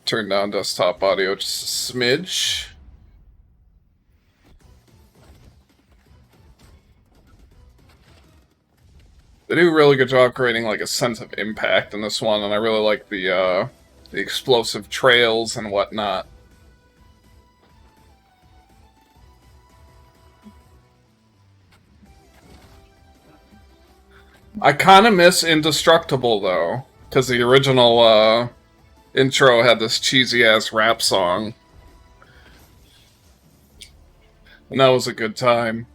Turn down desktop audio just a smidge. They do a really good job creating like a sense of impact in this one, and I really like the explosive trails and whatnot. I kind of miss Indestructible though, because the original intro had this cheesy ass rap song, and that was a good time.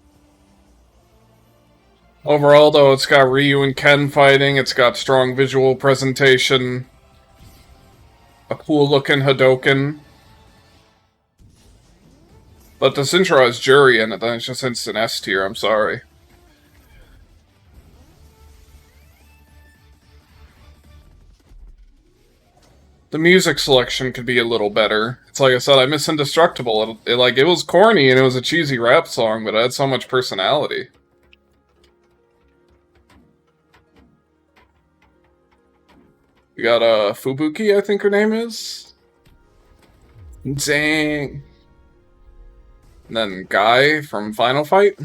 Overall, though, it's got Ryu and Ken fighting, it's got strong visual presentation, a cool-looking Hadoken. But this intro has Jury in it, then it's just instant S tier, I'm sorry. The music selection could be a little better. It's like I said, I miss Indestructible. It was corny and it was a cheesy rap song, but it had so much personality. We got Fubuki, I think her name is. Dang. And then Guy from Final Fight?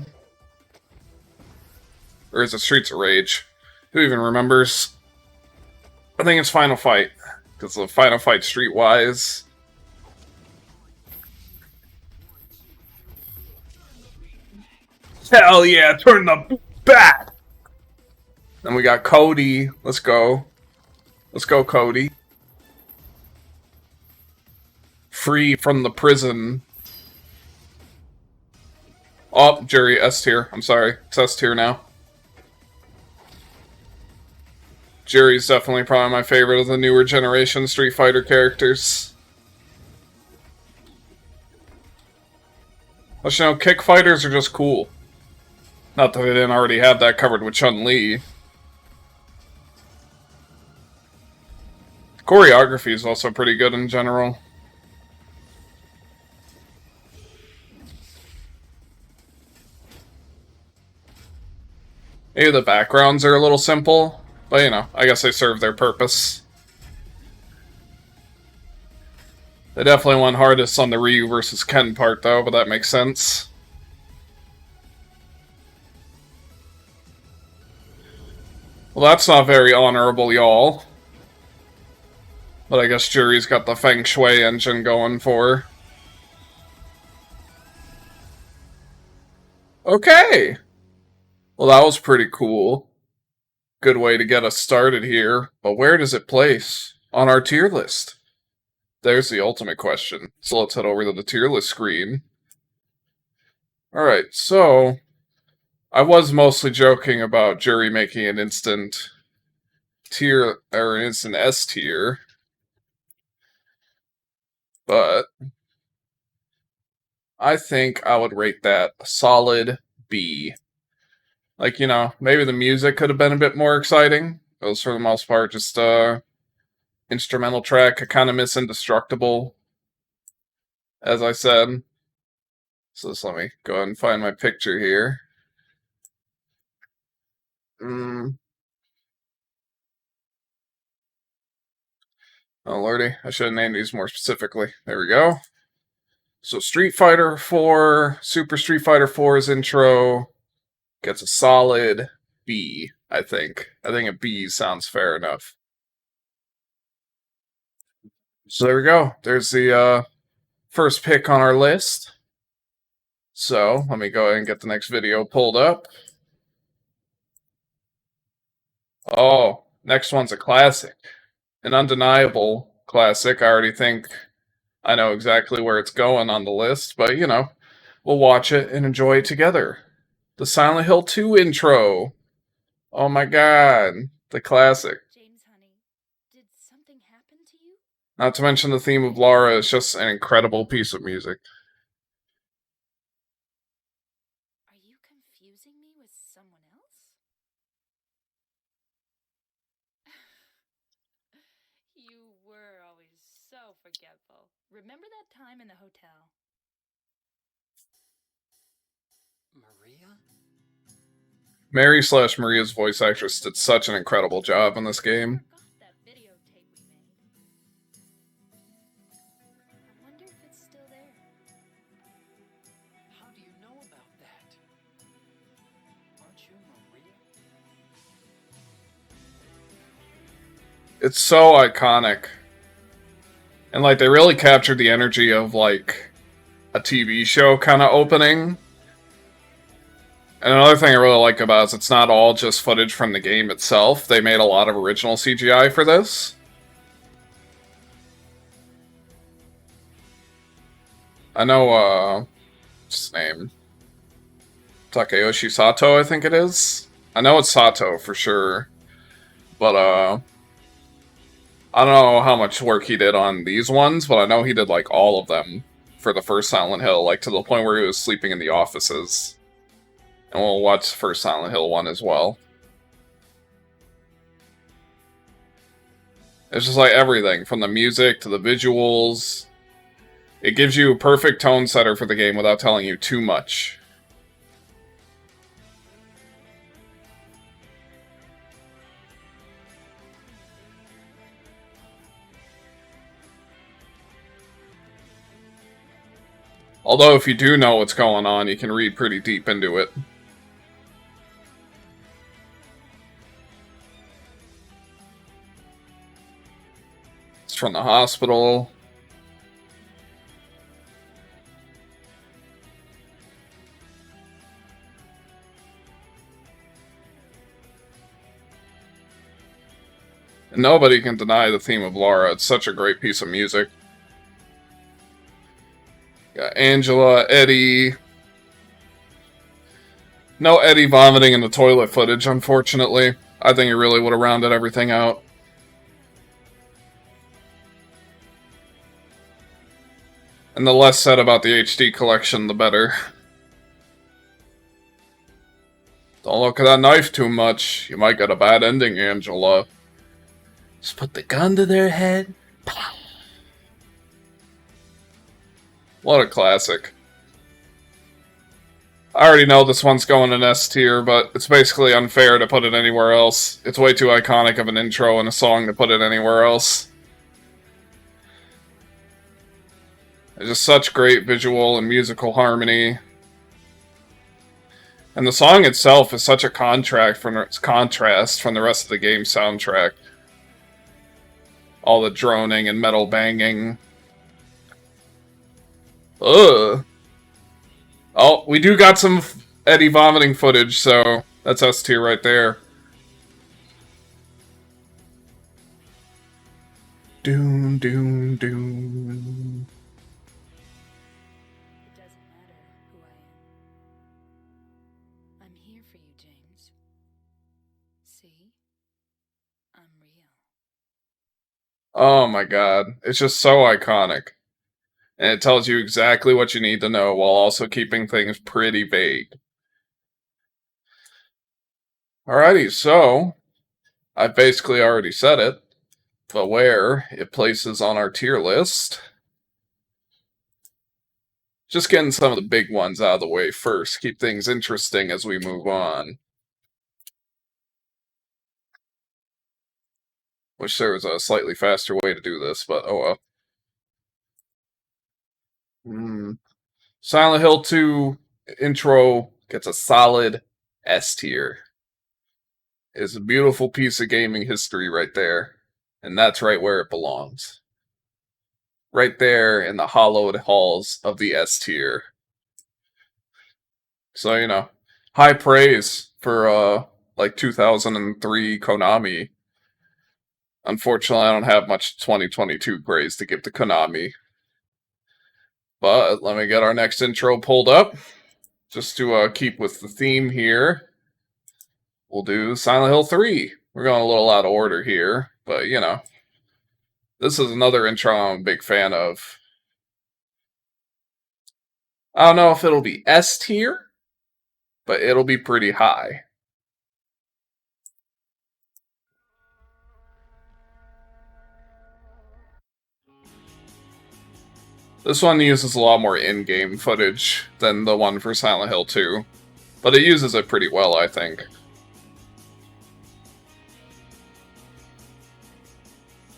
Or is it Streets of Rage? Who even remembers? I think it's Final Fight. Because the Final Fight Streetwise. Hell yeah, turn the back! Then we got Cody. Let's go. Let's go, Cody. Free from the prison. Oh, Jury, S tier. I'm sorry. It's S tier now. Jury's definitely probably my favorite of the newer generation Street Fighter characters. But you know, kick fighters are just cool. Not that they didn't already have that covered with Chun-Li. Choreography is also pretty good in general. Maybe the backgrounds are a little simple, but you know, I guess they serve their purpose. They definitely went hardest on the Ryu versus Ken part though, but that makes sense. Well, that's not very honorable, y'all. But I guess Jury's got the Feng Shui engine going for her. Okay! Well, that was pretty cool. Good way to get us started here. But where does it place on our tier list? There's the ultimate question. So let's head over to the tier list screen. Alright, so I was mostly joking about Jury making an instant tier, or an instant S tier. But I think I would rate that a solid B. Like, you know, maybe the music could have been a bit more exciting. It was, for the most part, just instrumental track. I kind of miss Indestructible, as I said. So just let me go ahead and find my picture here. Oh lordy, I should have named these more specifically. There we go. So Street Fighter 4, Super Street Fighter 4's intro gets a solid B, I think. I think a B sounds fair enough. So there we go. There's the first pick on our list. So let me go ahead and get the next video pulled up. Oh, next one's a classic. An undeniable classic. I already think I know exactly where it's going on the list, but you know, we'll watch it and enjoy it together. The Silent Hill 2 intro. Oh my god, the classic. James, honey, did something happen to you? Not to mention the theme of Lara is just an incredible piece of music. Are you confusing me with someone else? You were always so forgetful. Remember that time in the hotel? Maria? Mary/Maria's voice actress did such an incredible job in this game. Forgot that videotape we made. you, Maria? It's so iconic. And, like, they really captured the energy of, like, a TV show kind of opening. And another thing I really like about it is it's not all just footage from the game itself. They made a lot of original CGI for this. I know, what's his name? Takayoshi Sato, I think it is. I know it's Sato for sure. But, I don't know how much work he did on these ones, but I know he did, like, all of them for the first Silent Hill, like, to the point where he was sleeping in the offices. And we'll watch the first Silent Hill one as well. It's just like everything, from the music to the visuals. It gives you a perfect tone setter for the game without telling you too much. Although if you do know what's going on, you can read pretty deep into it. It's from the hospital. And nobody can deny the theme of Laura. It's such a great piece of music. Got Angela, Eddie. No Eddie vomiting in the toilet footage, unfortunately. I think it really would have rounded everything out. And the less said about the HD collection, the better. Don't look at that knife too much. You might get a bad ending, Angela. Just put the gun to their head. Pow. What a classic. I already know this one's going in S tier, but it's basically unfair to put it anywhere else. It's way too iconic of an intro and a song to put it anywhere else. It's just such great visual and musical harmony. And the song itself is such a contrast from the rest of the game's soundtrack. All the droning and metal banging. Ugh. Oh, we do got some Eddie vomiting footage, so that's S tier right there. Doom, doom, doom. It doesn't matter who I am. I'm here for you, James. See? I'm real. Oh my god. It's just so iconic. And it tells you exactly what you need to know while also keeping things pretty vague. Alrighty, so I've basically already said it, but where it places on our tier list. Just getting some of the big ones out of the way first, keep things interesting as we move on. Wish there was a slightly faster way to do this, but oh well. Silent Hill 2 intro gets a solid S tier. It's a beautiful piece of gaming history right there. And that's right where it belongs. Right there in the hollowed halls of the S tier. So, you know, high praise for, like 2003 Konami. Unfortunately, I don't have much 2022 praise to give to Konami. But let me get our next intro pulled up. Just to keep with the theme here, we'll do Silent Hill 3. We're going a little out of order here, but you know. This is another intro I'm a big fan of. I don't know if it'll be S tier, but it'll be pretty high. This one uses a lot more in-game footage than the one for Silent Hill 2, but it uses it pretty well, I think.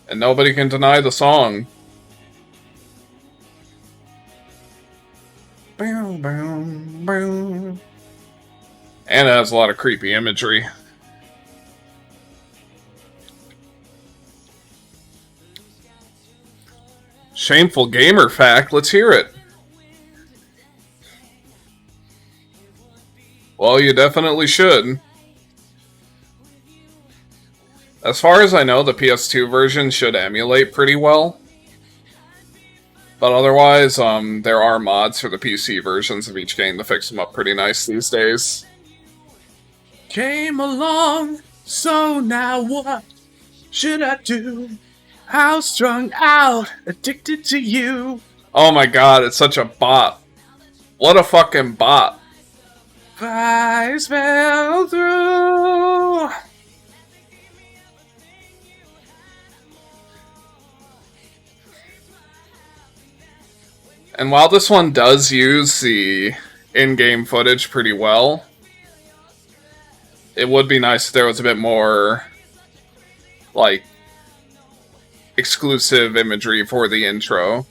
And nobody can deny the song. And it has a lot of creepy imagery. Shameful gamer fact, let's hear it. Well, you definitely should. As far as I know, the PS2 version should emulate pretty well. But otherwise, there are mods for the PC versions of each game to fix them up pretty nice these days. Came along, so now what should I do? How strung out, addicted to you. Oh my god, it's such a bop. What a fucking bop. Fires fell through. And while this one does use the in-game footage pretty well, it would be nice if there was a bit more, like, exclusive imagery for the intro.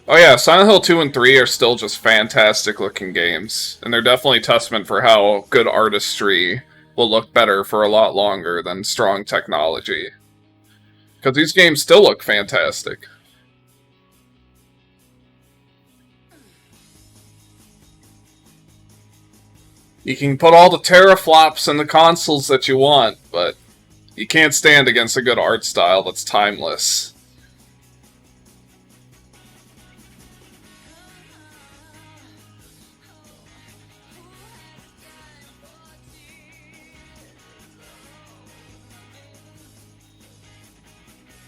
Oh yeah, Silent Hill 2 and 3 are still just fantastic looking games, and they're definitely a testament for how good artistry will look better for a lot longer than strong technology. Because these games still look fantastic. You can put all the teraflops in the consoles that you want, but you can't stand against a good art style that's timeless.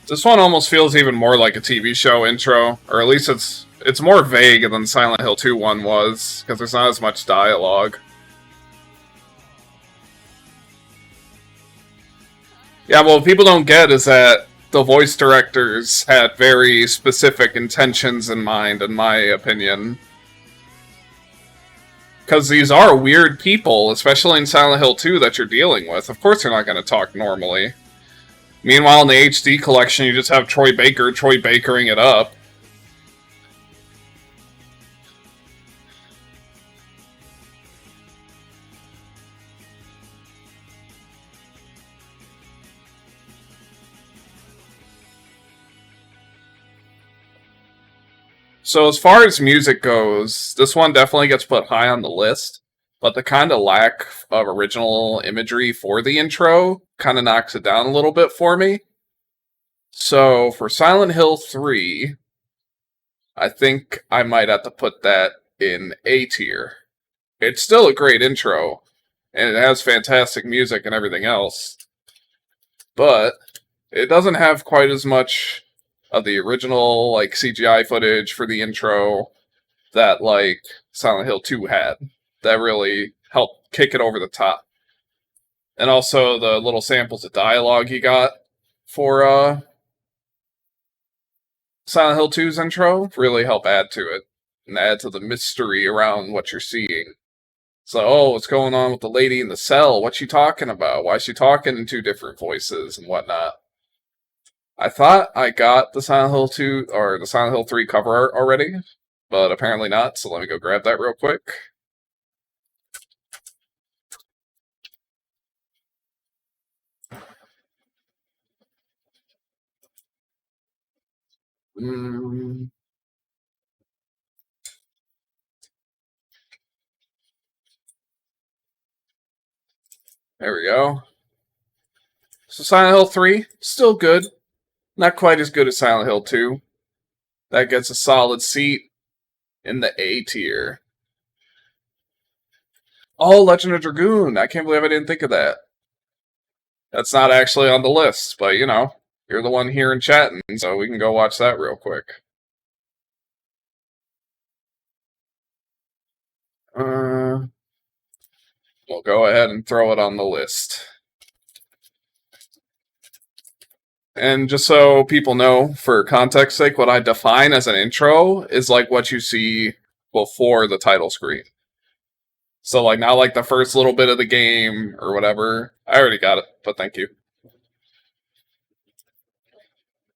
This one almost feels even more like a TV show intro, or at least it's more vague than Silent Hill 2 one was, because there's not as much dialogue. Yeah, well, what people don't get is that the voice directors had very specific intentions in mind, in my opinion. Because these are weird people, especially in Silent Hill 2 that you're dealing with. Of course they're not going to talk normally. Meanwhile, in the HD collection, you just have Troy Bakering it up. So as far as music goes, this one definitely gets put high on the list, but the kind of lack of original imagery for the intro kind of knocks it down a little bit for me. So for Silent Hill 3, I think I might have to put that in A tier. It's still a great intro, and it has fantastic music and everything else, but it doesn't have quite as much of the original, like, CGI footage for the intro that, like, Silent Hill 2 had. That really helped kick it over the top. And also the little samples of dialogue you got for Silent Hill 2's intro really help add to it, and add to the mystery around what you're seeing. So, oh, what's going on with the lady in the cell? What's she talking about? Why is she talking in two different voices and whatnot? I thought I got the Silent Hill 2 or the Silent Hill 3 cover art already, but apparently not, so let me go grab that real quick. There we go. So Silent Hill 3, still good. Not quite as good as Silent Hill 2. That gets a solid seat in the A tier. Oh, Legend of Dragoon. I can't believe I didn't think of that. That's not actually on the list, but you know, you're the one here and chatting, so we can go watch that real quick. We'll go ahead and throw it on the list. And just so people know, for context sake, what I define as an intro is like what you see before the title screen. So like not like the first little bit of the game or whatever. I already got it, but thank you.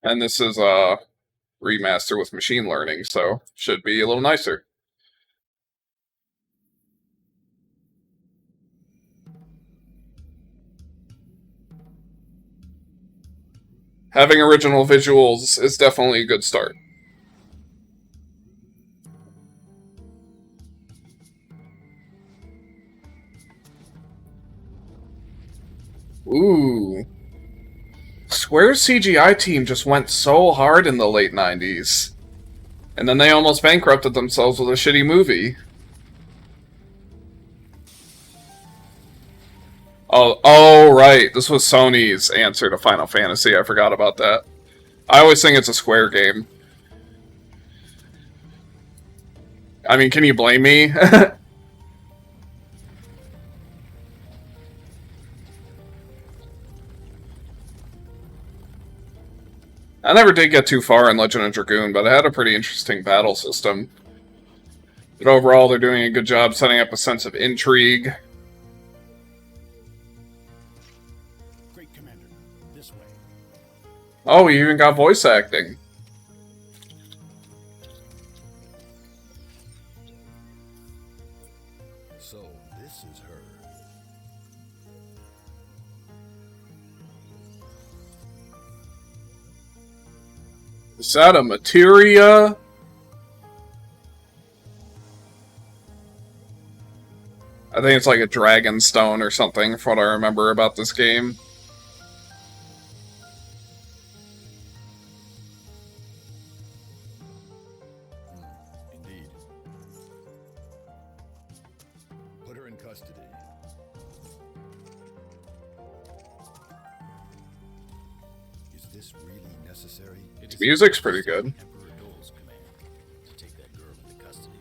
And this is a remaster with machine learning, so should be a little nicer. Having original visuals is definitely a good start. Ooh. Square's CGI team just went so hard in the late 90s. And then they almost bankrupted themselves with a shitty movie. Oh, right. This was Sony's answer to Final Fantasy. I forgot about that. I always think it's a Square game. I mean, can you blame me? I never did get too far in Legend of Dragoon, but it had a pretty interesting battle system. But overall, they're doing a good job setting up a sense of intrigue. Great Commander, this way. Oh, we even got voice acting. So, this is her. Is that a materia? I think it's like a dragon stone or something, from what I remember about this game. Indeed. Put her in custody. Is this really necessary? The music's pretty good. Emperor Dole's command to take that girl into custody.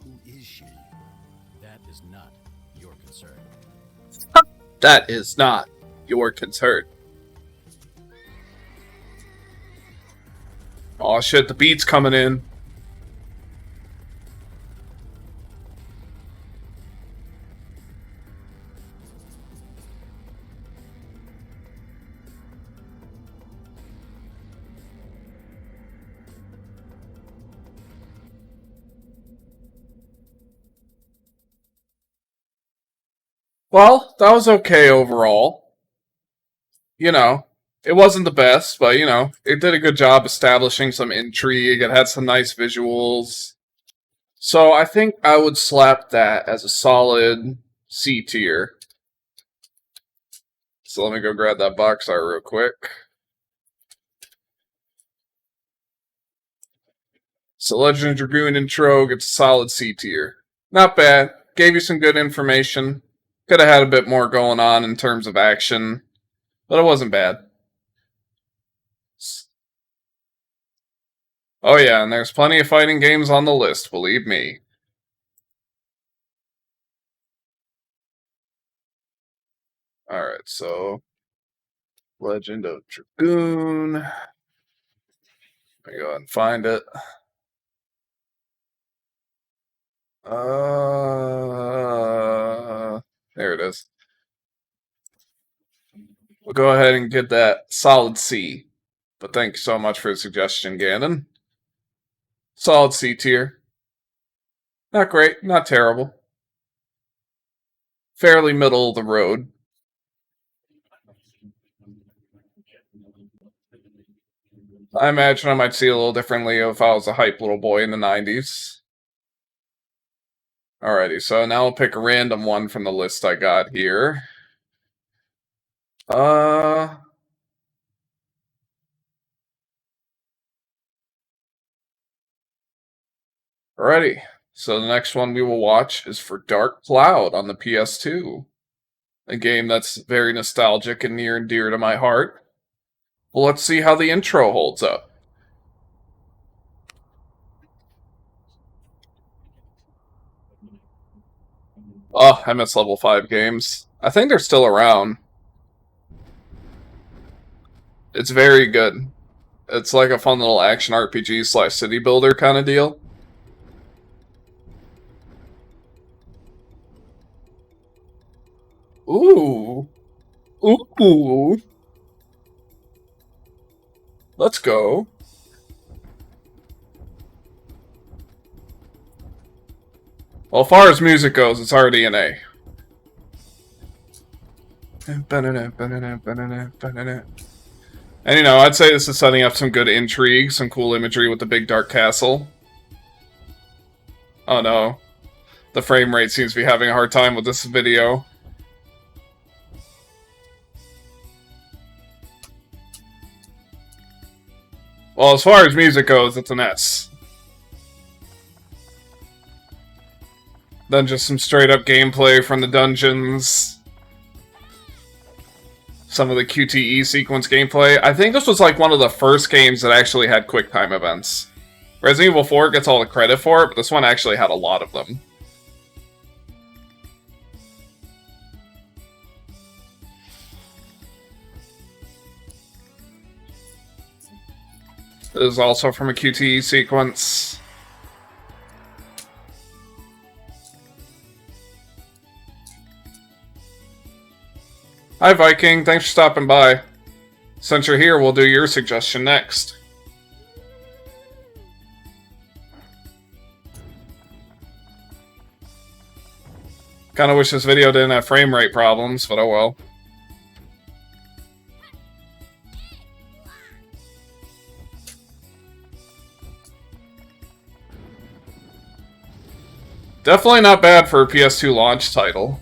Who is she? That is not your concern. That is not your concern. Aw, shit, the beat's coming in. Well, that was okay overall. You know, it wasn't the best, but you know, it did a good job establishing some intrigue. It had some nice visuals. So I think I would slap that as a solid C tier. So let me go grab that box art real quick. So Legend of Dragoon intro gets a solid C tier. Not bad. Gave you some good information. Could have had a bit more going on in terms of action, but it wasn't bad. Oh yeah, and there's plenty of fighting games on the list, believe me. Alright, so Legend of Dragoon. Let me go ahead and find it. There it is. We'll go ahead and get that solid C. But thank you so much for the suggestion, Gannon. Solid C tier. Not great, not terrible. Fairly middle of the road. I imagine I might see it a little differently if I was a hype little boy in the 90s. Alrighty, so now I'll pick a random one from the list I got here. Alrighty, so the next one we will watch is for Dark Cloud on the PS2. A game that's very nostalgic and near and dear to my heart. Well, let's see how the intro holds up. Oh, I miss level 5 games. I think they're still around. It's very good. It's like a fun little action RPG / city builder kind of deal. Ooh. Ooh. Let's go. Well, as far as music goes, it's already an A. And you know, I'd say this is setting up some good intrigue, some cool imagery with the big dark castle. Oh no. The frame rate seems to be having a hard time with this video. Well, as far as music goes, it's an S. Then just some straight up gameplay from the dungeons. Some of the QTE sequence gameplay. I think this was like one of the first games that actually had QuickTime events. Resident Evil 4 gets all the credit for it, but this one actually had a lot of them. This is also from a QTE sequence. Hi Viking, thanks for stopping by. Since you're here, we'll do your suggestion next. Kinda wish this video didn't have frame rate problems, but oh well. Definitely not bad for a PS2 launch title.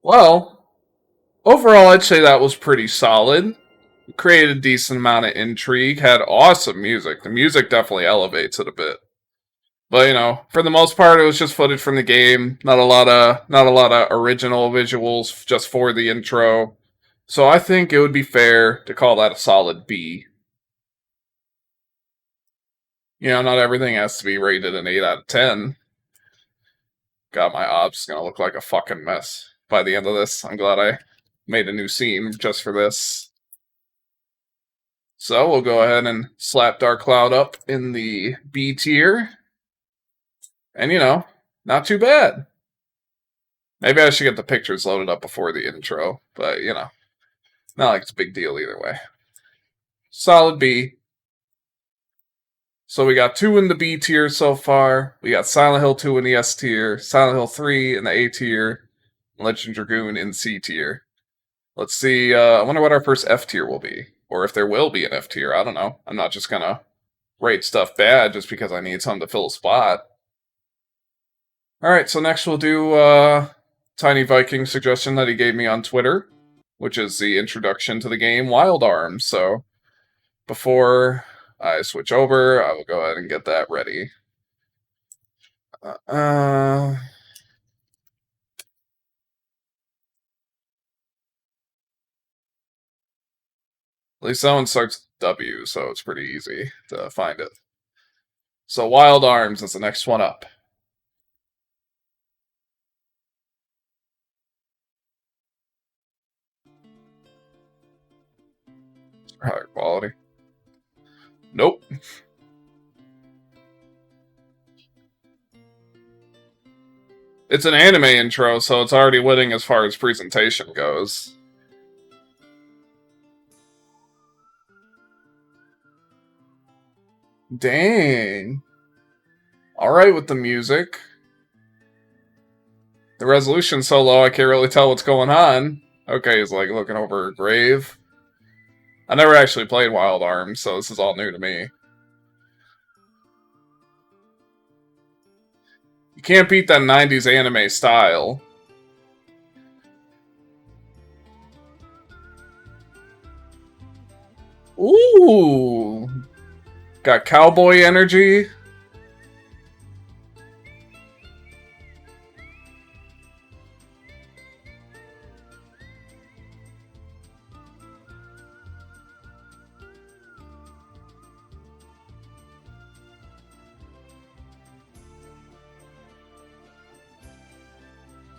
Well, overall I'd say that was pretty solid. Created a decent amount of intrigue, had awesome music. The music definitely elevates it a bit. But you know, for the most part, it was just footage from the game. Not a lot of original visuals, just for the intro. So I think it would be fair to call that a solid B. You know, not everything has to be rated an 8 out of 10. God, my ob's gonna look like a fucking mess by the end of this. I'm glad I made a new scene just for this. So we'll go ahead and slap Dark Cloud up in the B tier. And you know, not too bad. Maybe I should get the pictures loaded up before the intro, but you know, not like it's a big deal either way. Solid B. So we got 2 in the B tier so far. We got Silent Hill 2 in the S tier, Silent Hill 3 in the A tier, Legend Dragoon in C tier. Let's see, I wonder what our first F tier will be. Or if there will be an F tier, I don't know. I'm not just gonna rate stuff bad just because I need something to fill a spot. Alright, so next we'll do Tiny Viking suggestion that he gave me on Twitter, which is the introduction to the game Wild Arms. So before I switch over, I will go ahead and get that ready. At least that one starts with W, so it's pretty easy to find it. So Wild Arms is the next one up. Higher quality. Nope. It's an anime intro, so it's already winning as far as presentation goes. Dang. Alright with the music. The resolution's so low I can't really tell what's going on. Okay, he's like looking over a grave. I never actually played Wild Arms, so this is all new to me. You can't beat that 90s anime style. Ooh! Got cowboy energy.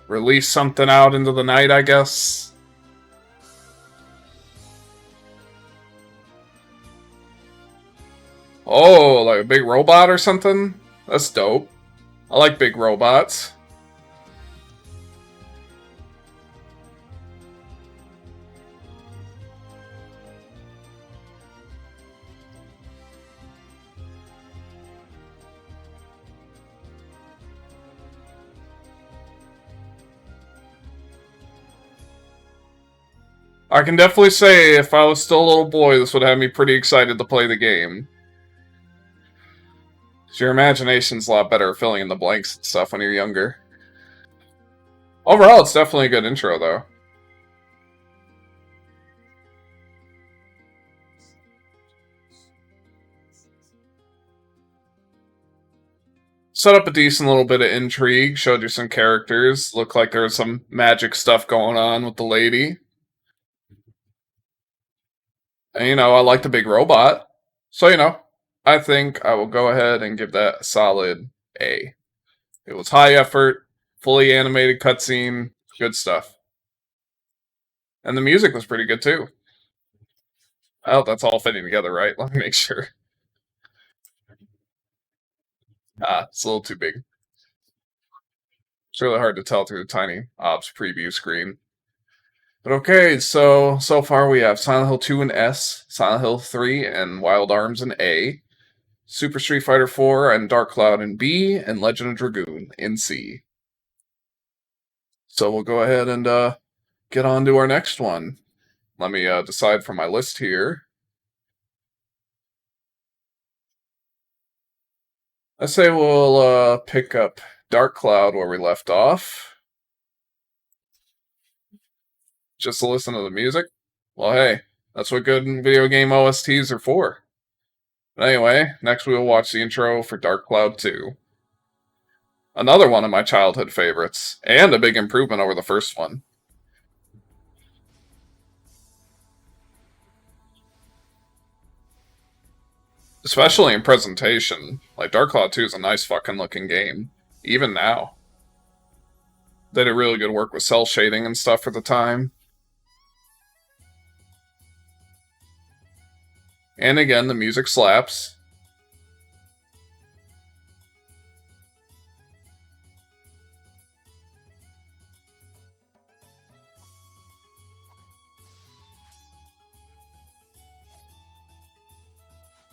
Release something out into the night, I guess. Oh, like a big robot or something? That's dope. I like big robots. I can definitely say if I was still a little boy, this would have me pretty excited to play the game. Your imagination's a lot better at filling in the blanks and stuff when you're younger. Overall, it's definitely a good intro, though. Set up a decent little bit of intrigue, showed you some characters, looked like there was some magic stuff going on with the lady. And, you know, I like the big robot. So, you know, I think I will go ahead and give that a solid A. It was high effort, fully animated cutscene, good stuff. And the music was pretty good too. Oh, that's all fitting together, right? Let me make sure. Ah, it's a little too big. It's really hard to tell through the tiny ops preview screen. But okay, so far we have Silent Hill 2 in S, Silent Hill 3 and Wild Arms in A, Super Street Fighter 4 and Dark Cloud in B, and Legend of Dragoon in C. So we'll go ahead and get on to our next one. Let me decide from my list here. I say we'll pick up Dark Cloud where we left off. Just to listen to the music? Well, hey, that's what good video game OSTs are for. But anyway, next we will watch the intro for Dark Cloud 2. Another one of my childhood favorites, and a big improvement over the first one. Especially in presentation. Like, Dark Cloud 2 is a nice fucking looking game. Even now. They did really good work with cell shading and stuff for the time. And again, the music slaps.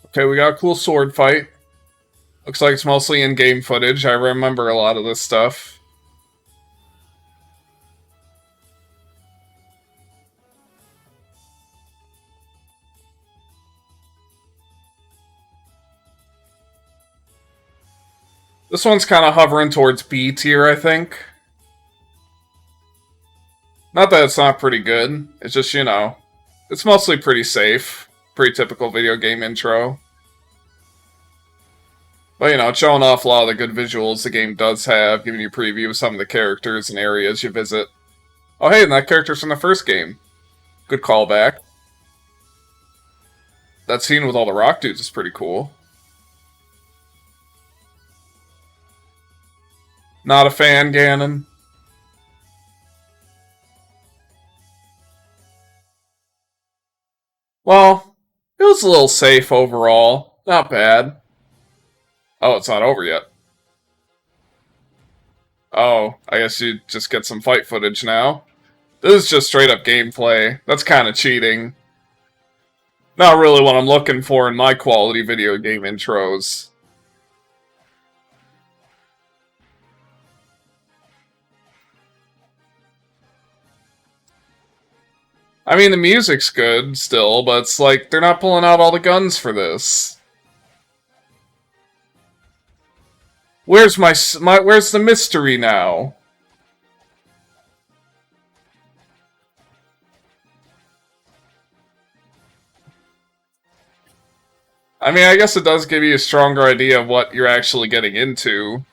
Okay, we got a cool sword fight. Looks like it's mostly in-game footage. I remember a lot of this stuff. This one's kind of hovering towards B tier, I think. Not that it's not pretty good. It's just, you know, it's mostly pretty safe. Pretty typical video game intro. But, you know, it's showing off a lot of the good visuals the game does have, giving you a preview of some of the characters and areas you visit. Oh, hey, and that character's from the first game. Good callback. That scene with all the rock dudes is pretty cool. Not a fan, Ganon. Well, it was a little safe overall. Not bad. Oh, it's not over yet. Oh, I guess you just get some fight footage now. This is just straight up gameplay. That's kind of cheating. Not really what I'm looking for in my quality video game intros. I mean, the music's good still, but it's like they're not pulling out all the guns for this. Where's where's the mystery now? I mean, I guess it does give you a stronger idea of what you're actually getting into.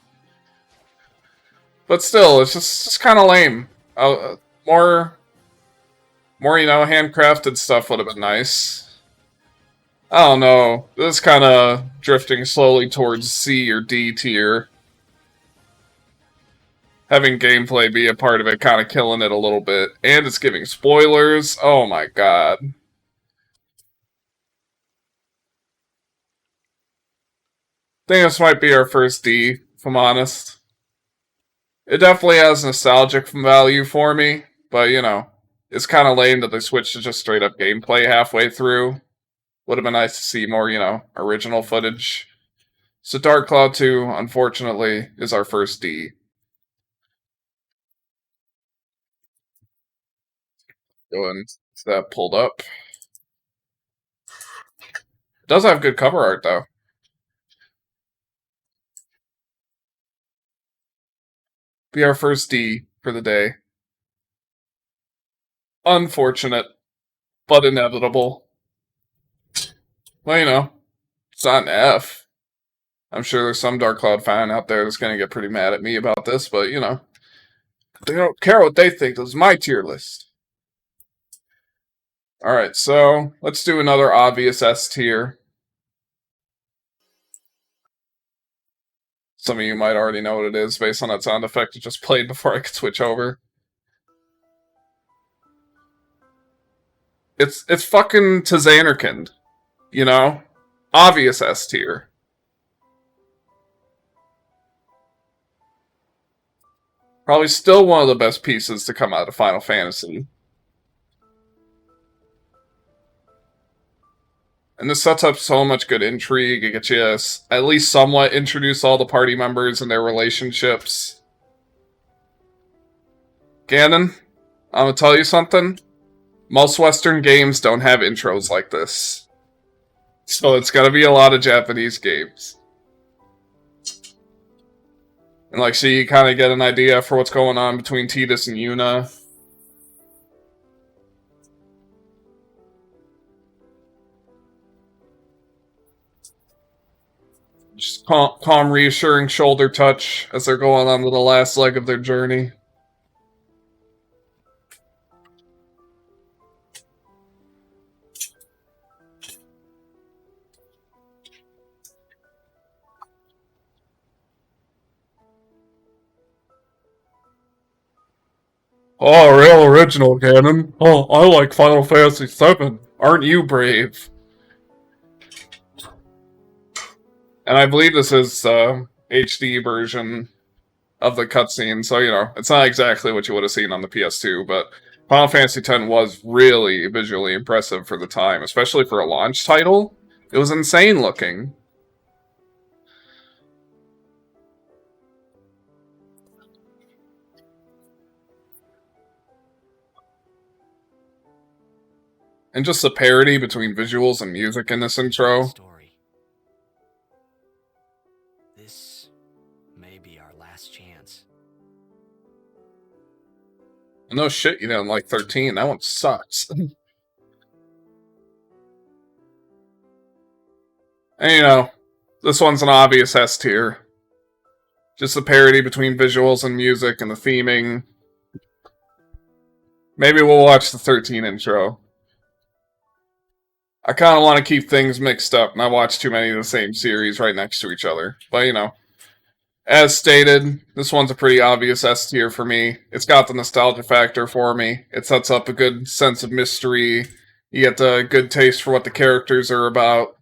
But still, it's just kind of lame. More, you know, handcrafted stuff would have been nice. I don't know. This is kind of drifting slowly towards C or D tier. Having gameplay be a part of it, kind of killing it a little bit. And it's giving spoilers. Oh my god. I think this might be our first D, if I'm honest. It definitely has nostalgic value for me, but you know, it's kind of lame that they switched to just straight up gameplay halfway through. Would have been nice to see more, you know, original footage. So Dark Cloud 2, unfortunately, is our first D. Going That pulled up. It does have good cover art, though. Be our first D for the day. Unfortunate, but inevitable. Well, you know, it's not an F. I'm sure there's some Dark Cloud fan out there that's going to get pretty mad at me about this, but, you know, they don't care what they think. This is my tier list. Alright, so let's do another obvious S tier. Some of you might already know what it is based on that sound effect it just played before I could switch over. It's fucking Tazanarkand, you know? Obvious S tier. Probably still one of the best pieces to come out of Final Fantasy. And this sets up so much good intrigue. It gets you at least somewhat introduce all the party members and their relationships. Ganon, I'm gonna tell you something. Most Western games don't have intros like this. So it's gotta be a lot of Japanese games. And like, so you kind of get an idea for what's going on between Tidus and Yuna. Just calm, reassuring shoulder touch as they're going on to the last leg of their journey. Oh, real original, Ganon. Oh, I like Final Fantasy VII. Aren't you brave? And I believe this is HD version of the cutscene, so, you know, it's not exactly what you would have seen on the PS2, but Final Fantasy X was really visually impressive for the time, especially for a launch title. It was insane looking. And just the parody between visuals and music in this intro. Story. This may be our last chance. No shit, you didn't like 13. That one sucks. And you know, this one's an obvious S tier. Just the parody between visuals and music and the theming. Maybe we'll watch the 13 intro. I kind of want to keep things mixed up, and I watch too many of the same series right next to each other. But, you know, as stated, this one's a pretty obvious S tier for me. It's got the nostalgia factor for me. It sets up a good sense of mystery. You get the good taste for what the characters are about.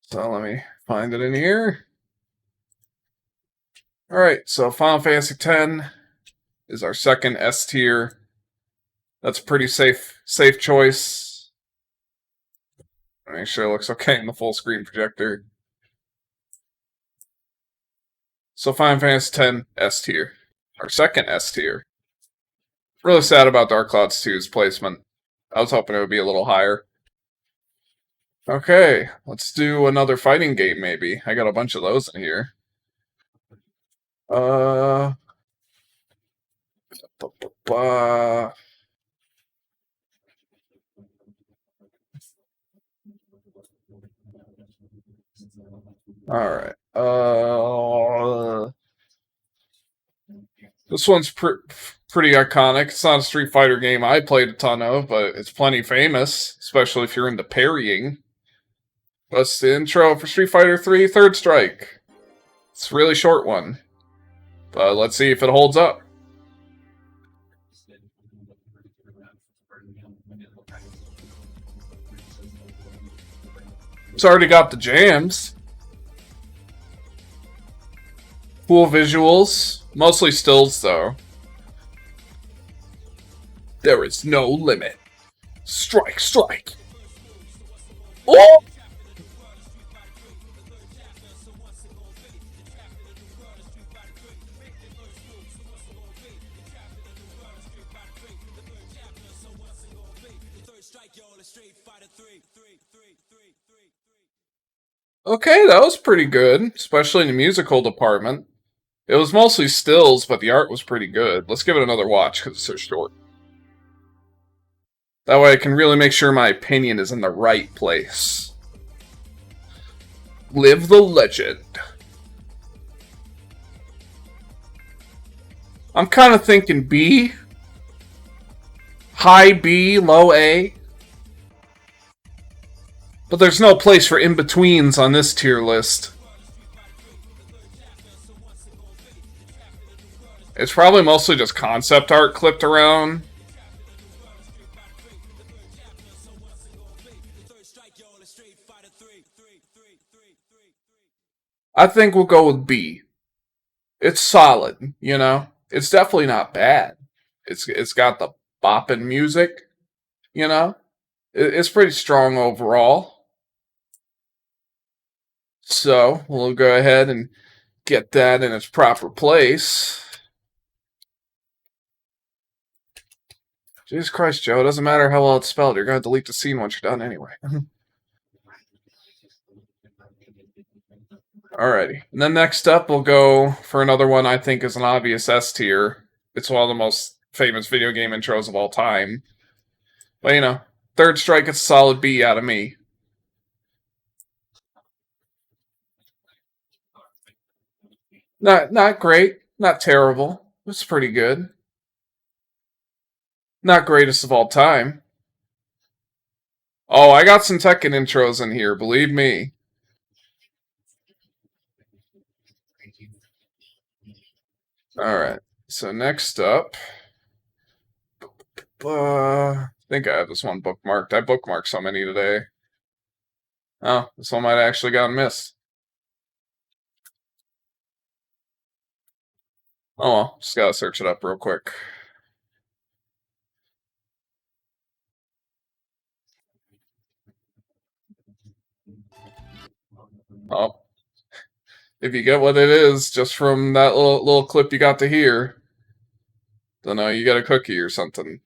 So let me find it in here. Alright, so Final Fantasy X is our second S tier. That's a pretty safe choice. Make sure it looks okay in the full screen projector. So Final Fantasy X S tier. Our second S tier. Really sad about Dark Clouds 2's placement. I was hoping it would be a little higher. Okay, let's do another fighting game maybe. I got a bunch of those in here. Alright. This one's pretty iconic. It's not a Street Fighter game I played a ton of, but it's plenty famous, especially if you're into parrying. That's the intro for Street Fighter 3 Third Strike. It's a really short one. But let's see if it holds up. It's already got the jams. Cool visuals. Mostly stills, though. There is no limit. Strike, strike. Oh! Okay, that was pretty good, especially in the musical department. It was mostly stills, but the art was pretty good. Let's give it another watch because it's so short. That way I can really make sure my opinion is in the right place. Live the legend. I'm kind of thinking B. High B, low A. But there's no place for in-betweens on this tier list. It's probably mostly just concept art clipped around. I think we'll go with B. It's solid, you know? It's definitely not bad. It's got the bopping music, you know? It's pretty strong overall. So, we'll go ahead and get that in its proper place. Jesus Christ, Joe, it doesn't matter how well it's spelled. You're going to delete the scene once you're done anyway. Alrighty. And then next up, we'll go for another one I think is an obvious S tier. It's one of the most famous video game intros of all time. But, you know, Third Strike gets a solid B out of me. Not great. Not terrible. It's pretty good. Not greatest of all time. Oh, I got some Tekken intros in here, believe me. Alright, so next up... I think I have this one bookmarked. I bookmarked so many today. Oh, this one might have actually gotten missed. Oh well, just gotta search it up real quick. Oh. If you get what it is just from that little clip you got to hear, then you get a cookie or something.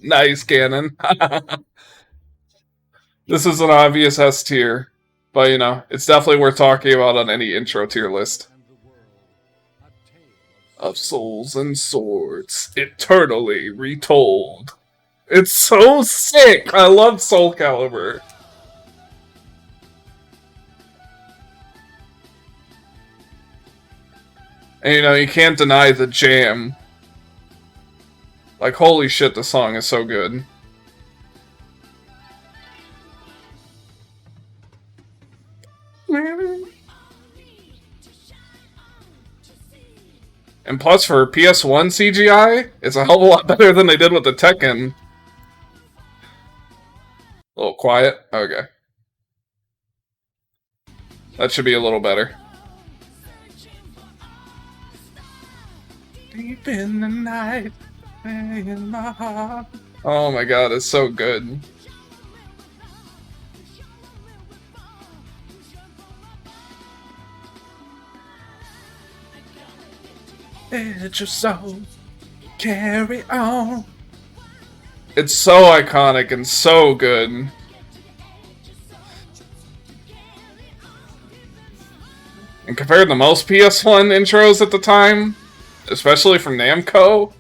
Nice, Cannon. This is an obvious S tier, but you know, it's definitely worth talking about on any intro tier list. Of Souls and Swords, eternally retold. It's so sick! I love Soul Calibur. And you know, you can't deny the jam. Like, holy shit, the song is so good. And plus, for PS1 CGI, it's a hell of a lot better than they did with the Tekken. A little quiet? Okay. That should be a little better. Deep in the night, in my heart. Oh my god, it's so good. It's your soul, carry on. It's so iconic and so good. And compared to most PS1 intros at the time, especially from Namco,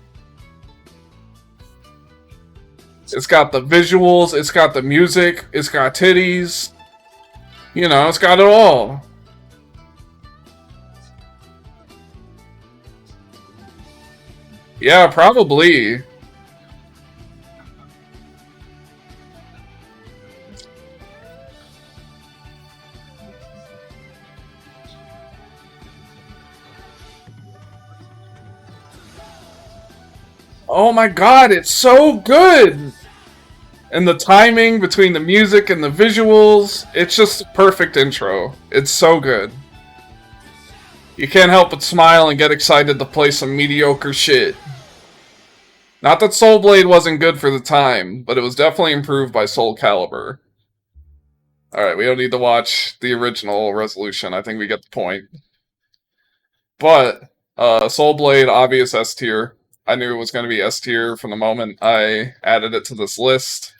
it's got the visuals, it's got the music, it's got titties. You know, it's got it all. Yeah, probably. Oh my god, it's so good! And the timing between the music and the visuals, it's just a perfect intro. It's so good. You can't help but smile and get excited to play some mediocre shit. Not that Soul Blade wasn't good for the time, but it was definitely improved by Soul Calibur. Alright, we don't need to watch the original resolution. I think we get the point. But, Soul Blade, obvious S tier. I knew it was going to be S tier from the moment I added it to this list.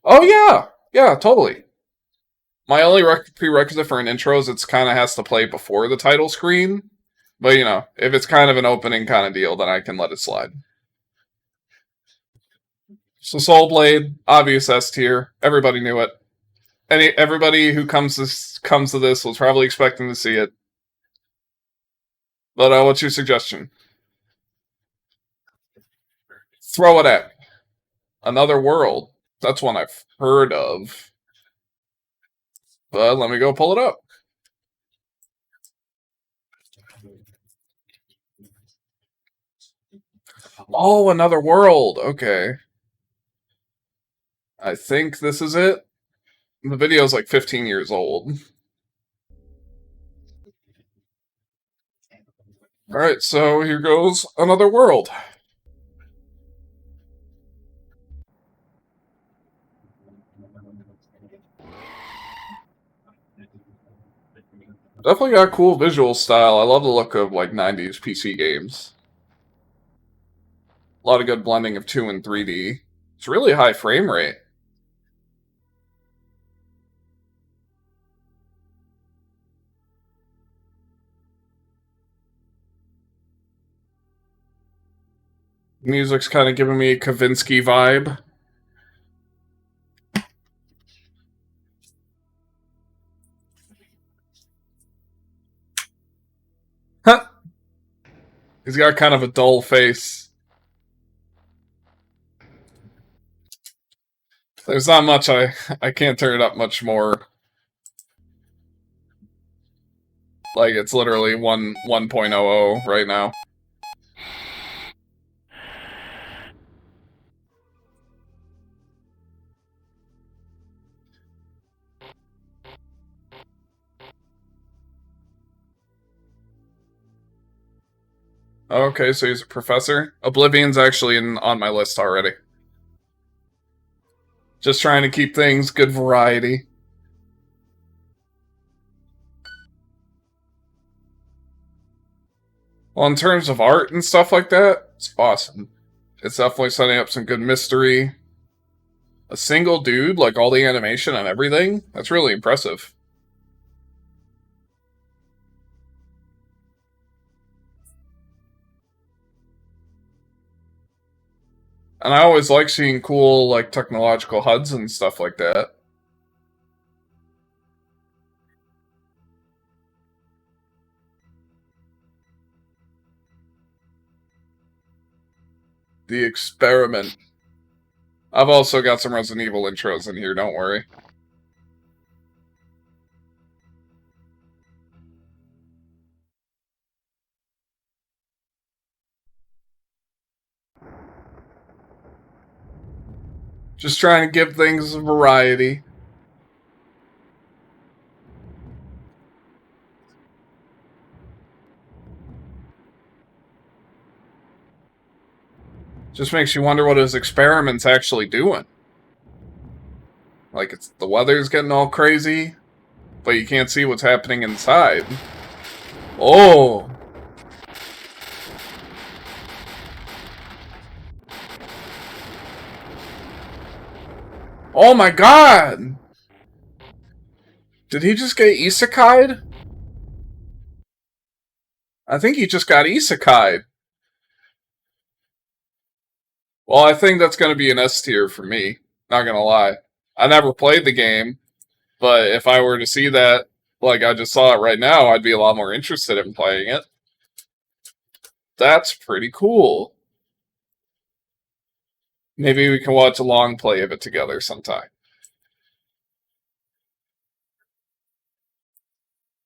Oh yeah, yeah, totally. My only prerequisite for an intro is it's kind of has to play before the title screen. But, you know, if it's kind of an opening kind of deal, then I can let it slide. So Soul Blade, obvious S tier. Everybody knew it. Everybody who comes to this was probably expecting to see it. But what's your suggestion? Throw it at me. Another World. That's one I've heard of. But let me go pull it up. Oh, Another World. Okay. I think this is it. The video's like 15 years old. Alright, so here goes Another World. Definitely got a cool visual style. I love the look of like 90s PC games. A lot of good blending of 2 and 3D. It's really high frame rate. Music's kind of giving me a Kavinsky vibe. Huh. He's got kind of a dull face. There's not much I can't turn it up much more. Like it's literally 1.00 right now. Okay, so he's a professor. Oblivion's actually on my list already. Just trying to keep things good variety. Well, in terms of art and stuff like that, it's awesome. It's definitely setting up some good mystery. A single dude, like all the animation and everything, that's really impressive. And I always like seeing cool, like, technological HUDs and stuff like that. The Experiment. I've also got some Resident Evil intros in here, don't worry. Just trying to give things variety. Just makes you wonder what his experiment's actually doing. Like, the weather's getting all crazy, but you can't see what's happening inside. Oh! Oh my god! Did he just get isekai'd? I think he just got isekai'd. Well, I think that's going to be an S tier for me. Not going to lie. I never played the game, but if I were to see that, like I just saw it right now, I'd be a lot more interested in playing it. That's pretty cool. Maybe we can watch a long play of it together sometime.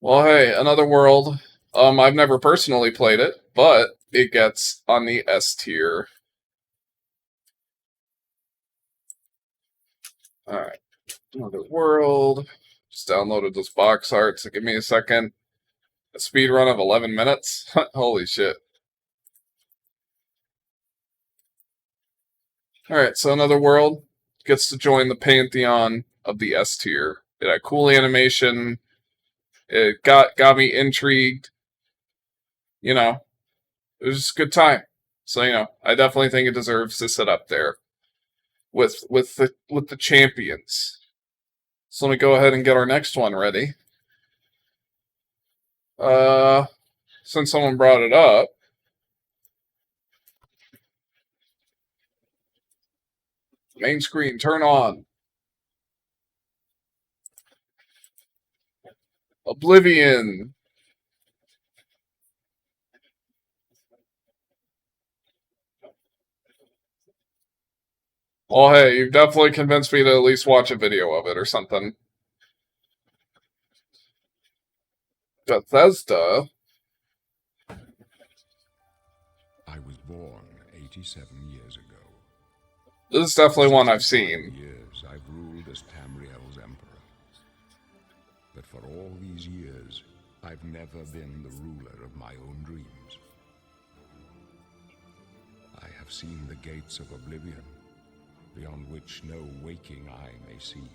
Well, hey, Another World. I've never personally played it, but it gets on the S tier. Alright. Another World. Just downloaded those box art, so give me a second. A speed run of 11 minutes? Holy shit. Alright, so Another World gets to join the pantheon of the S tier. It had cool animation. It got me intrigued. You know, It was just a good time. So, you know, I definitely think it deserves to sit up there with the champions. So let me go ahead and get our next one ready. Since someone brought it up, main screen, turn on. Oblivion. Well, hey, you've definitely convinced me to at least watch a video of it or something. Bethesda. I was born 87 years ago. This is definitely one I've seen. Years I've ruled as Tamriel's emperor. But for all these years, I've never been the ruler of my own dreams. I have seen the gates of oblivion, beyond which no waking eye may see.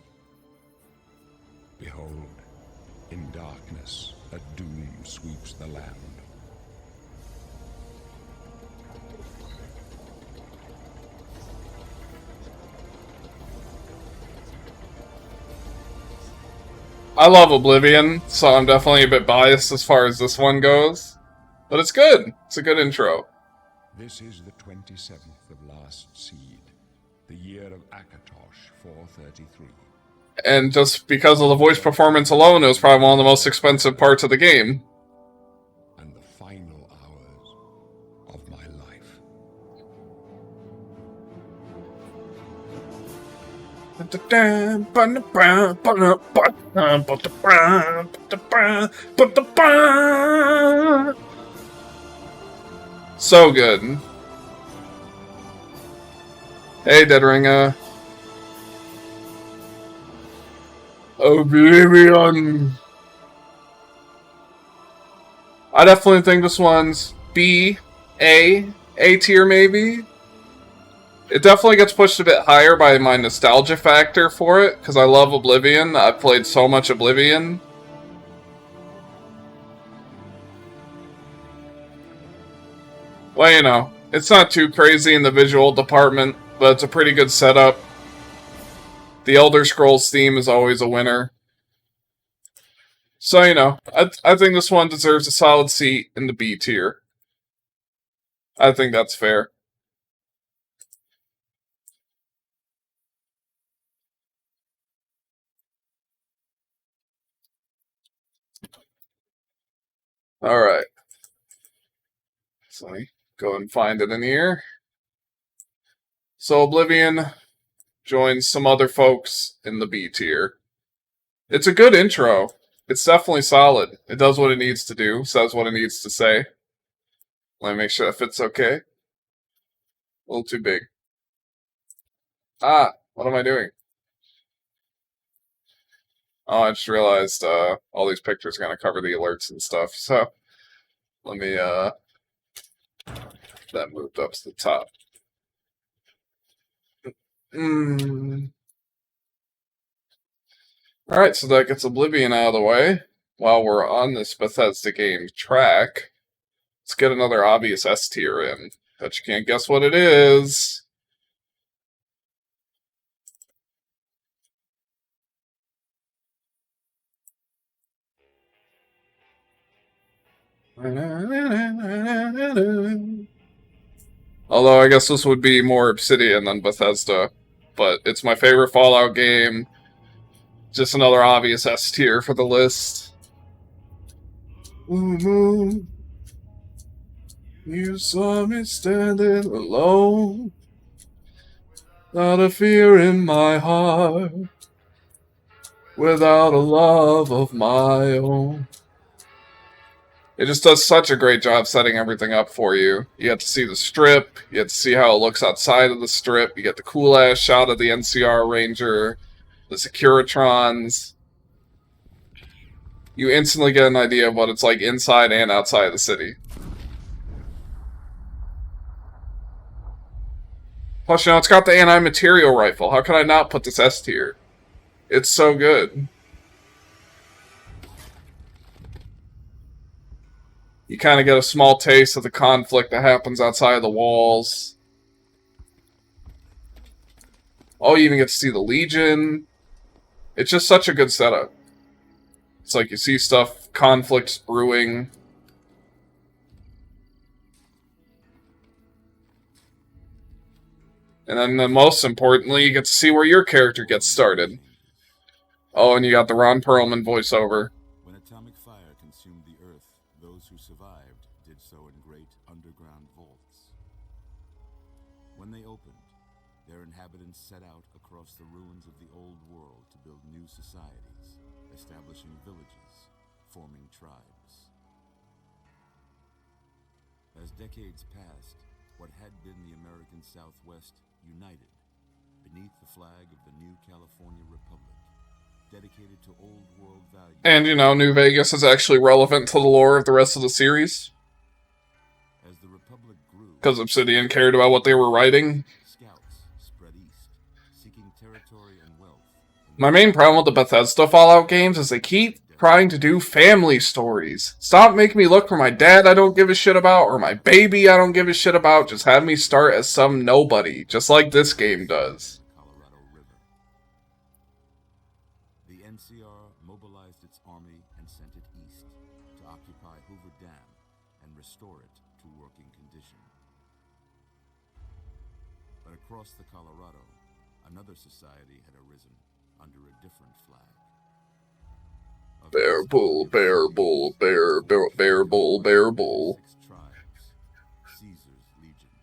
Behold, in darkness, a doom sweeps the land. I love Oblivion, so I'm definitely a bit biased as far as this one goes. But it's good. It's a good intro. This is the 27th of last seed, the year of Akatosh 433. And just because of the voice performance alone, it was probably one of the most expensive parts of the game. And the final hours of my life. So good. Hey, Dead Ringer. Oblivion. I definitely think this one's B, A tier maybe. It definitely gets pushed a bit higher by my nostalgia factor for it, because I love Oblivion. I've played so much Oblivion. Well, you know, it's not too crazy in the visual department, but it's a pretty good setup. The Elder Scrolls theme is always a winner. So, you know, I think this one deserves a solid seat in the B tier. I think that's fair. Alright. So, let me go and find it in here. So, Oblivion joins some other folks in the B tier. It's a good intro. It's definitely solid. It does what it needs to do, says what it needs to say. Let me make sure that fits okay. A little too big. Ah, what am I doing? Oh, I just realized all these pictures are going to cover the alerts and stuff, so let me, that moved up to the top. Alright, so that gets Oblivion out of the way. While we're on this Bethesda game track, let's get another obvious S tier in. Bet you can't guess what it is. Although I guess this would be more Obsidian than Bethesda. But it's my favorite Fallout game. Just another obvious S tier for the list. You saw me standing alone, without a fear in my heart, without a love of my own. It just does such a great job setting everything up for you. You get to see the strip, you get to see how it looks outside of the strip, you get the cool-ass shot of the NCR Ranger, the Securitrons. You instantly get an idea of what it's like inside and outside of the city. Plus, you know, it's got the anti-material rifle. How can I not put this S tier? It's so good. You kind of get a small taste of the conflict that happens outside of the walls. Oh, you even get to see the Legion. It's just such a good setup. It's like you see stuff, conflicts brewing. And then most importantly, you get to see where your character gets started. Oh, and you got the Ron Perlman voiceover. When atomic fire consumed the Earth, those who survived did so in great underground vaults. When they opened, their inhabitants set out across the ruins of the old world to build new societies, establishing villages, forming tribes. As decades passed, what had been the American Southwest united beneath the flag of the new California Republic, dedicated to old world values. And, you know, New Vegas is actually relevant to the lore of the rest of the series. As the Republic grew, Because Obsidian cared about what they were writing. scouts spread east, seeking territory and wealth. My main problem with the Bethesda Fallout games is they keep trying to do family stories. Stop making me look for my dad I don't give a shit about, or my baby I don't give a shit about. Just have me start as some nobody, just like this game does. Colorado River. The NCR mobilized its army and sent it east to occupy Hoover Dam and restore it to working condition. But across the Colorado, another society had arisen under a different flag. Of Bear its bull, bear bull, bear, bear, bear bull, bear bull. 6 tribes, Caesar's Legion.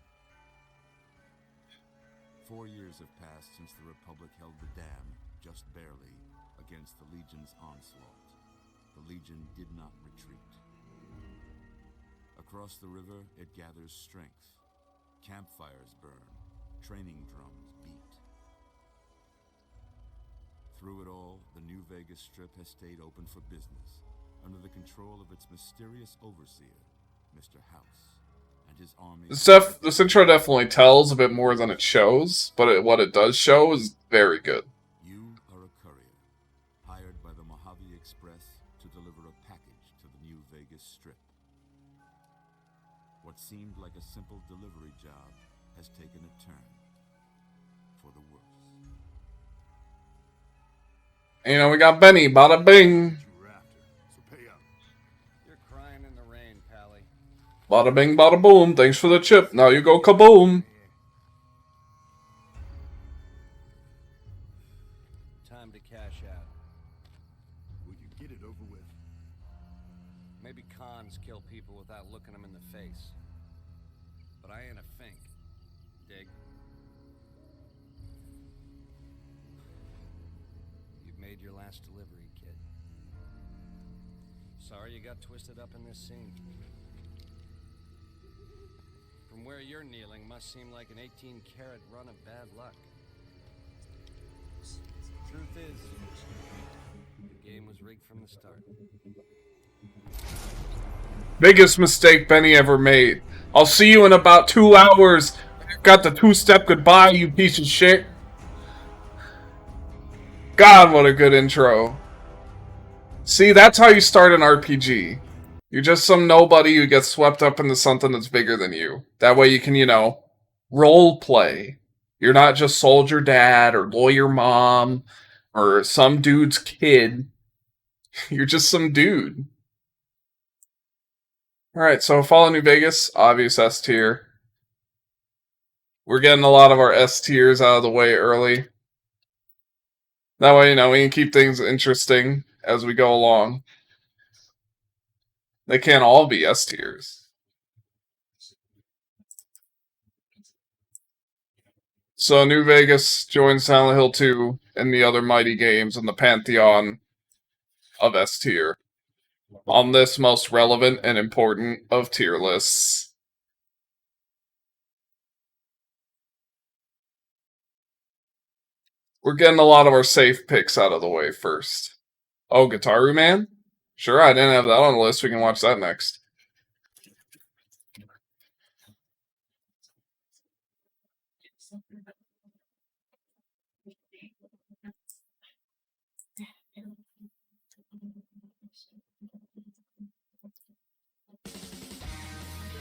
4 years have passed since the Republic held the dam, just barely, against the Legion's onslaught. The Legion did not retreat. Across the river, it gathers strength. Campfires burn, training drums beat. Through it all, the New Vegas Strip has stayed open for business, under the control of its mysterious overseer, Mr. House, and his army. This intro definitely tells a bit more than it shows, but what it does show is very good. You are a courier, hired by the Mojave Express to deliver a package to the New Vegas Strip. What seemed like a simple delivery job has taken a turn for the worse. And, you know, we got Benny, bada bing. You're crying in the rain, Pally. Bada bing, bada boom. Thanks for the chip. Now you go kaboom. Time to cash out. We could get it over with. Maybe cons kill people without looking them in the face. But I ain't a fink. Dig? You've made your last delivery, kid. Sorry you got twisted up in this scene. From where you're kneeling must seem like an 18-karat run of bad luck. Truth is, the game was rigged from the start. Biggest mistake Benny ever made. I'll see you in about 2 hours. Got the 2-step goodbye, you piece of shit. God, what a good intro. See, that's how you start an RPG. You're just some nobody who gets swept up into something that's bigger than you. That way you can, you know, role play. You're not just soldier dad or lawyer mom or some dude's kid. You're just some dude. Alright, so Fallout New Vegas, obvious S tier. We're getting a lot of our S tiers out of the way early. That way, you know, we can keep things interesting as we go along. They can't all be S tiers. So New Vegas joins Silent Hill 2 and the other mighty games in the pantheon of S tier. On this most relevant and important of tier lists. We're getting a lot of our safe picks out of the way first. Oh, Guitaru Man? Sure, I didn't have that on the list. We can watch that next.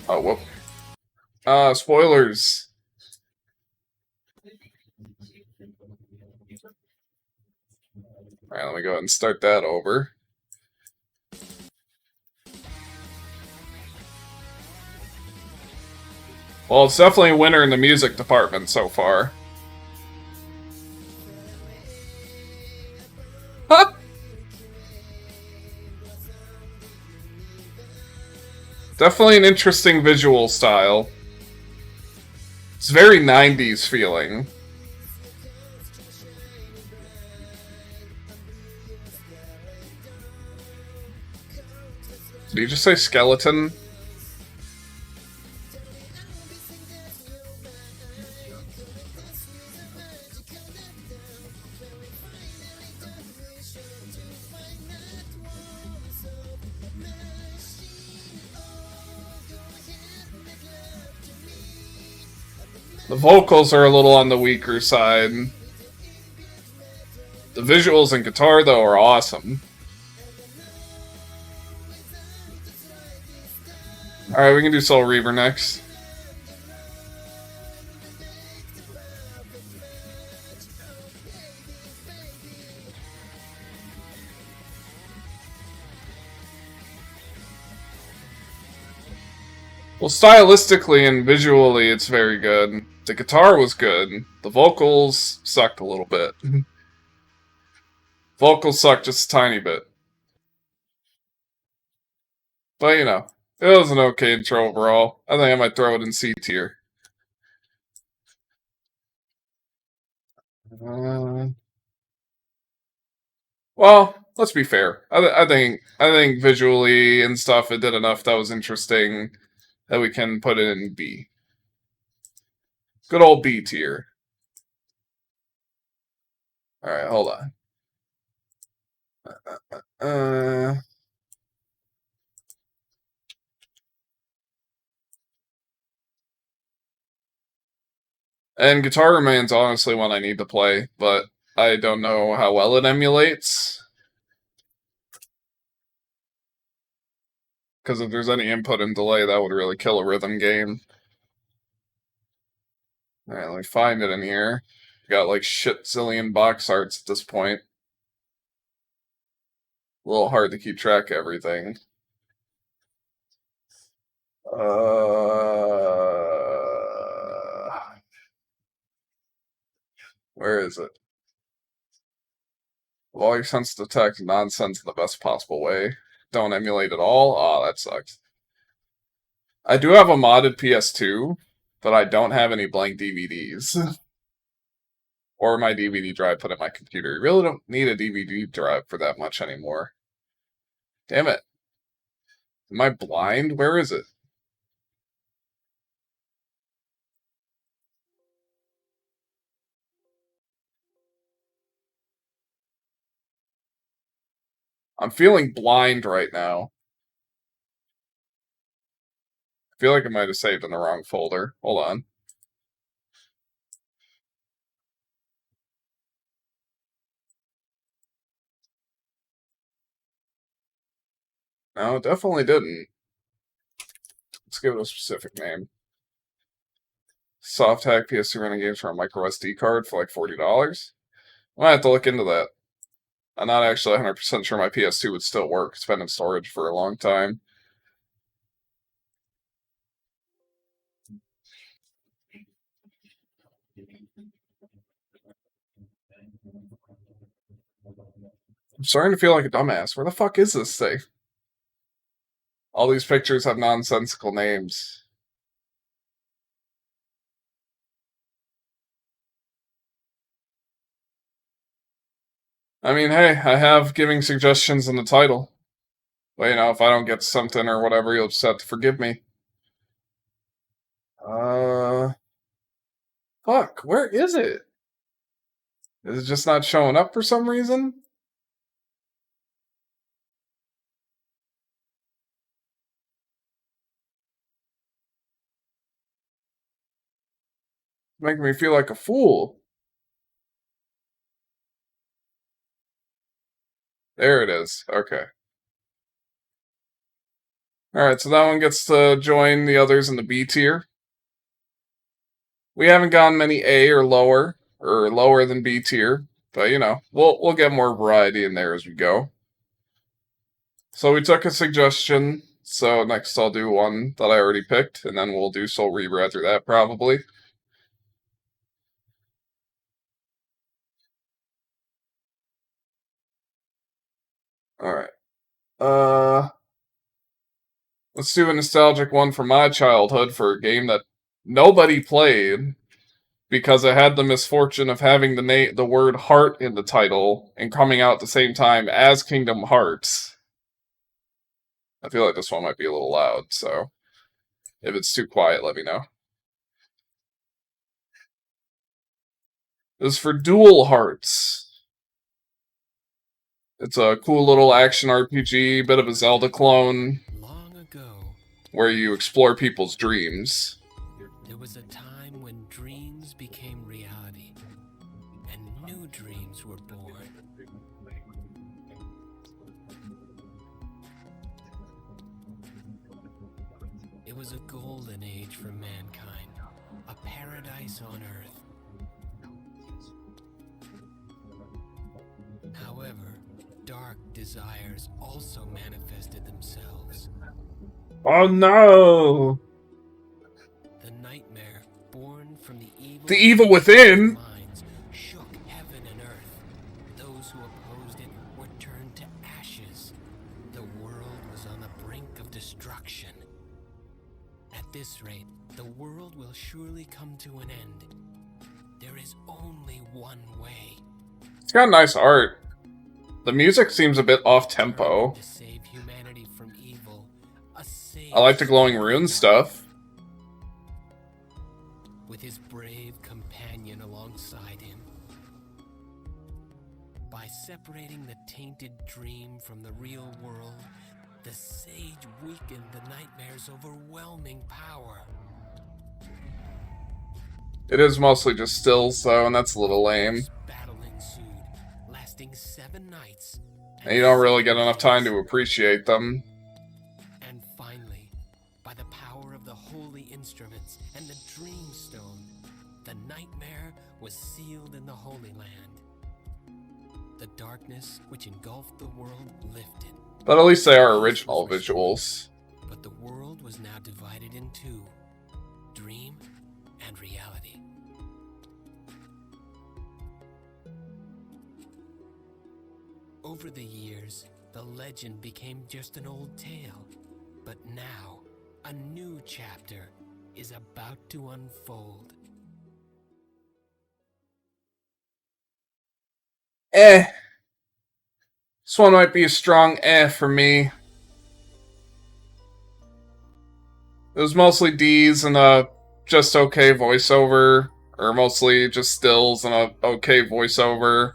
Oh, whoop. Spoilers. Alright, let me go ahead and start that over. Well, it's definitely a winner in the music department so far. Huh? Definitely an interesting visual style. It's very 90s feeling. Did you just say skeleton? The vocals are a little on the weaker side. The visuals and guitar, though, are awesome. Alright, we can do Soul Reaver next. Well, stylistically and visually, it's very good. The guitar was good. The vocals sucked a little bit. Vocals sucked just a tiny bit. But, you know, it was an okay intro overall. I think I might throw it in C tier. Well, let's be fair. I think visually and stuff, it did enough that was interesting that we can put it in B. Good old B tier. Alright, hold on. And Guitar Remains honestly one I need to play, but I don't know how well it emulates. Because if there's any input and delay, that would really kill a rhythm game. Alright, let me find it in here. Got like shit zillion box arts at this point. A little hard to keep track of everything. Where is it? Volume sensitive text, nonsense in the best possible way. Don't emulate at all? Aw, that sucks. I do have a modded PS2, but I don't have any blank DVDs. Or my DVD drive put in my computer. You really don't need a DVD drive for that much anymore. Damn it. Am I blind? Where is it? I'm feeling blind right now. I feel like I might have saved in the wrong folder. Hold on. No, it definitely didn't. Let's give it a specific name. Soft hack PS2 running games for a micro SD card for like $40. I might have to look into that. I'm not actually 100% sure my PS2 would still work. It's been in storage for a long time. I'm starting to feel like a dumbass. Where the fuck is this thing? All these pictures have nonsensical names. I mean, hey, I have giving suggestions in the title. But, you know, if I don't get something or whatever, you'll just have to forgive me. Fuck, where is it? Is it just not showing up for some reason? Making me feel like a fool. There it is. Okay. Alright, so that one gets to join the others in the B tier. We haven't gotten many A or lower than B tier, but you know, we'll get more variety in there as we go. So we took a suggestion, so next I'll do one that I already picked, and then we'll do Soul Reaver after that, probably. Alright. Let's do a nostalgic one from my childhood for a game that nobody played because it had the misfortune of having the word heart in the title and coming out at the same time as Kingdom Hearts. I feel like this one might be a little loud, so if it's too quiet, let me know. This is for Dual Hearts. It's a cool little action RPG, bit of a Zelda clone, Long ago, where you explore people's dreams. there was a time when dreams became reality, and new dreams were born. It was a golden age for mankind, a paradise on Earth. However, dark desires also manifested themselves. Oh no! The nightmare born from the The evil within! minds shook heaven and earth. Those who opposed it were turned to ashes. The world was on the brink of destruction. At this rate, the world will surely come to an end. There is only one way. It's got nice art. The music seems a bit off-tempo. To save humanity from evil. A sage I like the glowing rune stuff. with his brave companion alongside him. By separating the tainted dream from the real world, the sage weakened the nightmare's overwhelming power. It is mostly just stills, though, and that's a little lame. Battle ensued, lasting 7 nights. And you don't really get enough time to appreciate them. And finally, by the power of the holy instruments and the dream stone, the nightmare was sealed in the Holy Land. The darkness which engulfed the world lifted, But at least they are original visuals. but the world was now divided in two, dream and reality. Over the years, the legend became just an old tale, but now a new chapter is about to unfold. Eh. This one might be a strong eh for me. It was mostly D's and a just okay voiceover, or mostly just stills and a okay voiceover.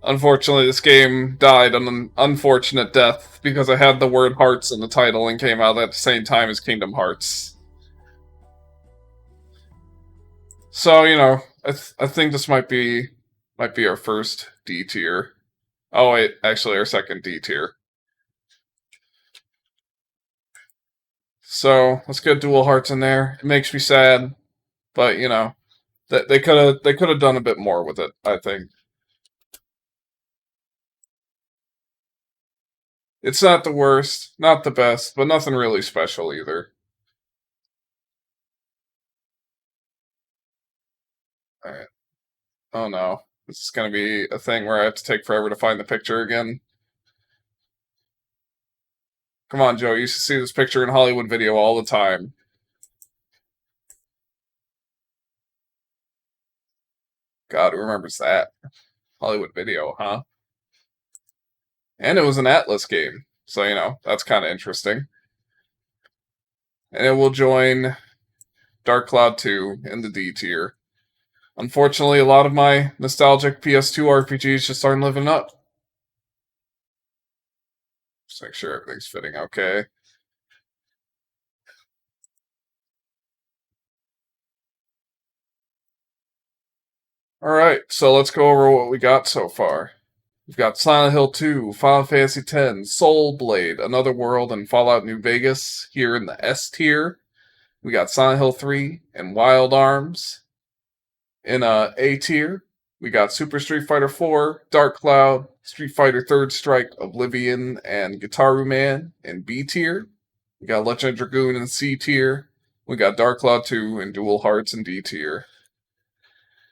Unfortunately, this game died an unfortunate death because it had the word Hearts in the title and came out at the same time as Kingdom Hearts. So, you know, I think this might be our first D tier. Oh wait, actually our second D tier. So let's get Dual Hearts in there. It makes me sad, but you know, they could have done a bit more with it, I think. It's not the worst, not the best, but nothing really special either. Alright. Oh no. This is gonna be a thing where I have to take forever to find the picture again. Come on, Joe, you used to see this picture in Hollywood Video all the time. God, who remembers that? Hollywood Video, huh? And it was an Atlas game, so you know, that's kind of interesting. And it will join Dark Cloud 2 in the D tier. Unfortunately, a lot of my nostalgic PS2 RPGs just aren't living up. Just make sure everything's fitting okay. Alright, so let's go over what we got so far. We've got Silent Hill 2, Final Fantasy X, Soul Blade, Another World, and Fallout New Vegas here in the S tier. We got Silent Hill 3 and Wild Arms in A tier. We got Super Street Fighter 4, Dark Cloud, Street Fighter Third Strike, Oblivion, and Gitaru Man in B tier. We got Legend of Dragoon in C tier. We got Dark Cloud 2 and Dual Hearts in D tier.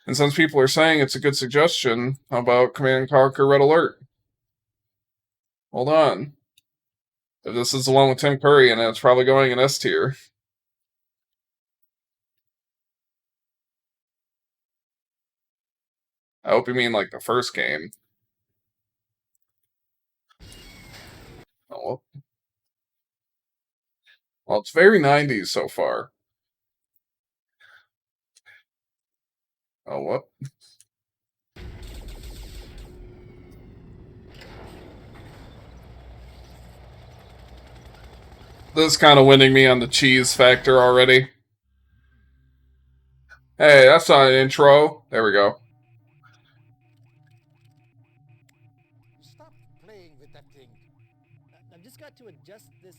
And since people are saying it's a good suggestion, how about Command & Conquer Red Alert? Hold on. If this is the one with Tim Curry in it, it's probably going in S tier. I hope you mean like the first game. Oh, well, it's very 90s so far. Oh, what? This is kind of winning me on the cheese factor already. Hey, that's not an intro. There we go. Stop playing with that thing. I've just got to adjust this.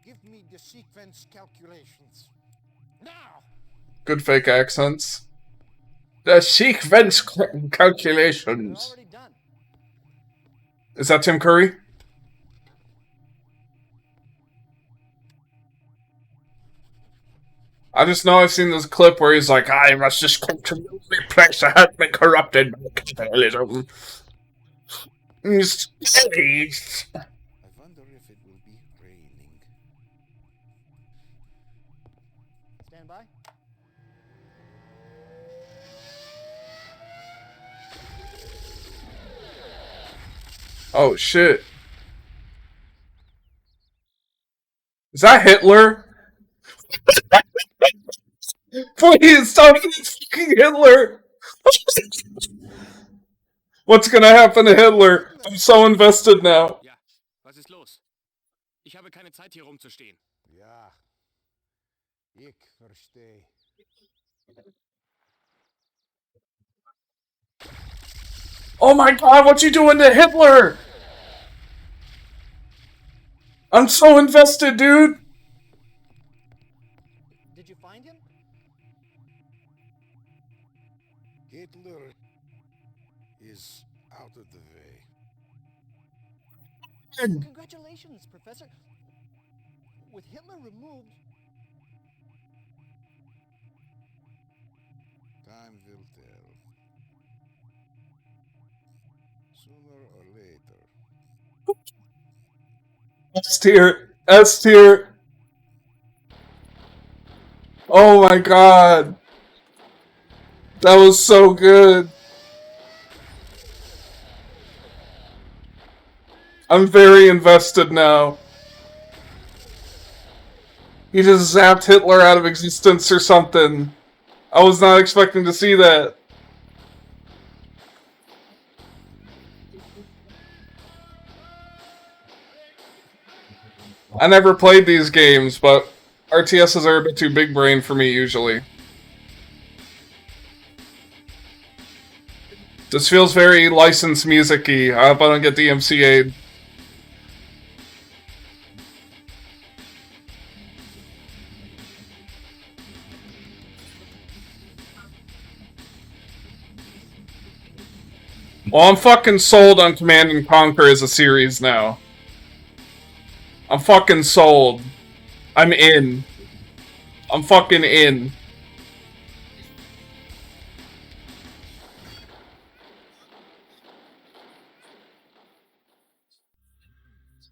Give me the sequence calculations. Now! Good fake accents. The sequence calculations. Already done. Is that Tim Curry? I just know I've seen this clip where he's like, I must just come to the only place that has been corrupted by capitalism. Please. I wonder if it will be raining. Stand by. Oh shit. Is that Hitler? Please stop this fucking Hitler! What's gonna happen to Hitler? I'm so invested now. Ja, was ist los? Ich habe keine Zeit hier rumzustehen. Ja, ich verstehe. Oh my god, what you doing to Hitler? I'm so invested, dude. Did you find him? Hitler is out of the way. Congratulations, Professor. With Hitler removed, time will tell. Sooner or later. S tier. S tier. Oh my god. That was so good. I'm very invested now. He just zapped Hitler out of existence or something. I was not expecting to see that. I never played these games, but RTSs are a bit too big brain for me usually. This feels very licensed music-y. I hope I don't get DMCA'd. Well, I'm fucking sold on Command & Conquer as a series now. I'm fucking sold. I'm in. I'm fucking in.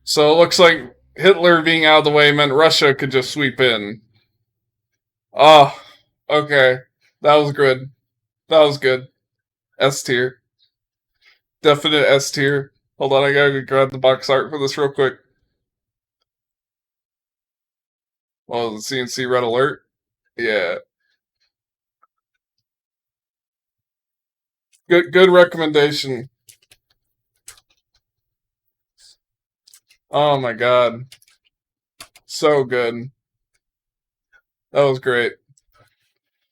So it looks like Hitler being out of the way meant Russia could just sweep in. Oh, okay. That was good. That was good. S tier. Definite S tier. Hold on, I gotta grab the box art for this real quick. Well, the CNC Red Alert? Yeah. Good recommendation. Oh my god. So good. That was great.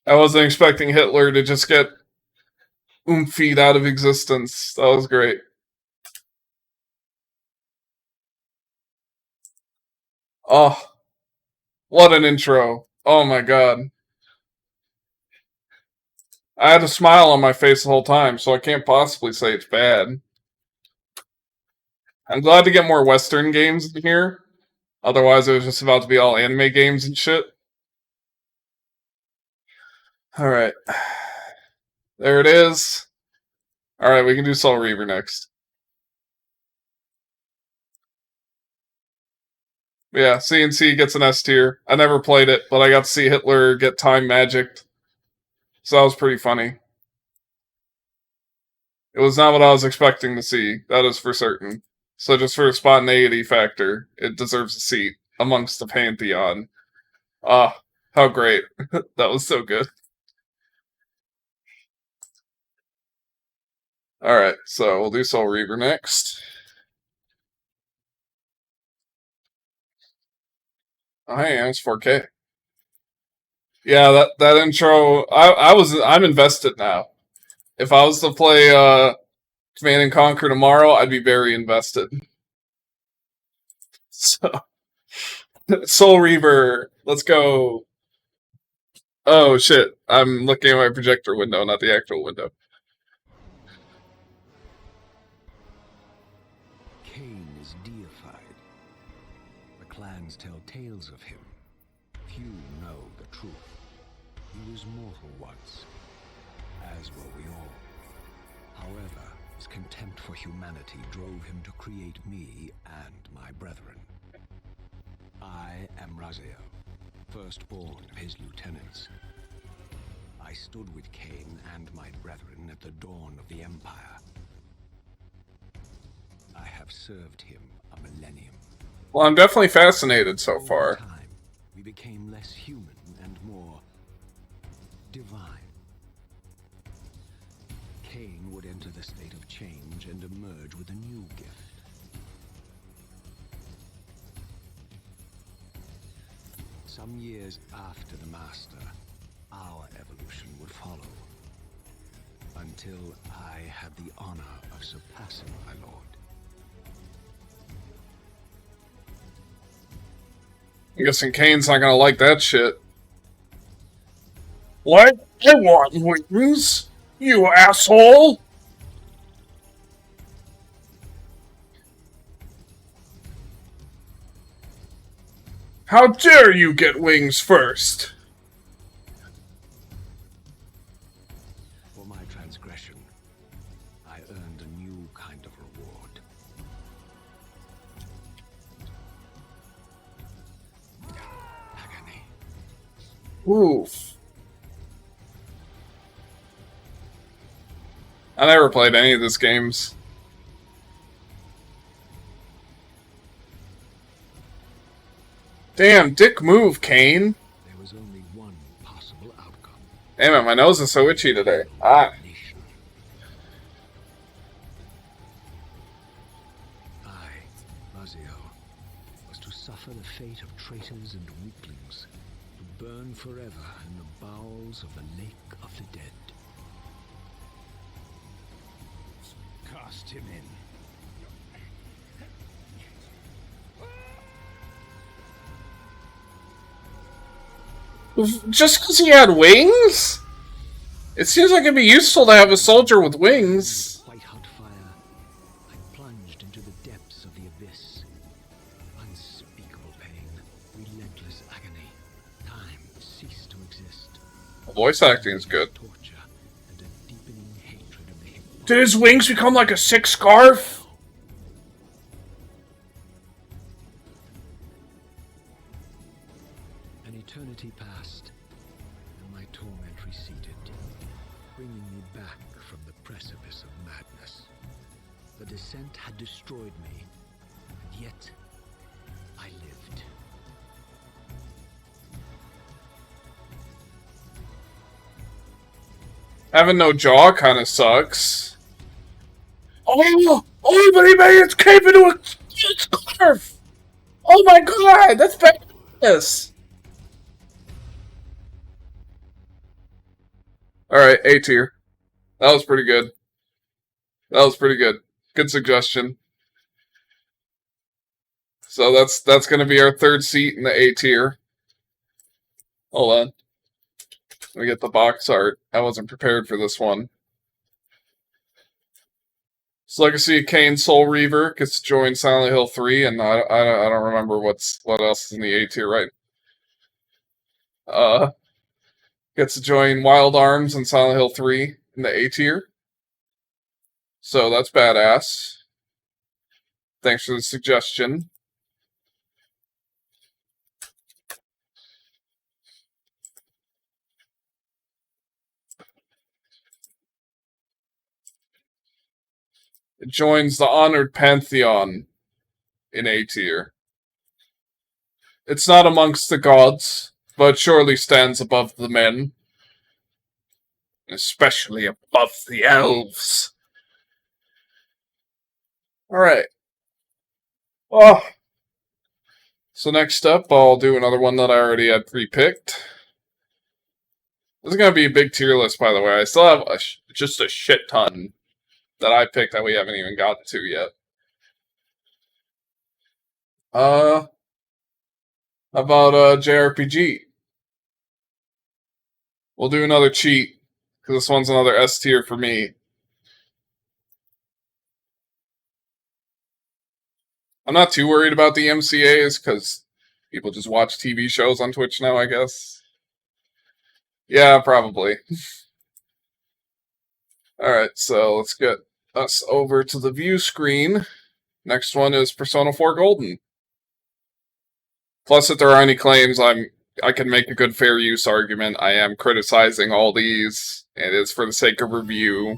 I wasn't expecting Hitler to just get oomfied out of existence. That was great. Oh, what an intro. Oh my god. I had a smile on my face the whole time, so I can't possibly say it's bad. I'm glad to get more Western games in here. Otherwise, it was just about to be all anime games and shit. Alright. There it is. Alright, we can do Soul Reaver next. Yeah, CNC gets an S tier. I never played it, but I got to see Hitler get time magicked. So that was pretty funny. It was not what I was expecting to see, that is for certain. So just for a spontaneity factor, it deserves a seat amongst the pantheon. Ah, how great. That was so good. Alright, so we'll do Soul Reaver next. Oh, hey, it's 4K. Yeah, that intro, I'm invested now. If I was to play Command and Conquer tomorrow, I'd be very invested. So, Soul Reaver, let's go. Oh shit, I'm looking at my projector window, not the actual window. Cain is deified. The clans tell tales of him. Few know the truth. He was mortal once, as were we all. However, his contempt for humanity drove him to create me and my brethren. I am Raziel, firstborn of his lieutenants. I stood with Cain and my brethren at the dawn of the Empire. I have served him a millennium. Well, I'm definitely fascinated so far. Over time, we became less human and more divine. Cain would enter the state of change and emerge with a new gift. Some years after the Master, our evolution would follow. Until I had the honor of surpassing my lord. I'm guessing Kane's not gonna like that shit. What? I want wings, you asshole! How dare you get wings first? For my transgression, I earned a new kind of reward. Agony. Oof. I never played any of these games. Damn, dick move, Kane. There was only one possible outcome. Damn it, my nose is so itchy today. Ah. Nation. I, Raziel, was to suffer the fate of traitors and weaklings, to burn forever in the bowels of the Lake of the Dead. Cast him in. Just because he had wings? It seems like it'd be useful to have a soldier with wings. White hot fire, I plunged into the depths of the abyss. Unspeakable pain, relentless agony. Time ceased to exist. The voice acting is good. Torture and a deepening hatred of the hypnotic. Did his wings become like a sick scarf? An eternity passed, and my torment receded, bringing me back from the precipice of madness. The descent had destroyed me, and yet I lived. Having no jaw kind of sucks. Oh, but he made its cape into a scarf! Oh my god, that's badass! Alright, A tier. That was pretty good. That was pretty good. Good suggestion. So that's gonna be our third seat in the A tier. Hold on. Let me get the box art. I wasn't prepared for this one. So Legacy of Kain Soul Reaver gets to join Silent Hill 3, and I don't remember what else is in the A tier, right? Gets to join Wild Arms and Silent Hill 3 in the A tier. So that's badass. Thanks for the suggestion. It joins the Honored Pantheon in A tier. It's not amongst the gods, but surely stands above the men. Especially above the elves. Alright. Oh. So next up, I'll do another one that I already had pre-picked. This is going to be a big tier list, by the way. I still have just a shit ton that I picked that we haven't even gotten to yet. How about JRPG? We'll do another cheat, because this one's another S tier for me. I'm not too worried about the MCAs, because people just watch TV shows on Twitch now, I guess. Yeah, probably. Alright, so let's get us over to the view screen. Next one is Persona 4 Golden. Plus, if there are any claims, I can make a good fair use argument. I am criticizing all these. It is for the sake of review.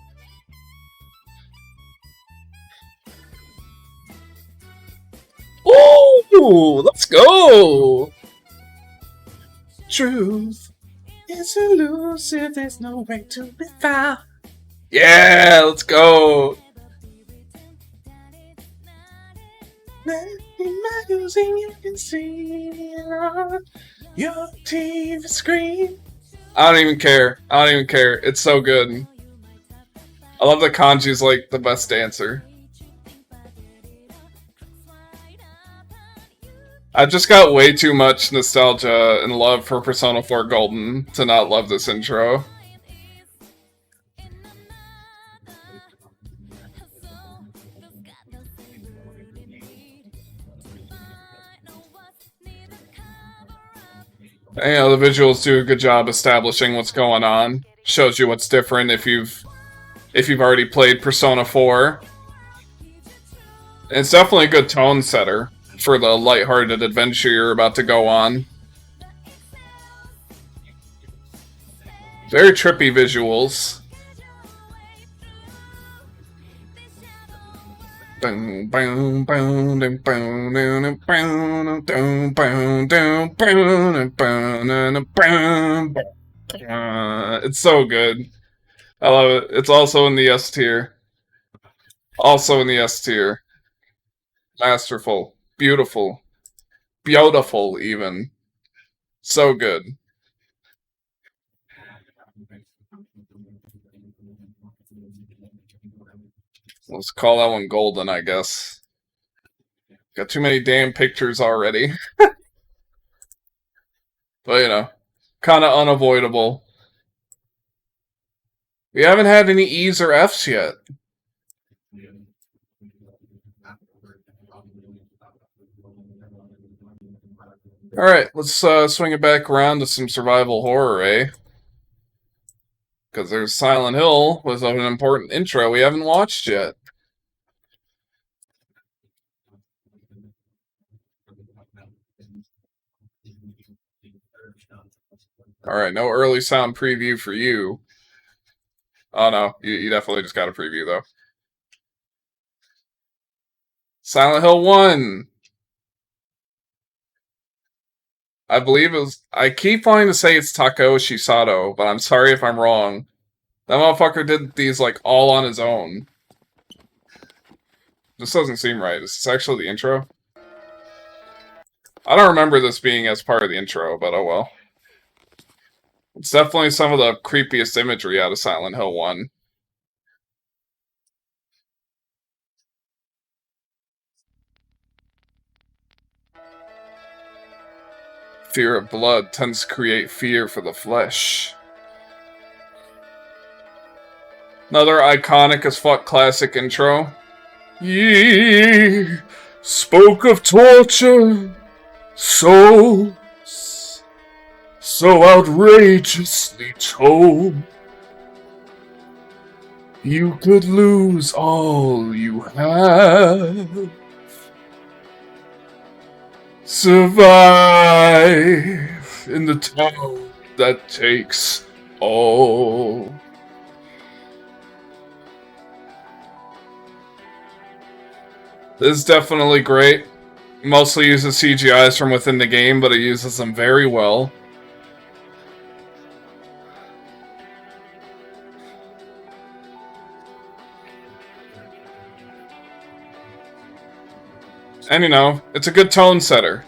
Ooh, let's go! Truth is elusive, there's no way to be found. Yeah, let's go! You can see it on your TV screen. I don't even care. I don't even care. It's so good. I love that Kanji's like the best dancer. I've just got way too much nostalgia and love for Persona 4 Golden to not love this intro. And, you know, the visuals do a good job establishing what's going on. Shows you what's different if you've already played Persona 4. And it's definitely a good tone setter for the lighthearted adventure you're about to go on. Very trippy visuals. It's so good. I love it. It's also in the S tier. Also in the S tier. Masterful. Beautiful. Beautiful, even. So good. Let's call that one golden, I guess. Got too many damn pictures already. But, you know, kind of unavoidable. We haven't had any E's or F's yet. Alright, let's swing it back around to some survival horror, eh? Because there's Silent Hill with an important intro we haven't watched yet. Alright, no early sound preview for you. Oh no, you definitely just got a preview though. Silent Hill 1! I believe it was... I keep wanting to say it's Takao Shisato, but I'm sorry if I'm wrong. That motherfucker did these, like, all on his own. This doesn't seem right. Is this actually the intro? I don't remember this being as part of the intro, but oh well. It's definitely some of the creepiest imagery out of Silent Hill 1. Fear of blood tends to create fear for the flesh. Another iconic as fuck classic intro. Ye spoke of torture, so outrageously told. You could lose all you have. Survive in the town that takes all. This is definitely great. Mostly uses CGIs from within the game, but it uses them very well. And you know, it's a good tone setter.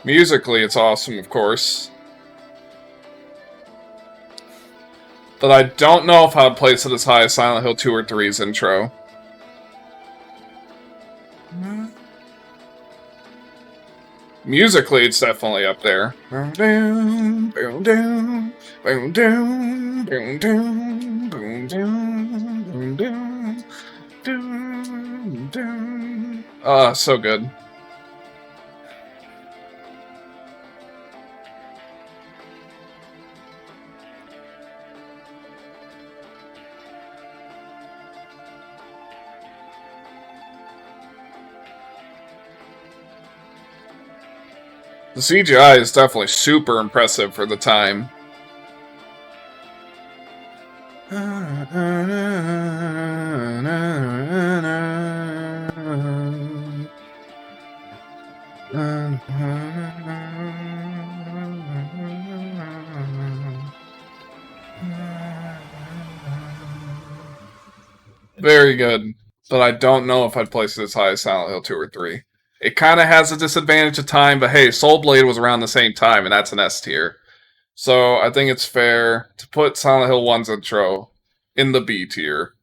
Musically, it's awesome, of course. But I don't know if I'd place it as high as Silent Hill 2 or 3's intro. Musically, it's definitely up there. So good. The CGI is definitely super impressive for the time. Very good, but I don't know if I'd place it as high as Silent Hill 2 or 3. It kind of has a disadvantage of time, but hey, Soul Blade was around the same time, and that's an S tier. So I think it's fair to put Silent Hill 1's intro in the B tier.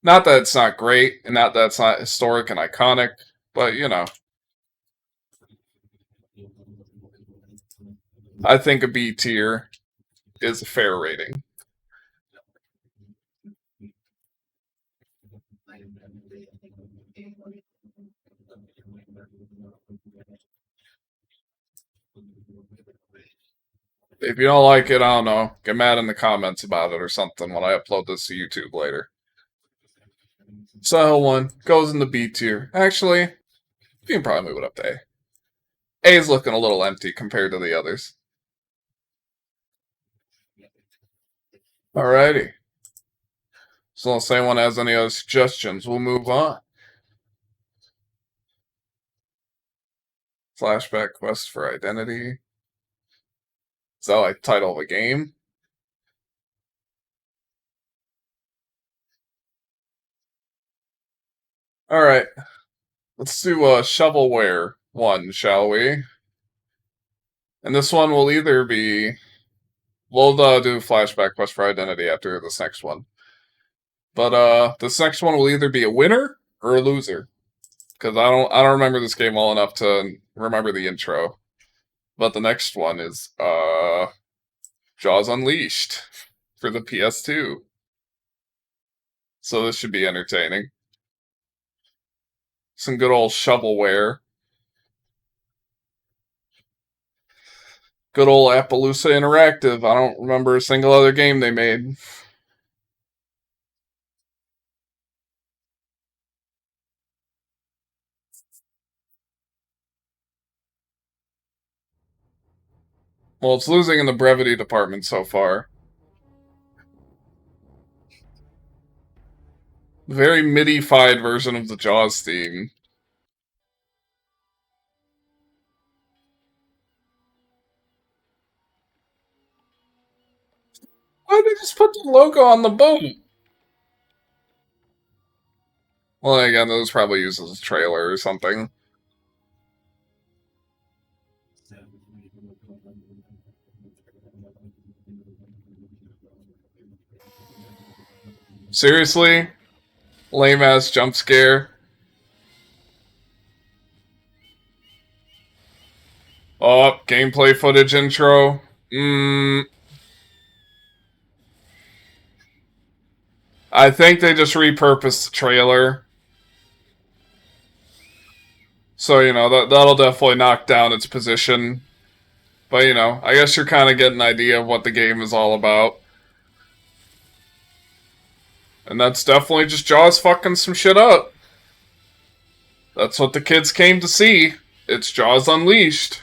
Not that it's not great, and not that it's not historic and iconic, but you know. I think a B tier is a fair rating. If you don't like it, I don't know, get mad in the comments about it or something when I upload this to YouTube later. Silent Hill 1 goes in the B tier. Actually, you can probably move it up to A. A is looking a little empty compared to the others. Alrighty. So unless anyone has any other suggestions, we'll move on. Flashback Quest for Identity. Is that like the title of a game? Alright. Let's do Shovelware 1, shall we? And this one will either be... We'll do Flashback Quest for Identity after this next one. But this next one will either be a winner or a loser. Because I don't remember this game well enough to remember the intro. But the next one is Jaws Unleashed for the PS2. So this should be entertaining. Some good old shovelware. Good old Appaloosa Interactive. I don't remember a single other game they made. Well, it's losing in the brevity department so far. Very MIDI-fied version of the Jaws theme. Why'd they just put the logo on the boat? Well, again, that was probably used as a trailer or something. Seriously? Lame ass jump scare. Oh, gameplay footage intro. I think they just repurposed the trailer. So, you know, that'll definitely knock down its position. But, you know, I guess you're kind of getting an idea of what the game is all about. And that's definitely just Jaws fucking some shit up. That's what the kids came to see. It's Jaws Unleashed.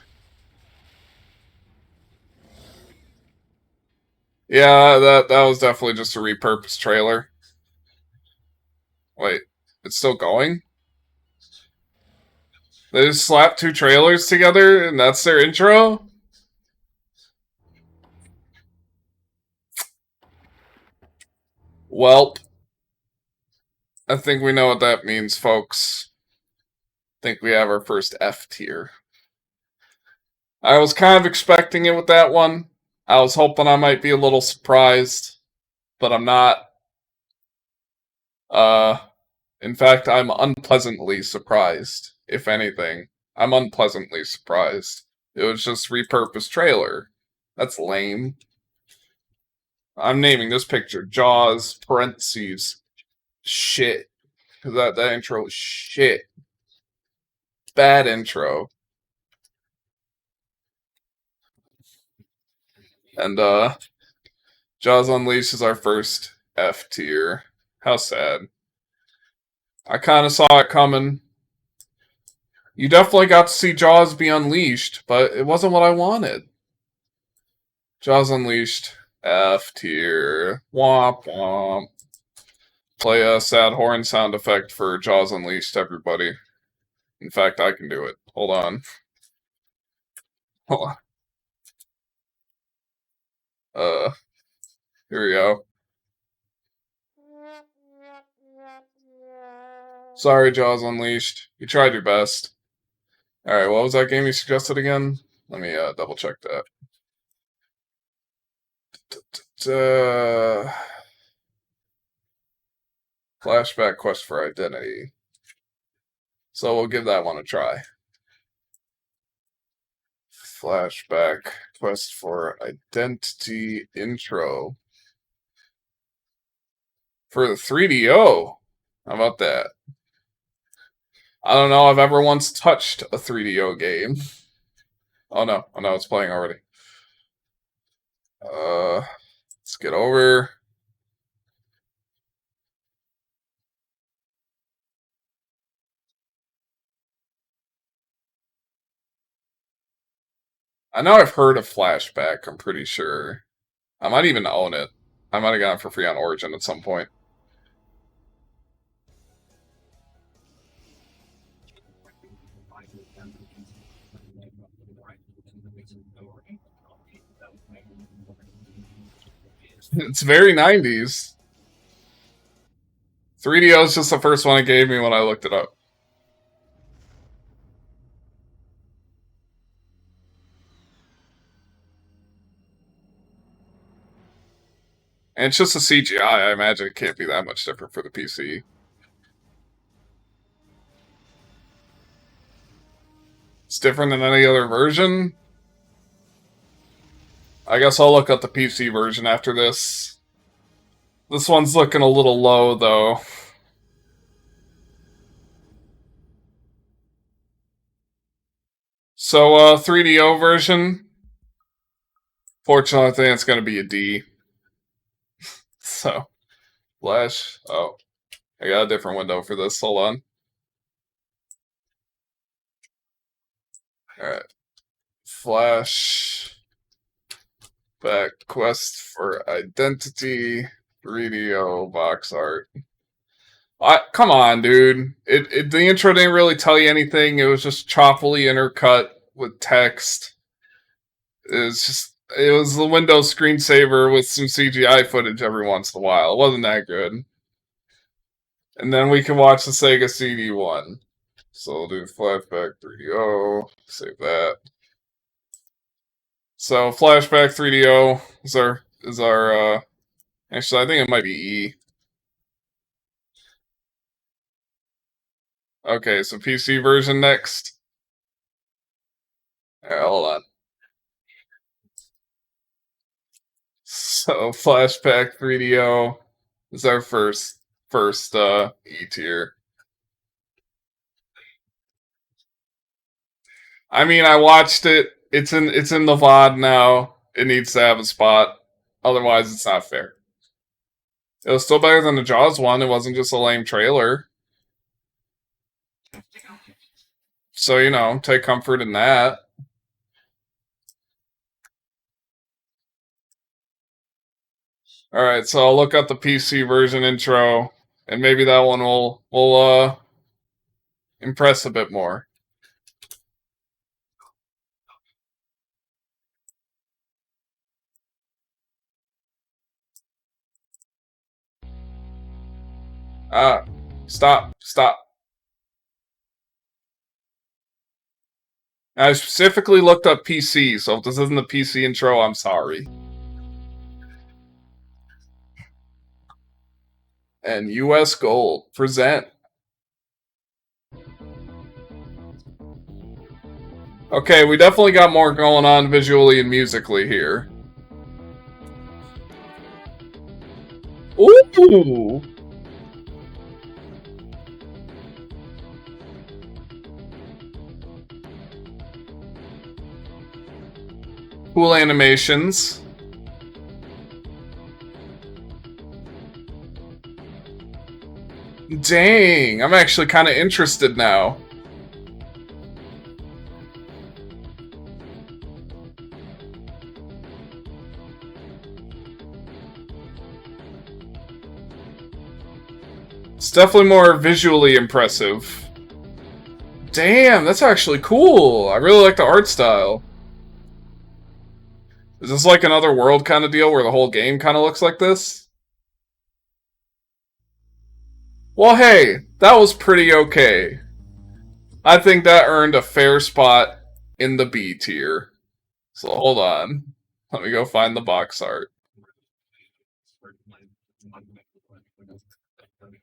Yeah, that was definitely just a repurposed trailer. Wait, it's still going? They just slapped two trailers together and that's their intro? Welp. I think we know what that means, folks. I think we have our first F tier. I was kind of expecting it with that one. I was hoping I might be a little surprised, but I'm not. In fact, I'm unpleasantly surprised, if anything. I'm unpleasantly surprised. It was just repurposed trailer. That's lame. I'm naming this picture Jaws, parentheses, shit. Because that intro was shit. Bad intro. And, Jaws Unleashed is our first F tier. How sad. I kind of saw it coming. You definitely got to see Jaws be unleashed, but it wasn't what I wanted. Jaws Unleashed, F tier. Womp womp. Play a sad horn sound effect for Jaws Unleashed, everybody. In fact, I can do it. Hold on. Hold on. Here we go. Sorry, Jaws Unleashed. You tried your best. Alright, what was that game you suggested again? Let me double check that. Flashback Quest for Identity. So we'll give that one a try. Flashback Quest for Identity intro. For the 3DO. How about that? I don't know, I've ever once touched a 3DO game. Oh no, it's playing already. Let's get over. I know I've heard of Flashback, I'm pretty sure. I might even own it. I might have gotten it for free on Origin at some point. It's very 90s. 3DO is just the first one it gave me when I looked it up. And it's just a CGI. I imagine it can't be that much different for the PC. It's different than any other version. I guess I'll look up the PC version after this. This one's looking a little low, though. So, 3DO version. Fortunately, I think it's going to be a D. So, Flash. Oh, I got a different window for this. Hold on. Alright. Flash. Back Quest for Identity. 3DO box art. Come on, dude. The intro didn't really tell you anything. It was just choppily intercut with text. It was the Windows screensaver with some CGI footage every once in a while. It wasn't that good. And then we can watch the Sega CD one. So we'll do Flashback 3DO. Save that. So Flashback 3DO is our actually I think it might be E. Okay, so PC version next. Alright, hold on. So Flashback 3DO is our first E tier. I mean, I watched it. It's in the VOD now. It needs to have a spot. Otherwise, it's not fair. It was still better than the Jaws one. It wasn't just a lame trailer. So, you know, take comfort in that. Alright, so I'll look up the PC version intro, and maybe that one will impress a bit more. Stop. I specifically looked up PC, so if this isn't the PC intro, I'm sorry. And US Gold, present. Okay, we definitely got more going on visually and musically here. Ooh! Cool animations. Dang, I'm actually kind of interested now. It's definitely more visually impressive. Damn, that's actually cool. I really like the art style. Is this like another world kind of deal where the whole game kind of looks like this? Well, hey, that was pretty okay. I think that earned a fair spot in the B tier. So hold on. Let me go find the box art.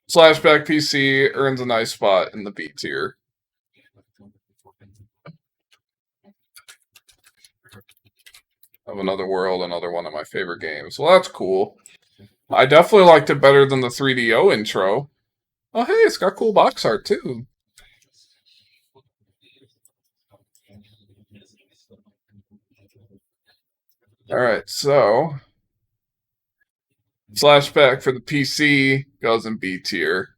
Flashback PC earns a nice spot in the B tier. Of Another World, another one of my favorite games. Well, that's cool. I definitely liked it better than the 3DO intro. Oh, hey, it's got cool box art, too. Alright, so... Flashback for the PC goes in B tier.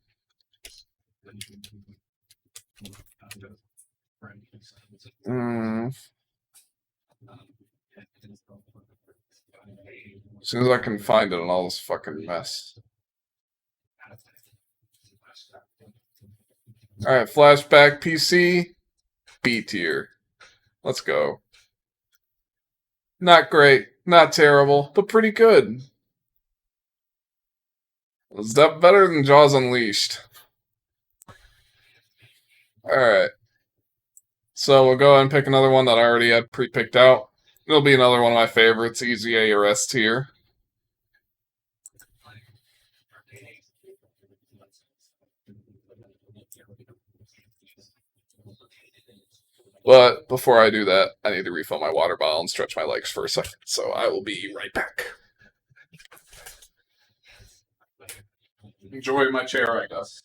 As soon as I can find it in all this fucking mess. Alright, Flashback PC, B tier. Let's go. Not great, not terrible, but pretty good. Is that better than Jaws Unleashed? Alright. So we'll go ahead and pick another one that I already had pre-picked out. It'll be another one of my favorites, easy A or S tier. But before I do that, I need to refill my water bottle and stretch my legs for a second. So I will be right back. Enjoy my chair, I guess.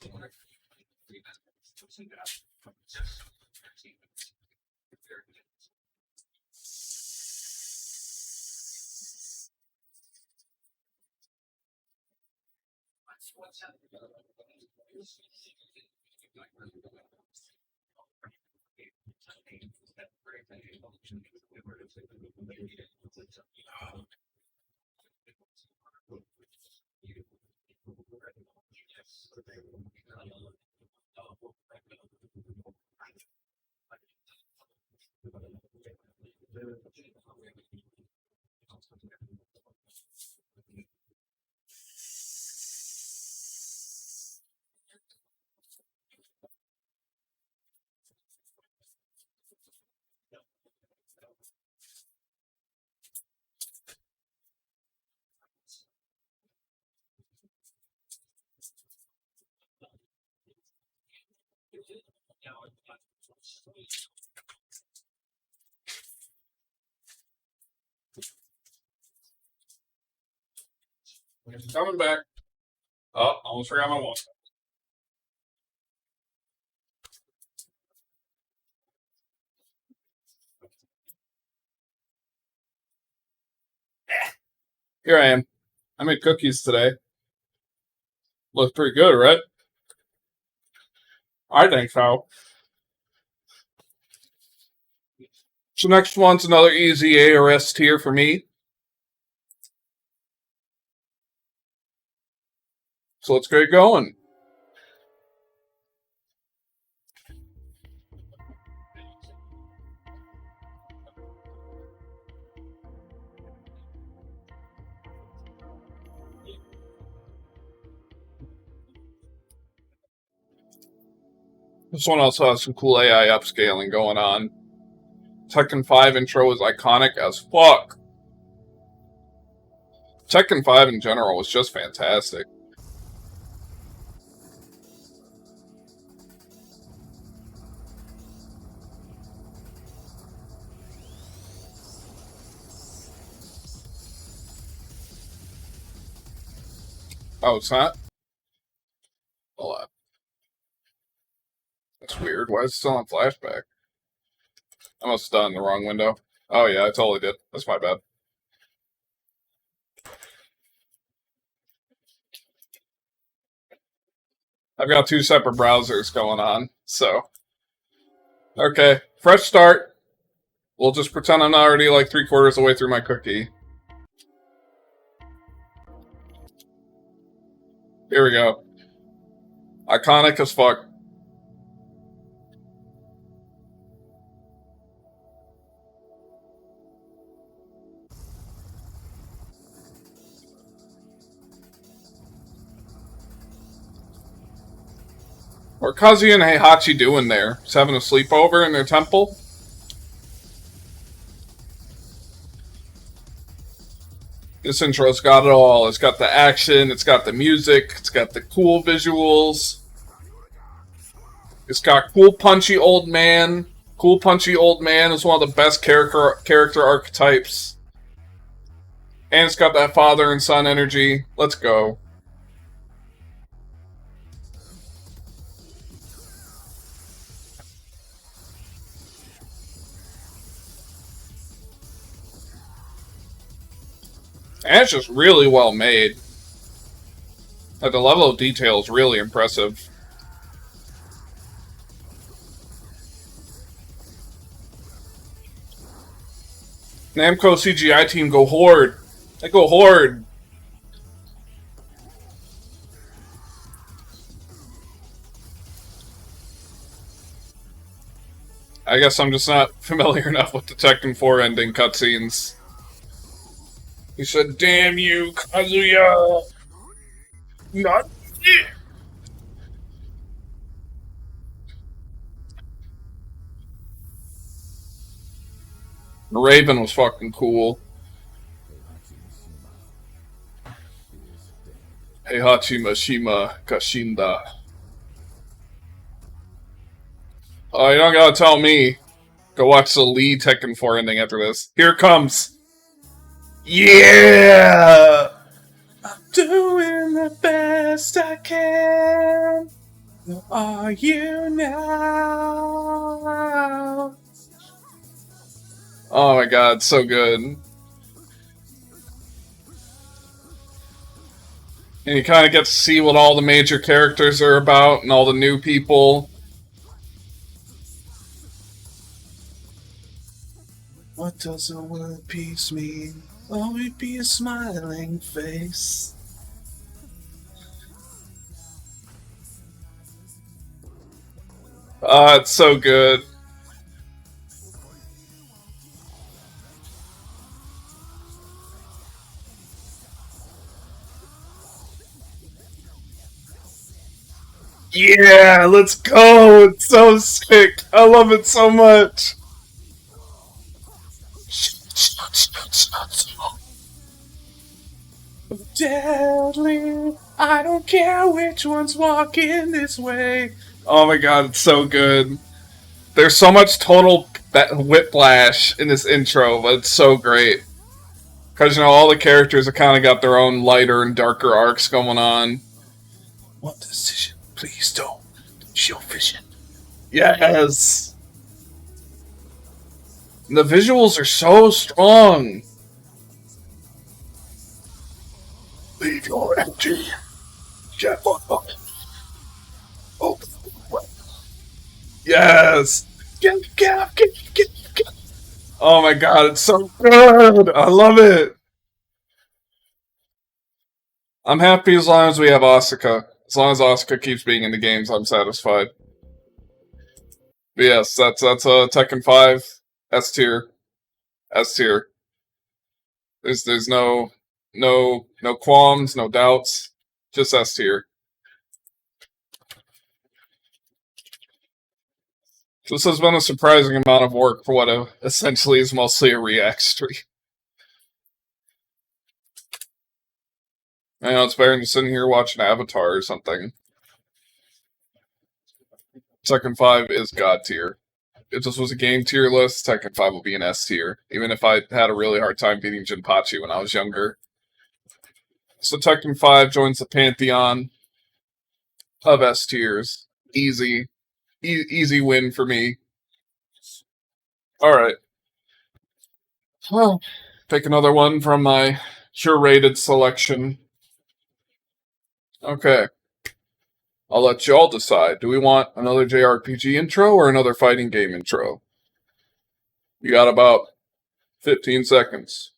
Coming back. Oh, almost forgot my one. Here I am. I made cookies today. Looks pretty good, right? I think so. So next one's another easy A or S tier for me. So let's get going. This one also has some cool AI upscaling going on. Tekken 5 intro is iconic as fuck. Tekken 5 in general was just fantastic. Oh, it's not? Hold on. That's weird. Why is it still on flashback? I must have done the wrong window. Oh yeah, I totally did. That's my bad. I've got two separate browsers going on, so. Okay, fresh start. We'll just pretend I'm already like 3/4 of the way through my cookie. Here we go. Iconic as fuck. What are Kazuya and Heihachi doing there? Just having a sleepover in their temple? This intro's got it all. It's got the action, it's got the music, it's got the cool visuals. It's got cool punchy old man. Cool punchy old man is one of the best character archetypes. And it's got that father and son energy. Let's go. And it's just really well made. Like, the level of detail is really impressive. Namco CGI team go horde. They go horde. I guess I'm just not familiar enough with the Tekken 4 ending cutscenes. He said, "Damn you, Kazuya! Not you!" Raven was fucking cool. Heihachi Mishima Kashinda. Oh, you don't gotta tell me. Go watch the Lee Tekken 4 ending after this. Here it comes. Yeah! I'm doing the best I can. Where are you now? Oh my god, so good. And you kind of get to see what all the major characters are about and all the new people. What does the word peace mean? Oh, it be a smiling face. It's so good. Yeah, let's go! It's so sick! I love it so much! Deadly, I don't care which one's walking this way. Oh my god, it's so good. There's so much total whiplash in this intro, but it's so great. Because, you know, all the characters have kind of got their own lighter and darker arcs going on. What decision? Please don't. Show vision. Yes! And the visuals are so strong. Leave your empty. Get on. Open the way. Yes! Get. Oh my god, it's so good! I love it! I'm happy as long as we have Asuka. As long as Asuka keeps being in the games, I'm satisfied. But yes, that's Tekken 5 S tier. S tier. There's no qualms, no doubts. Just S tier. This has been a surprising amount of work for what essentially is mostly a React stream. I know it's better than just sitting here watching Avatar or something. Tekken 5 is God tier. If this was a game tier list, Tekken 5 would be an S tier. Even if I had a really hard time beating Jinpachi when I was younger. So Tekken 5 joins the pantheon of S tiers. Easy. Easy win for me. Alright. Well, pick another one from my curated selection. Okay. I'll let y'all decide. Do we want another JRPG intro or another fighting game intro? You got about 15 seconds.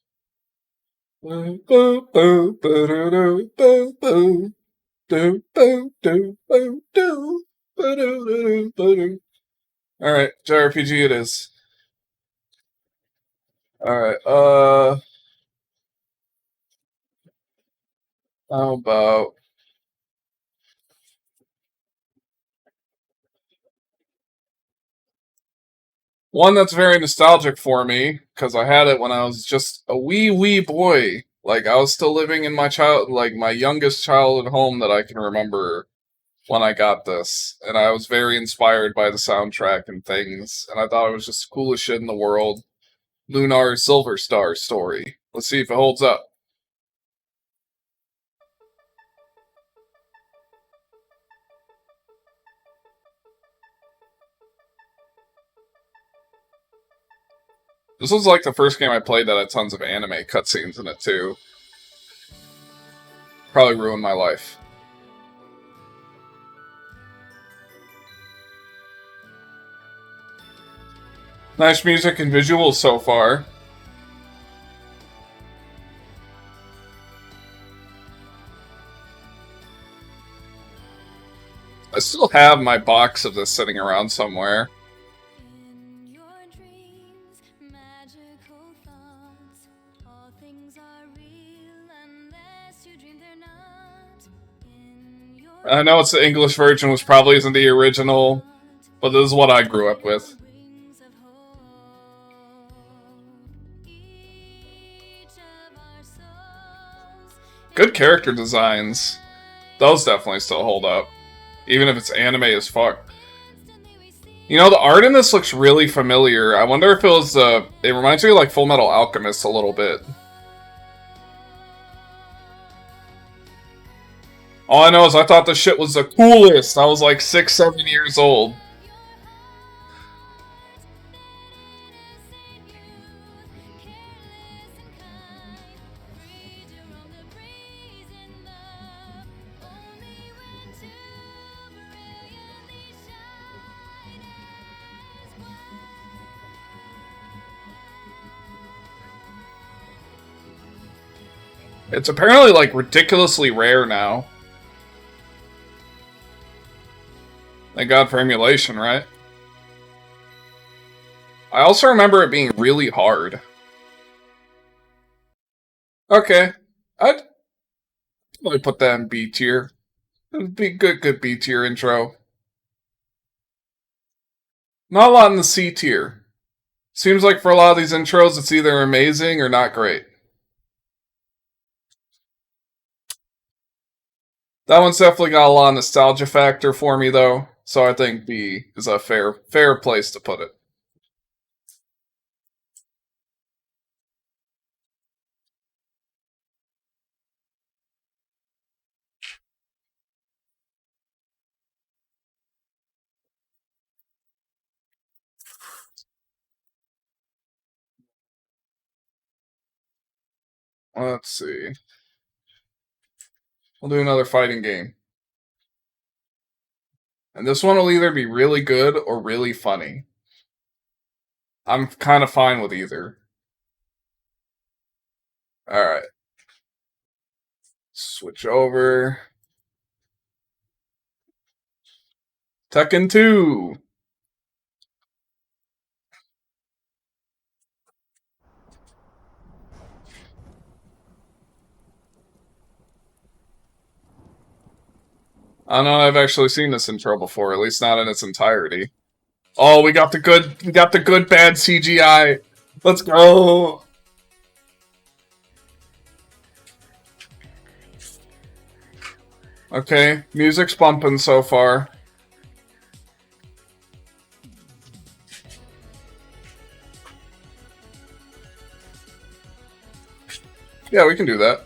Alright, JRPG it is. Alright, how about one that's very nostalgic for me, because I had it when I was just a wee boy. Like, I was still living in my my youngest childhood home that I can remember when I got this. And I was very inspired by the soundtrack and things, and I thought it was just the coolest shit in the world. Lunar Silver Star story. Let's see if it holds up. This was like the first game I played that had tons of anime cutscenes in it too. Probably ruined my life. Nice music and visuals so far. I still have my box of this sitting around somewhere. I know it's the English version, which probably isn't the original, but this is what I grew up with. Good character designs. Those definitely still hold up. Even if it's anime as fuck. You know, the art in this looks really familiar. I wonder if it was it reminds me of like Full Metal Alchemist a little bit. All I know is I thought this shit was the coolest. I was like 6, 7 years old. It's apparently like ridiculously rare now. Thank God for emulation, right? I also remember it being really hard. Okay. I'd probably put that in B tier. It'd be good B tier intro. Not a lot in the C tier. Seems like for a lot of these intros, it's either amazing or not great. That one's definitely got a lot of nostalgia factor for me, though. So I think B is a fair place to put it. Let's see. We'll do another fighting game. And this one will either be really good or really funny. I'm kind of fine with either. Alright. Switch over. Tekken 2. I don't know, I've actually seen this intro before, at least not in its entirety. Oh, we got the good bad CGI. Let's go. Okay, music's bumping so far. Yeah, we can do that.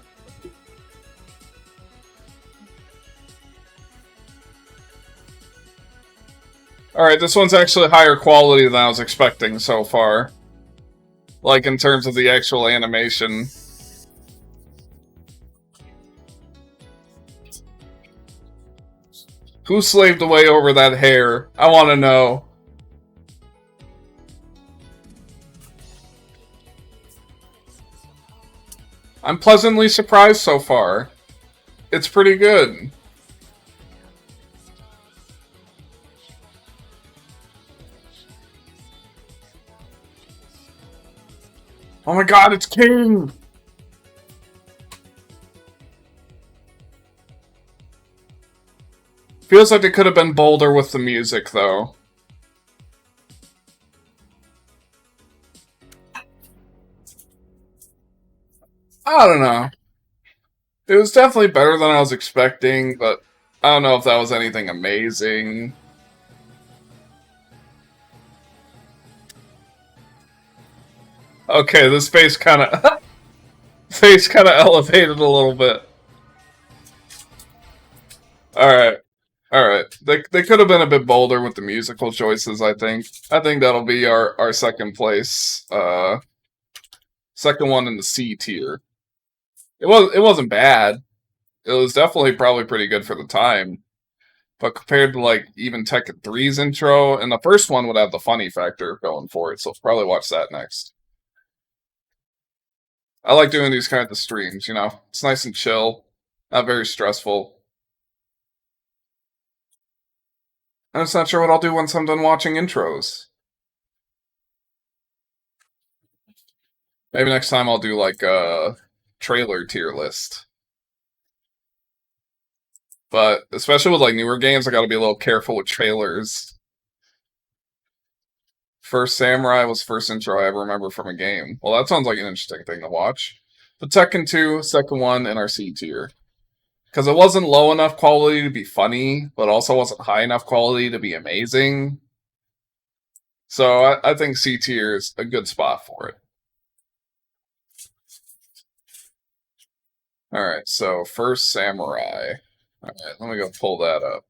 Alright, this one's actually higher quality than I was expecting so far. Like, in terms of the actual animation. Who slaved away over that hair? I want to know. I'm pleasantly surprised so far. It's pretty good. Oh my god, it's King! Feels like it could have been bolder with the music, though. I don't know. It was definitely better than I was expecting, but I don't know if that was anything amazing. Okay, this face kind of elevated a little bit. All right. They could have been a bit bolder with the musical choices. I think that'll be our second place. Second one in the C tier. It wasn't bad. It was definitely probably pretty good for the time. But compared to like even Tekken 3's intro, and the first one would have the funny factor going for it, so probably watch that next. I like doing these kinds of streams, you know. It's nice and chill, not very stressful. I'm just not sure what I'll do once I'm done watching intros. Maybe next time I'll do like a trailer tier list. But especially with like newer games, I gotta be a little careful with trailers. First Samurai was first intro I ever remember from a game. Well, that sounds like an interesting thing to watch. But Tekken 2, second one in our C tier. Because it wasn't low enough quality to be funny, but also wasn't high enough quality to be amazing. So I think C tier is a good spot for it. Alright, so first Samurai. Alright, let me go pull that up.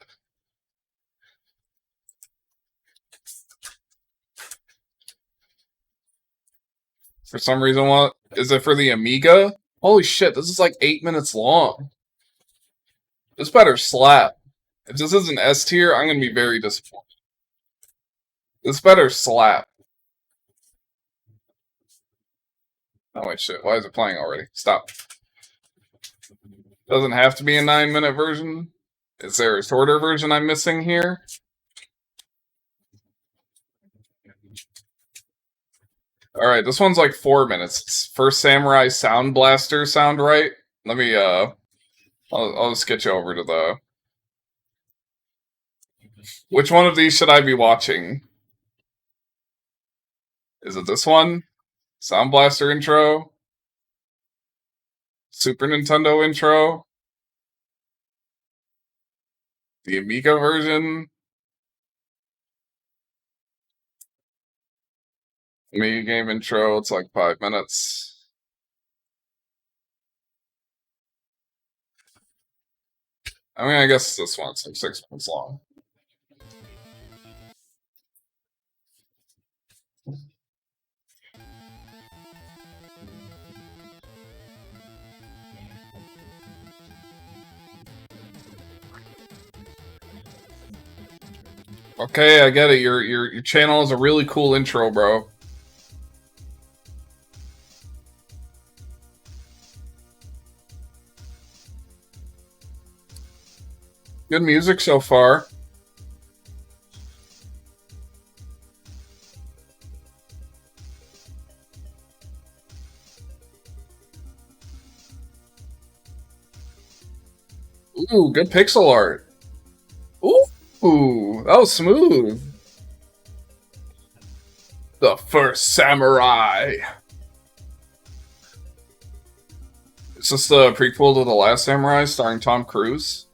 For some reason, what? Is it for the Amiga? Holy shit, this is like 8 minutes long. This better slap. If this isn't S tier, I'm gonna be very disappointed. This better slap. Oh wait, shit, why is it playing already? Stop. Doesn't have to be a 9-minute version. Is there a shorter version I'm missing here? Alright, this one's like 4 minutes. It's First Samurai Sound Blaster sound right? Let me, I'll just get you over to the... Which one of these should I be watching? Is it this one? Sound Blaster intro? Super Nintendo intro? The Amiga version? Me game intro, it's like 5 minutes. I mean, I guess this one's like 6 minutes long. Okay, I get it. Your channel is a really cool intro, bro. Good music so far. Ooh, good pixel art. Ooh, that was smooth. The First Samurai. Is this the prequel to The Last Samurai starring Tom Cruise?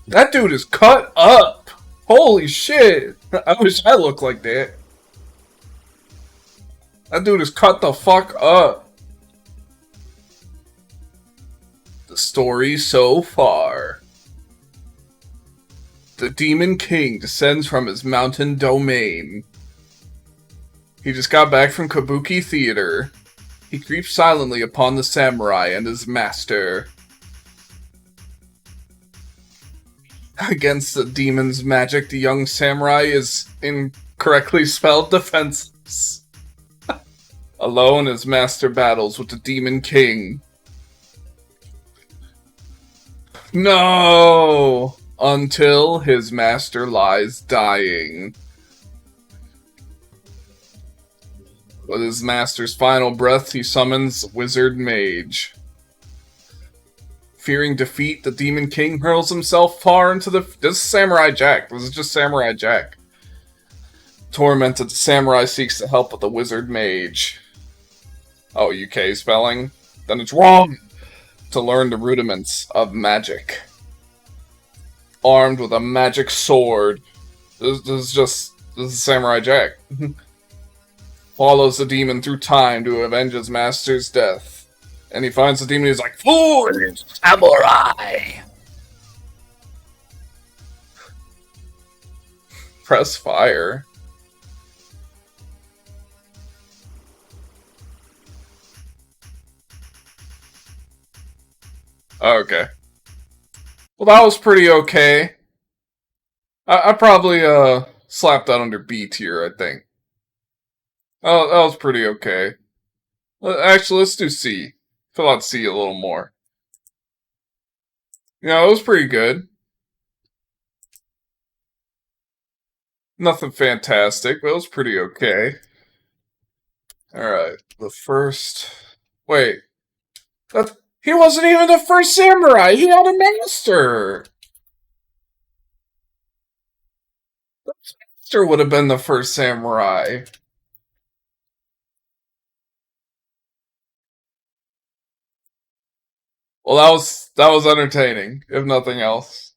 That dude is cut up! Holy shit! I wish I looked like that. That dude is cut the fuck up. The story so far. The Demon King descends from his mountain domain. He just got back from Kabuki Theater. He creeps silently upon the samurai and his master. Against the demon's magic, the young samurai is incorrectly spelled defenseless. Alone, his master battles with the Demon King. No! Until his master lies dying. With his master's final breath, he summons Wizard Mage. Fearing defeat, the Demon King hurls himself far into the... This is Samurai Jack. This is just Samurai Jack. Tormented, the samurai seeks the help of the Wizard Mage. Oh, UK spelling? Then it's wrong! To learn the rudiments of magic. Armed with a magic sword. This is Samurai Jack. Follows the demon through time to avenge his master's death. And he finds the demon, he's like, "Fool, samurai!" Press fire. Oh, okay. Well, that was pretty okay. I probably, slapped that under B tier, I think. Oh, that was pretty okay. Actually, let's do C. Fill out C a little more. Yeah, it was pretty good. Nothing fantastic, but it was pretty okay. Alright, the first... Wait. He wasn't even the first samurai! He had a master! The master would have been the first samurai. Well, that was entertaining, if nothing else.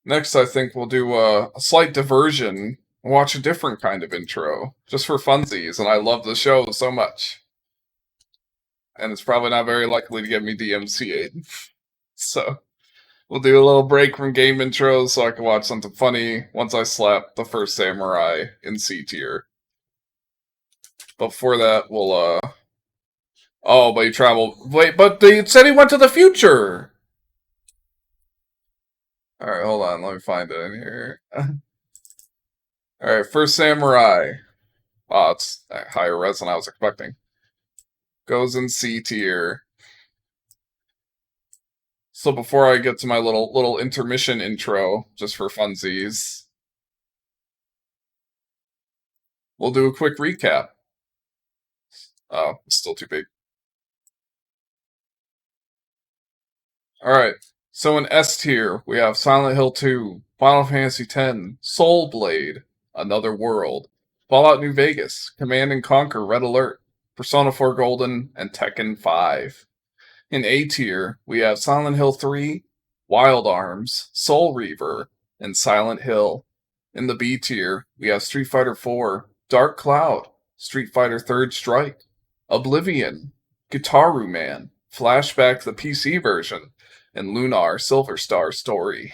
Next, I think we'll do a slight diversion and watch a different kind of intro, just for funsies, and I love the show so much. And it's probably not very likely to get me DMCA'd. So, we'll do a little break from game intros so I can watch something funny once I slap the first samurai in C tier. Before that, we'll, Oh, but he traveled... Wait, but they said he went to the future! Alright, hold on, let me find it in here. Alright, first samurai. Oh, it's higher res than I was expecting. Goes in C tier. So before I get to my little intermission intro, just for funsies, we'll do a quick recap. Oh, it's still too big. Alright, so in S tier, we have Silent Hill 2, Final Fantasy X, Soul Blade, Another World, Fallout New Vegas, Command and Conquer Red Alert, Persona 4 Golden, and Tekken 5. In A tier, we have Silent Hill 3, Wild Arms, Soul Reaver, and Silent Hill. In the B tier, we have Street Fighter 4, Dark Cloud, Street Fighter Third Strike, Oblivion, Guitaru Man, Flashback the PC version, and Lunar Silver Star Story.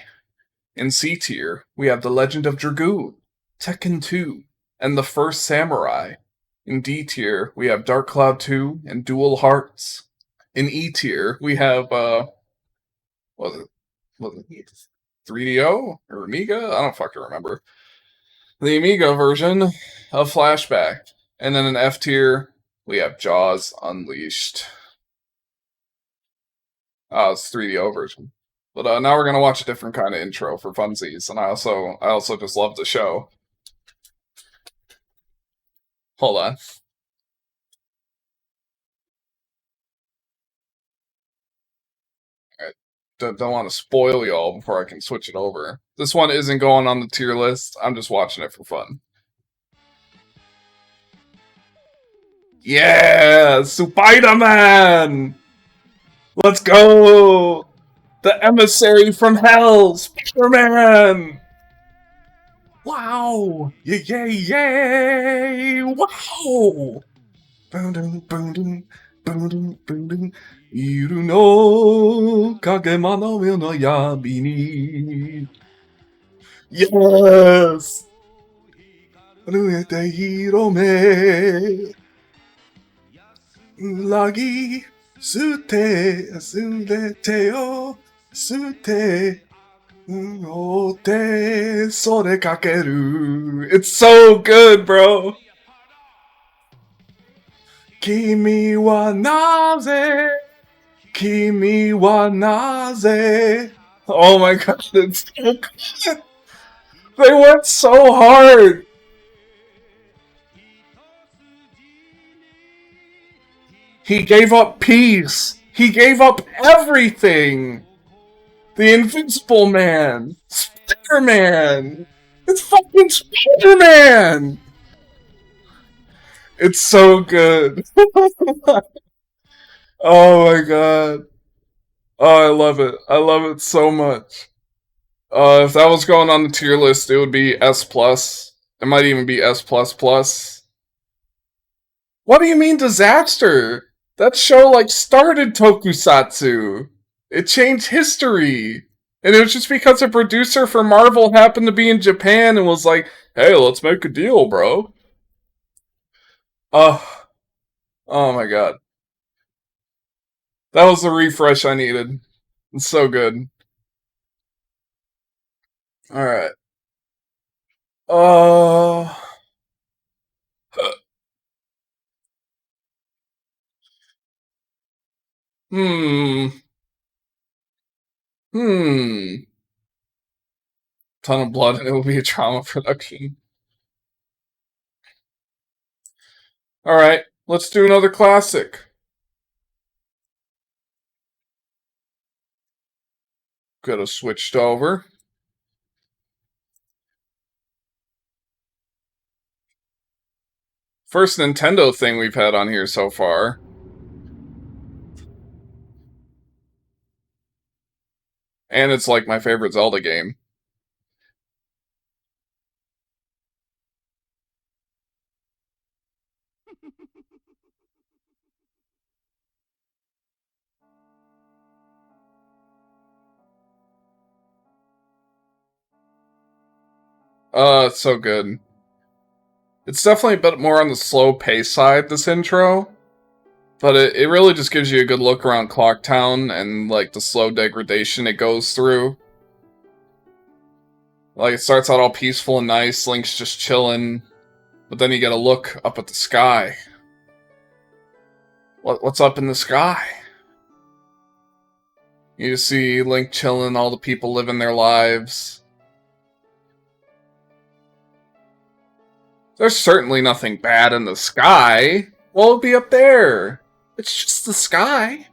In C tier, we have The Legend of Dragoon, Tekken 2, and The First Samurai. In D tier, we have Dark Cloud 2 and Dual Hearts. In E tier, we have was it 3DO or Amiga? I don't fucking remember. The Amiga version of Flashback. And then in F tier, we have Jaws Unleashed. It's 3DO version. But now we're gonna watch a different kind of intro for funsies, and I also just love the show. Hold on. Alright. Don't want to spoil y'all before I can switch it over. This one isn't going on the tier list. I'm just watching it for fun. Yeah! Spider-Man! Let's go! The emissary from hell! Spider-Man! Wow! Yay, yay, yay! Wow! Boom, boom, boom, boom, boom, boom, boom. Iru no kagema no mio no yami ni. Yes! Ruete hirome. Uragi surete yo sute. Ote sore kakeru. It's so good, bro. Kimi wa naze? Kimi wa naze? Oh my god, it's so good. They went so hard. He gave up peace. He gave up everything. The Invincible Man. Spider-Man. It's fucking Spider-Man. It's so good. Oh my god. Oh, I love it. I love it so much. If that was going on the tier list, it would be S+. It might even be S++. What do you mean disaster? That show, started tokusatsu. It changed history. And it was just because a producer for Marvel happened to be in Japan and was like, hey, let's make a deal, bro. Oh my god. That was the refresh I needed. It's so good. Alright. Hmm. Ton of blood and it will be a trauma production. Alright, let's do another classic. Could have switched over. First Nintendo thing we've had on here so far. And it's my favorite Zelda game. It's so good. It's definitely a bit more on the slow pace side, this intro. But it really just gives you a good look around Clocktown and, the slow degradation it goes through. It starts out all peaceful and nice, Link's just chilling. But then you get a look up at the sky. What's up in the sky? You see Link chilling, all the people living their lives. There's certainly nothing bad in the sky. What would be up there? It's just the sky.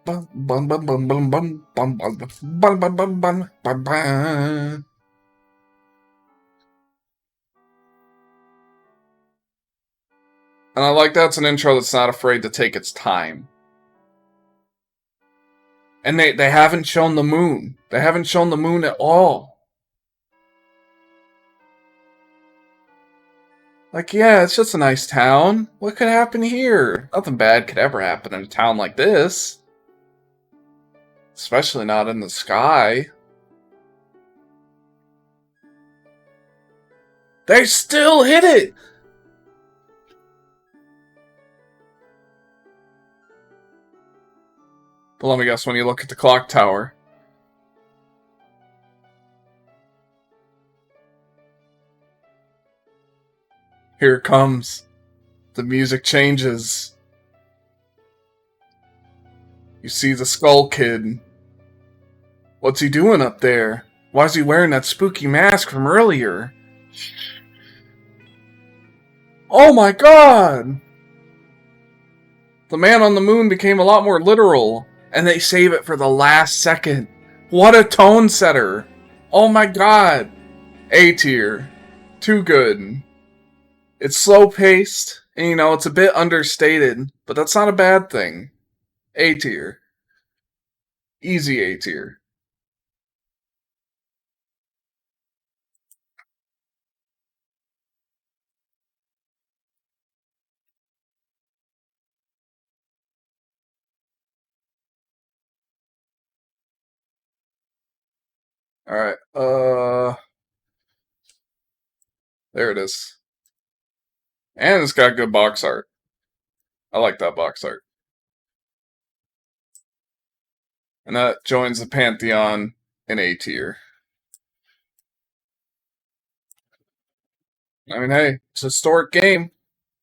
Bum, bum, bum, bum, bum, bum, bum, bum, bum, bum, bum, bum, bum, bum. And I like that's an intro that's not afraid to take its time. And they haven't shown the moon. They haven't shown the moon at all. Like, yeah, it's just a nice town. What could happen here? Nothing bad could ever happen in a town like this. Especially not in the sky. They still hit it! But let me guess, when you look at the clock tower. Here it comes. The music changes. You see the Skull Kid. What's he doing up there? Why is he wearing that spooky mask from earlier? Oh my god! The man on the moon became a lot more literal, and they save it for the last second. What a tone setter! Oh my god! A tier. Too good. It's slow paced, and you know, it's a bit understated, but that's not a bad thing. A tier. Easy A tier. Alright, there it is. And it's got good box art. I like that box art. And that joins the Pantheon in A tier. I mean, hey, it's a historic game.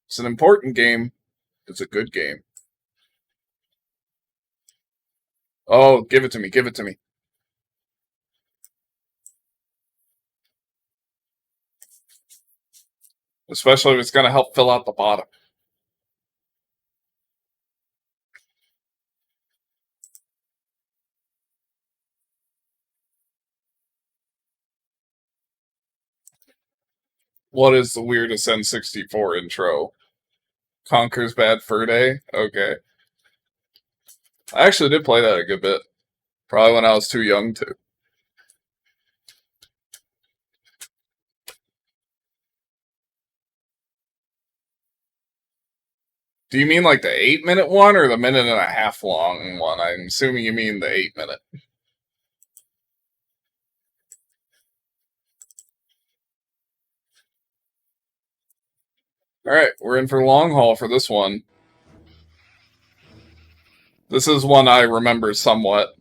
It's an important game. It's a good game. Oh, give it to me, give it to me. Especially if it's going to help fill out the bottom. What is the weirdest N64 intro? Conker's Bad Fur Day? Okay. I actually did play that a good bit. Probably when I was too young to. Do you mean like the 8-minute one or the minute and a half long one? I'm assuming you mean the 8-minute. Alright, we're in for long haul for this one. This is one I remember somewhat.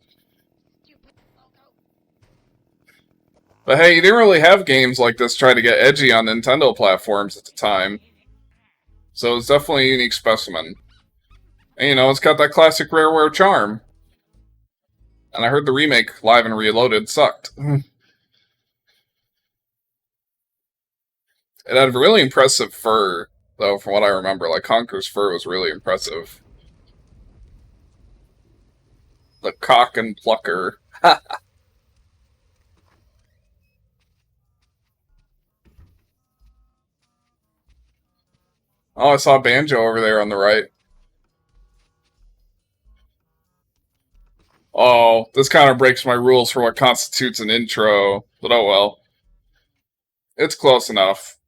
But hey, you didn't really have games like this try to get edgy on Nintendo platforms at the time. So it's definitely a unique specimen. And you know, it's got that classic Rareware charm. And I heard the remake, Live and Reloaded, sucked. It had really impressive fur, though, from what I remember. Like, Conker's fur was really impressive. The cock and plucker. Oh, I saw Banjo over there on the right. Oh, this kind of breaks my rules for what constitutes an intro, but oh well. It's close enough.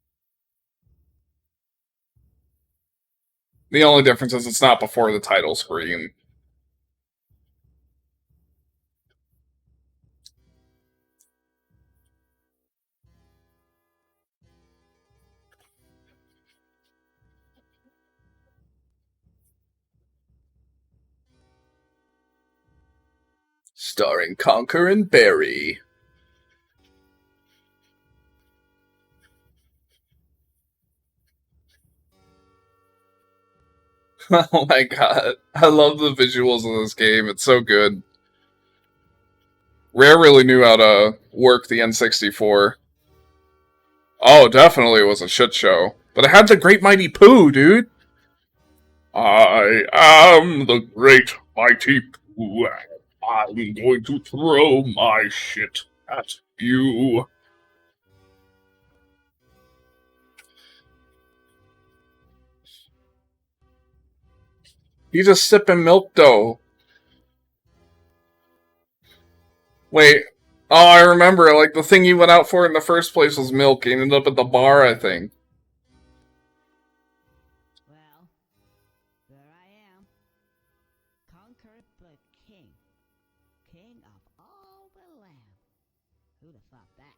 The only difference is it's not before the title screen. Starring Conker and Barry. Oh my god. I love the visuals of this game. It's so good. Rare really knew how to work the N64. Oh, definitely it was a shit show. But it had the Great Mighty Pooh, dude. I am the Great Mighty Pooh. I'm going to throw my shit at you. He's just sipping milk dough. Wait. Oh, I remember. Like, the thing you went out for in the first place was milk. He ended up at the bar, I think. Well, there I am. Conquered the king. King of all the land. Who'd have thought that?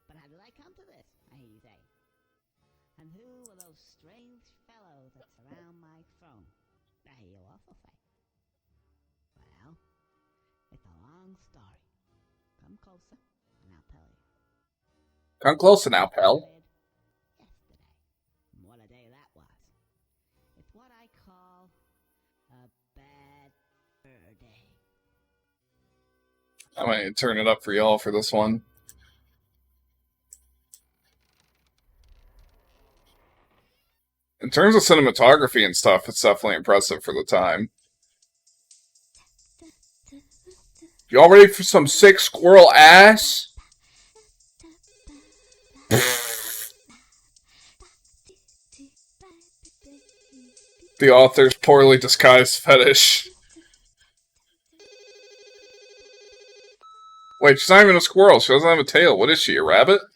But how did I come to this, I hear you say? And who are those strange fellows that surround my throne? I hear you also say. Well, it's a long story. Come closer, and I'll tell you. Come closer now, pal. Yesterday. What a day that was. It's what I call a bad fur day. I might turn it up for y'all for this one. In terms of cinematography and stuff, it's definitely impressive for the time. Y'all ready for some sick squirrel ass? The author's poorly disguised fetish. Wait, she's not even a squirrel. She doesn't have a tail. What is she, a rabbit? Hi,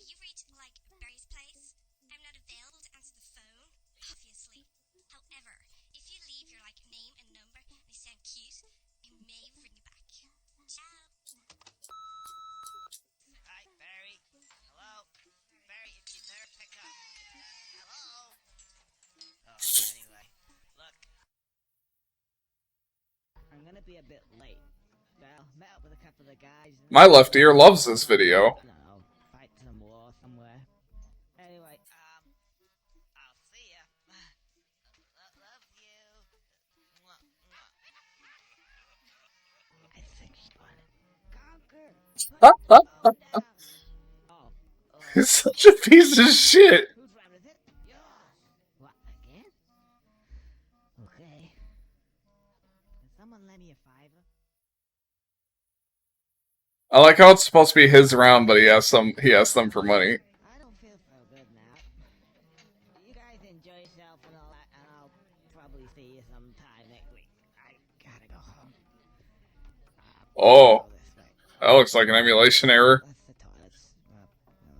you read, like, Barry's place? I'm not available to answer the phone, obviously. However, if you leave your, like, name and number and they sound cute, I may ring you back. Ciao. Hi, Barry. Hello? Barry, if you better pick up. Hello? Oh, anyway, look. I'm gonna be a bit late. Well, met up with a couple of guys. My left ear loves this video. I don't know, fight some war somewhere. Anyway, I'll see ya. Love you. Mwah, mwah. I think she won it. Conquer. Oh, He's such a piece of shit. whose round is it? Yours. What, again? Okay. Can someone lend me a $5? I like how it's supposed to be his round, but he asks them for money. I don't feel so good now. You guys enjoy yourself and all that, and I'll probably see you sometime next week. I gotta go home. Oh, Go this way. that looks like an emulation error. What's the toilets? Go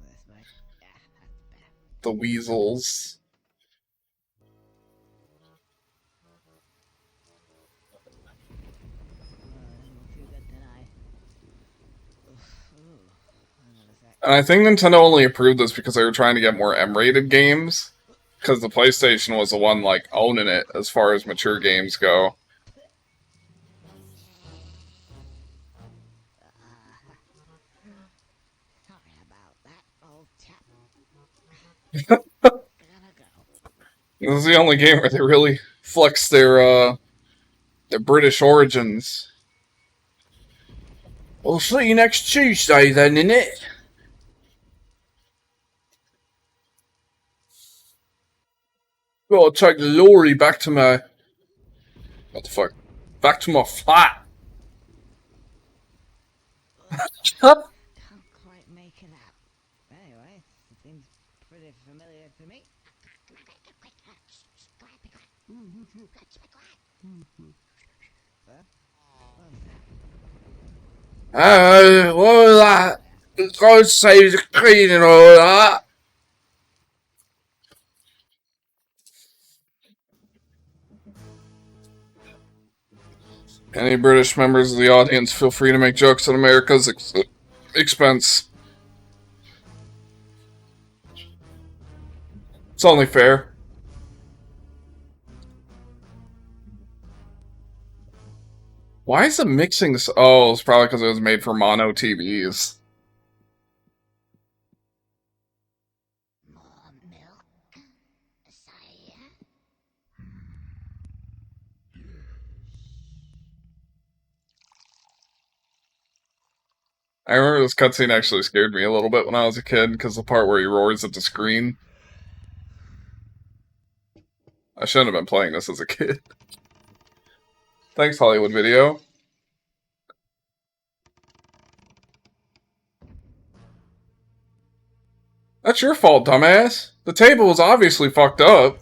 this way. Yeah, that's better. The weasels. Doesn't feel good tonight. Ooh, hang on a sec. And I think Nintendo only approved this because they were trying to get more M-rated games. Because the PlayStation was the one, like, owning it as far as mature games go. Sorry about that, old chap. Gotta go. This is the only game where they really flex their British origins. We'll see you next Tuesday then, innit? Gotta take the lorry back to my... What the fuck? Back to my flat. Can't quite make it out. Anyway, it seems pretty familiar to me. Huh? What was that? What was that? God save the Queen and all that. Any British members of the audience, feel free to make jokes at America's expense. It's only fair. Why is it mixing this? Oh, it's probably because it was made for mono TVs. More milk, sire? I remember this cutscene actually scared me a little bit when I was a kid, because the part where he roars at the screen. I shouldn't have been playing this as a kid. Thanks, Hollywood Video. That's your fault, dumbass. The table was obviously fucked up.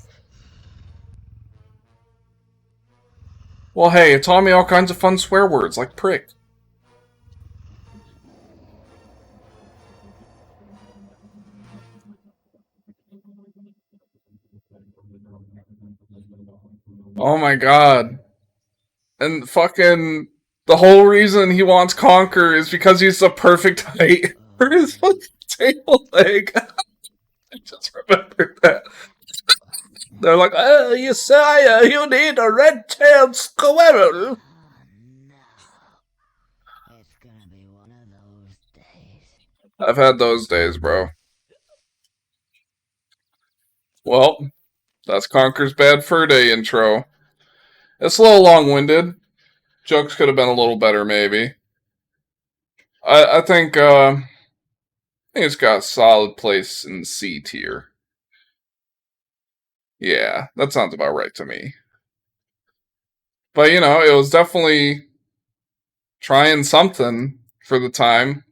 Well, hey, it taught me all kinds of fun swear words, like prick. Oh my god. And fucking the whole reason he wants Conquer is because he's the perfect height for his fucking table leg. I just remembered that. They're like, oh, Yesaya, you need a red-tailed squirrel. It's gonna be one of those days. I've had those days, bro. Well, that's Conquer's Bad Fur Day intro. It's a little long-winded. Jokes could have been a little better, maybe. I think it's got a solid place in the C tier. Yeah, that sounds about right to me. But you know, it was definitely trying something for the time.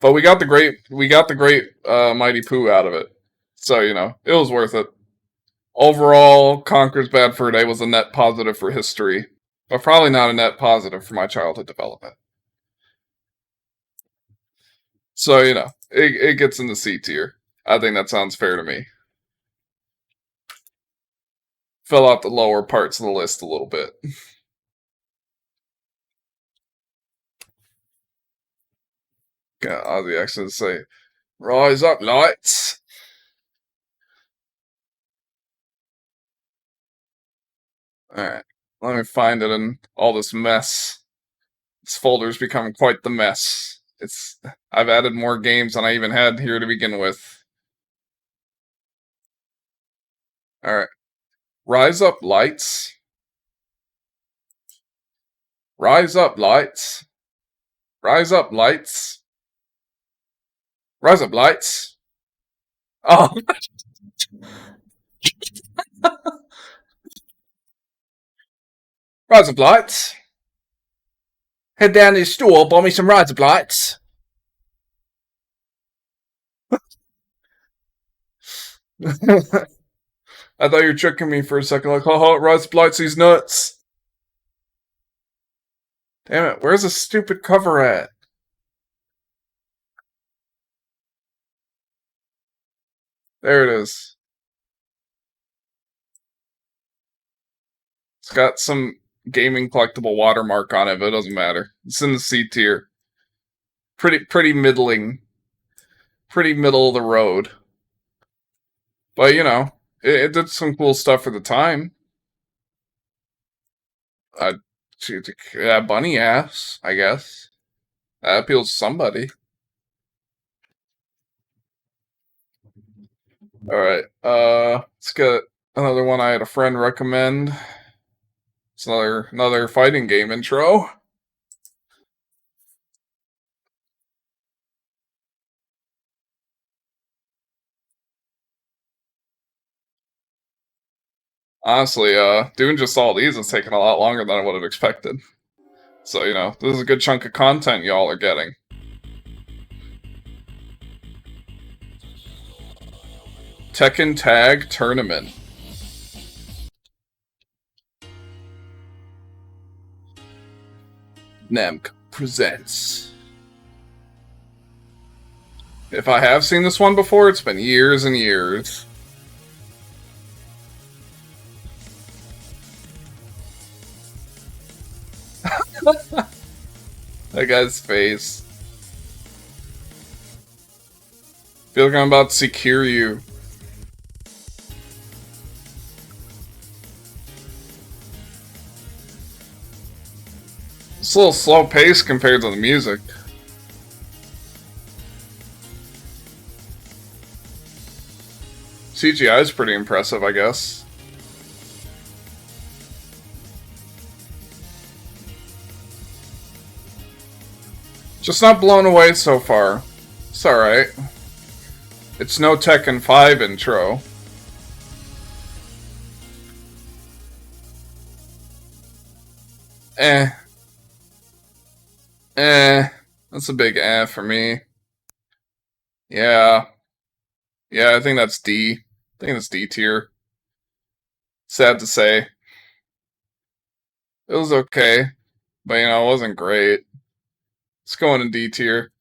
But we got the great Mighty Pooh out of it. So, you know, it was worth it. Overall, Conker's Bad Fur Day was a net positive for history, but probably not a net positive for my childhood development. So, you know, it gets in the C tier. I think that sounds fair to me. Fill out the lower parts of the list a little bit. Got Ozzy accents say, "Rise up, lights." Alright, let me find it in all this mess. This folder's become quite the mess. I've added more games than I even had here to begin with. Alright. Rise up, lights. Rise up, lights. Rise up, lights. Rise up, lights. Oh. Rise up, lights. Head down to the store, buy me some Rise up, lights. I thought you were tricking me for a second, like, haha, Rise up, lights, these nuts. Damn it, where's the stupid cover at? There it is. It's got some gaming collectible watermark on it, but it doesn't matter. It's in the C tier. Pretty middling. Pretty middle of the road. But, you know, it did some cool stuff for the time. Yeah, bunny ass, I guess. That appeals to somebody. Alright, let's get another one I had a friend recommend. It's another fighting game intro. Honestly, doing just all these is taking a lot longer than I would have expected. So, you know, this is a good chunk of content y'all are getting. Tekken Tag Tournament. Namco presents. If I have seen this one before, it's been years and years. That guy's face. Feel like I'm about to secure you. It's a little slow pace compared to the music. CGI is pretty impressive, I guess. Just not blown away so far. It's alright. It's no Tekken 5 intro. That's a big for me. Yeah. Yeah, I think that's D. I think that's D tier. Sad to say. It was okay, but it wasn't great. It's going in D tier.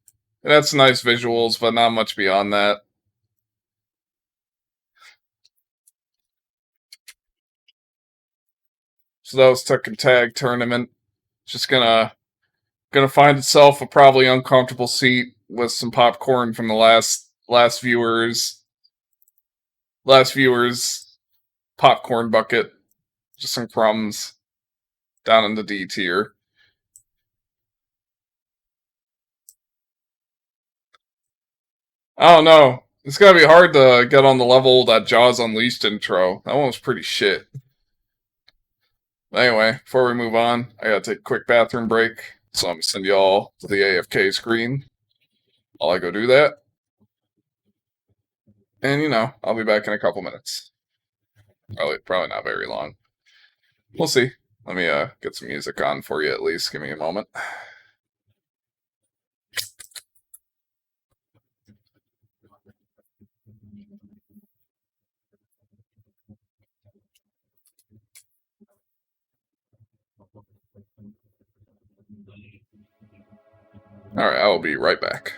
It had some nice visuals, but not much beyond that. So that was Tekken Tag Tournament. Just gonna find itself a probably uncomfortable seat with some popcorn from the last viewer's popcorn bucket. Just some crumbs down in the D tier. I don't know. It's gotta be hard to get on the level of that Jaws Unleashed intro. That one was pretty shit. Anyway, before we move on, I gotta take a quick bathroom break. So I'm gonna send y'all to the AFK screen. I'll go do that. And I'll be back in a couple minutes. Probably not very long. We'll see. Let me get some music on for you at least. Give me a moment. Alright, I will be right back.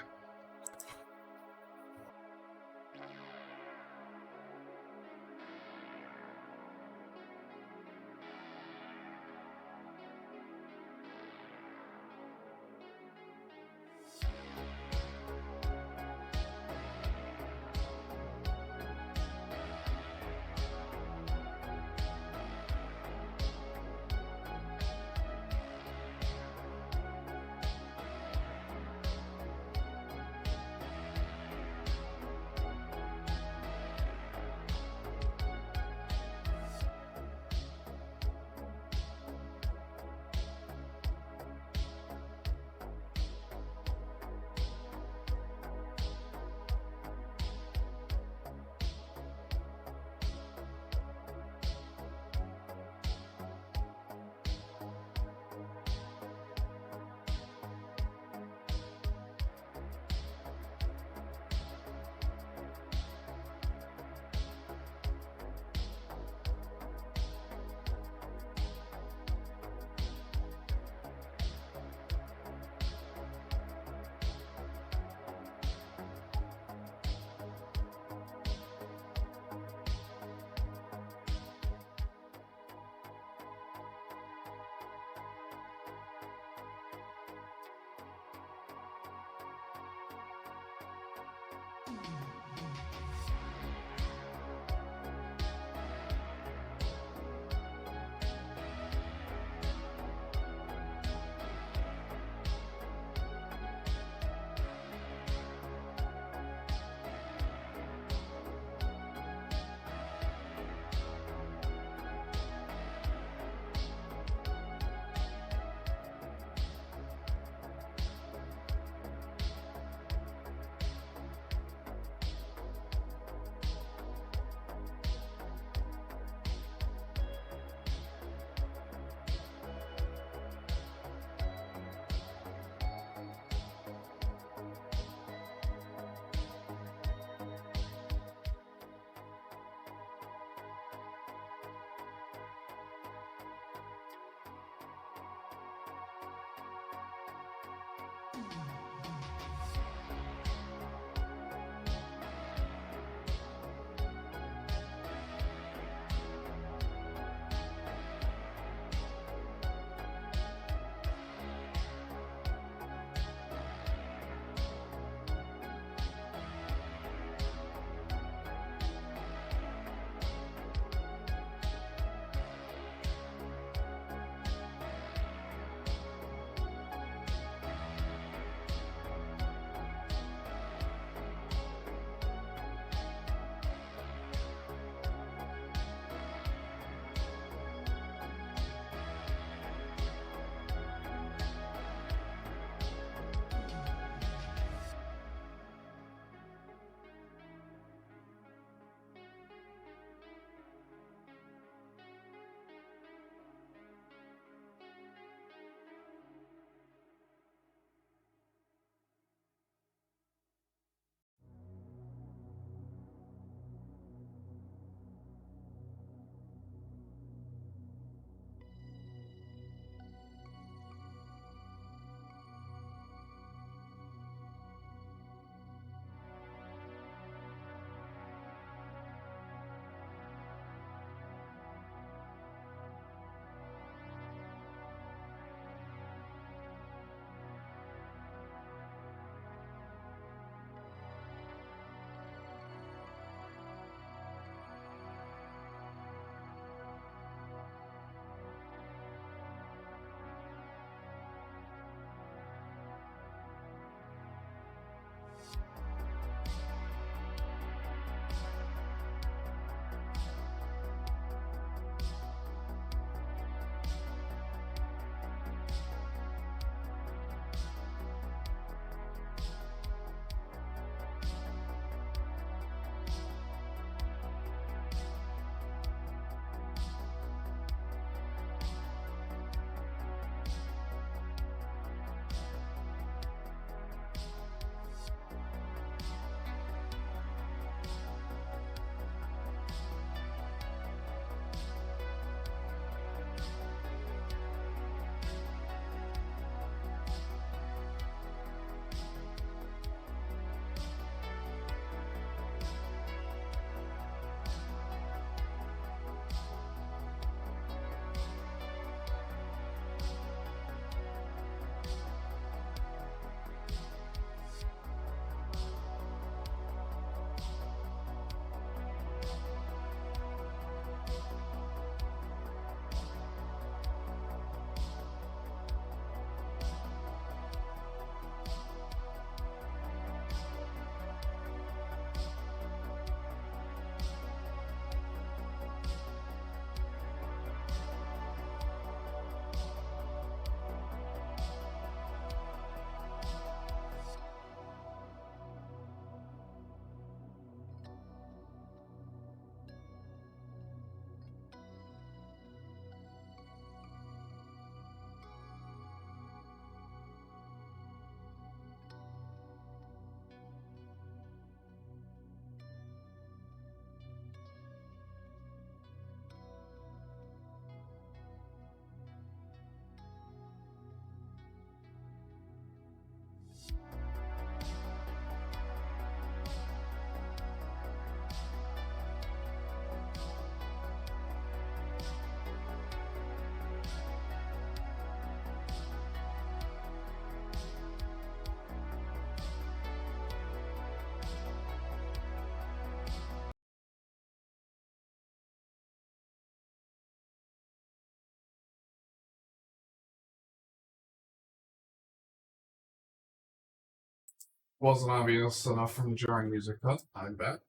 Wasn't obvious enough from the jarring music cut, I bet.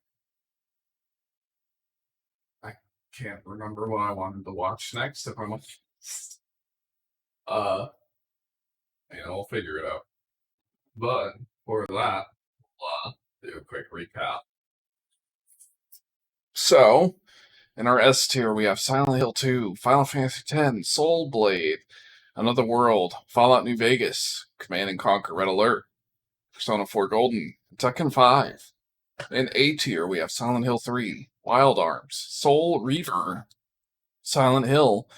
I can't remember what I wanted to watch next if I'm honest. And I'll figure it out. But for that, we'll do a quick recap. So, in our S tier, we have Silent Hill 2, Final Fantasy X, Soul Blade, Another World, Fallout New Vegas, Command & Conquer Red Alert, Persona 4 Golden, Tekken 5. In A tier, we have Silent Hill 3, Wild Arms, Soul Reaver, Silent Hill,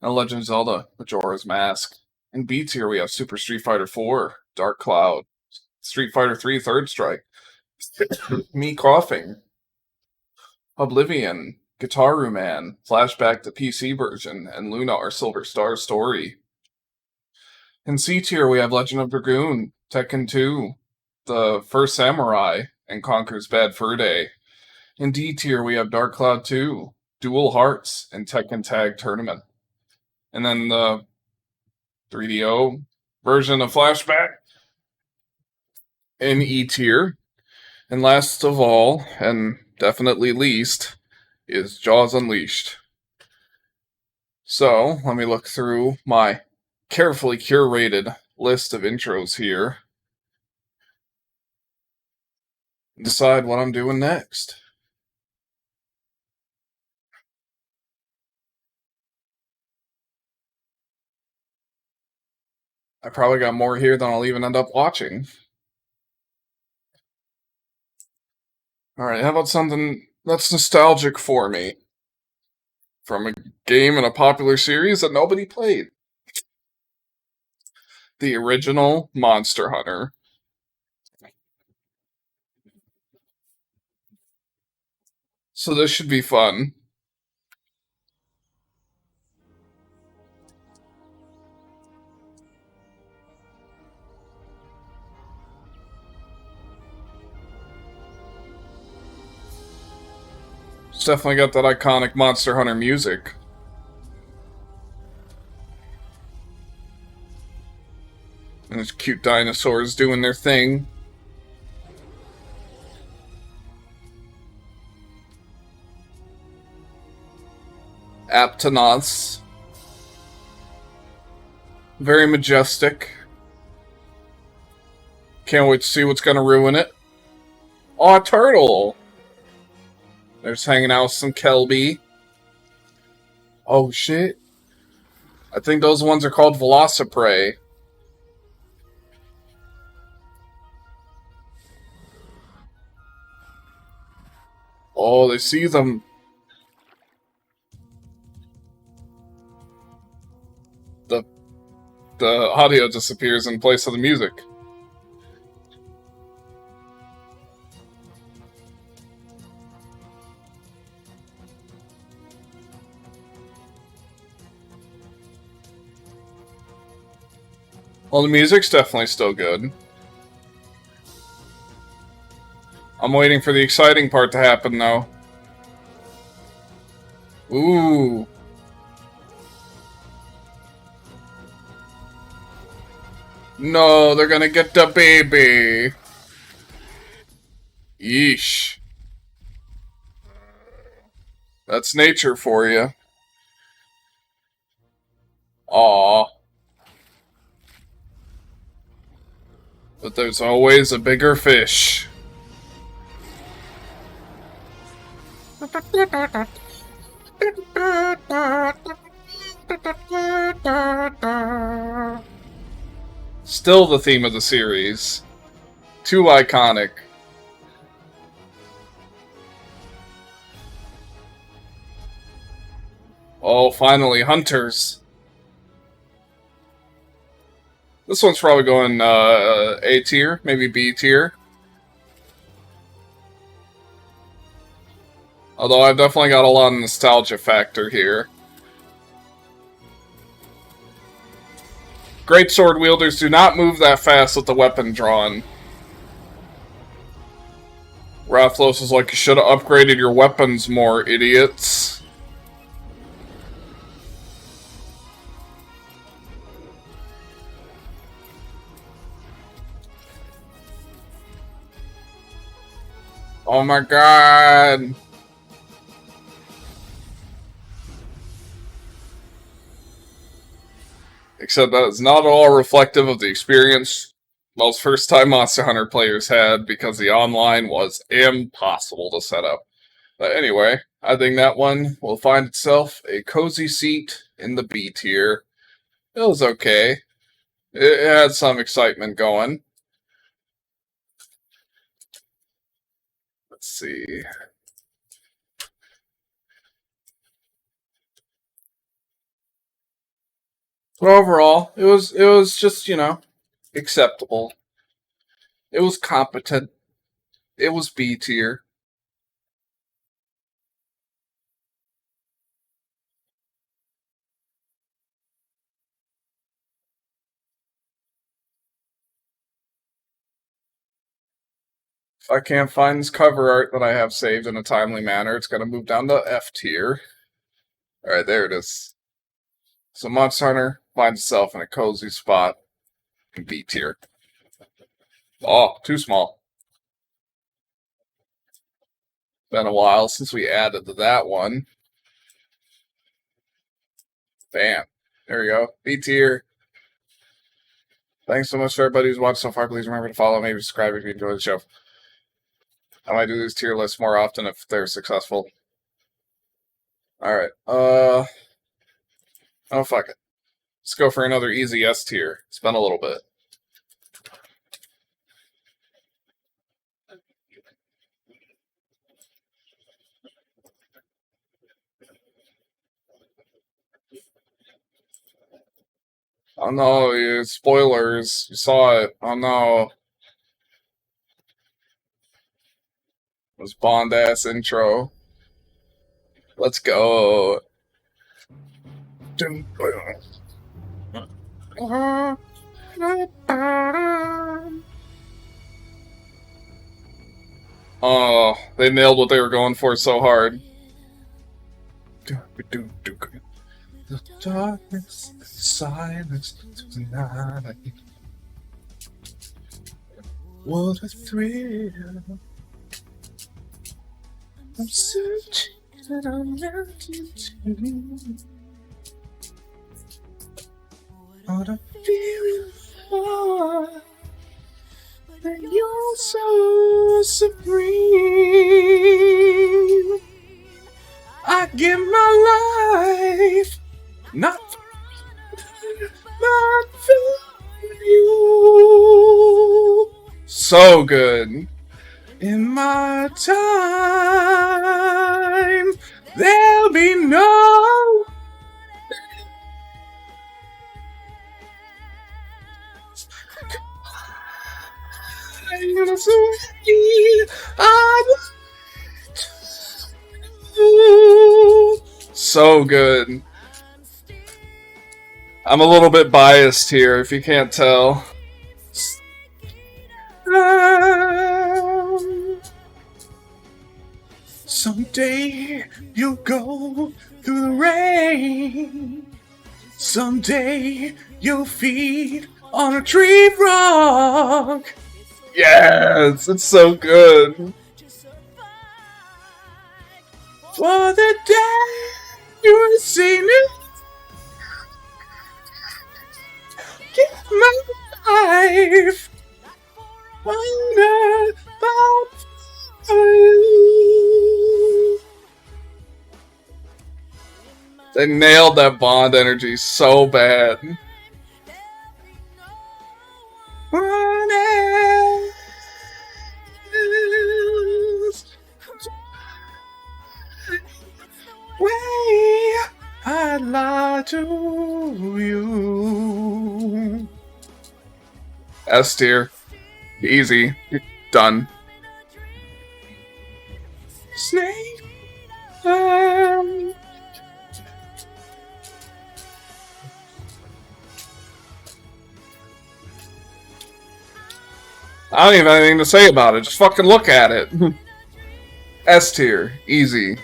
and Legend of Zelda, Majora's Mask. In B tier, we have Super Street Fighter 4, Dark Cloud, Street Fighter 3 Third Strike, Me Coughing, Oblivion, Guitaru Man, Flashback to PC version, and Lunar Silver Star Story. In C tier, we have Legend of Dragoon, Tekken 2, The First Samurai, and Conker's Bad Fur Day. In D tier, we have Dark Cloud 2, Dual Hearts, and Tekken Tag Tournament. And then the 3DO version of Flashback in E tier. And last of all, and definitely least, is Jaws Unleashed. So, let me look through my carefully curated list of intros here and decide what I'm doing next. I probably got more here than I'll even end up watching. Alright, how about something that's nostalgic for me? From a game in a popular series that nobody played. The original Monster Hunter. So this should be fun. It's definitely got that iconic Monster Hunter music. And there's cute dinosaurs doing their thing. Aptonoths. Very majestic. Can't wait to see what's gonna ruin it. Aw, a turtle! They're just hanging out with some Kelby. Oh shit. I think those ones are called Velociprey. Oh, they see them. The audio disappears in place of the music. Well, the music's definitely still good. I'm waiting for the exciting part to happen, though. Ooh. No, they're gonna get the baby. Yeesh. That's nature for you. Aw. But there's always a bigger fish. Still the theme of the series. Too iconic. Oh, finally, hunters. This one's probably going A tier, maybe B tier. Although I've definitely got a lot of nostalgia factor here. Great sword wielders do not move that fast with the weapon drawn. Rathlos is like, you should have upgraded your weapons more, idiots. Oh my god! Except that is not at all reflective of the experience most first-time Monster Hunter players had, because the online was impossible to set up. But anyway, I think that one will find itself a cozy seat in the B tier. It was okay. It had some excitement going. Let's see. But overall, it was just, acceptable. It was competent. It was B tier. If I can't find this cover art that I have saved in a timely manner, it's gonna move down to F tier. Alright, there it is. So Monster Hunter finds itself in a cozy spot in B tier. Oh, too small. Been a while since we added to that one. Bam. There we go. B tier. Thanks so much to everybody who's watched so far. Please remember to follow, maybe subscribe if you enjoy the show. I might do these tier lists more often if they're successful. Alright, oh fuck it. Let's go for another easy S tier. It's been a little bit. Oh no, spoilers. You saw it. Oh no. It was Bond ass intro. Let's go. Oh, they nailed what they were going for so hard. The darkness, the silence, tonight. What a thrill. I'm searching and I'm looking too. What a feeling for. That you're so supreme. I give my life, not for you. So good. In my time, there'll be no. I'm gonna say so good. I'm a little bit biased here, if you can't tell. Someday you'll go through the rain. Someday you'll feed on a tree frog. Yes, it's so good. For the day you see me, give my life. Wonder about you. They nailed that Bond energy so bad. Way I lie to you. S tier. Easy. Done. Snake. I don't even have anything to say about it. Just fucking look at it. S tier. Easy.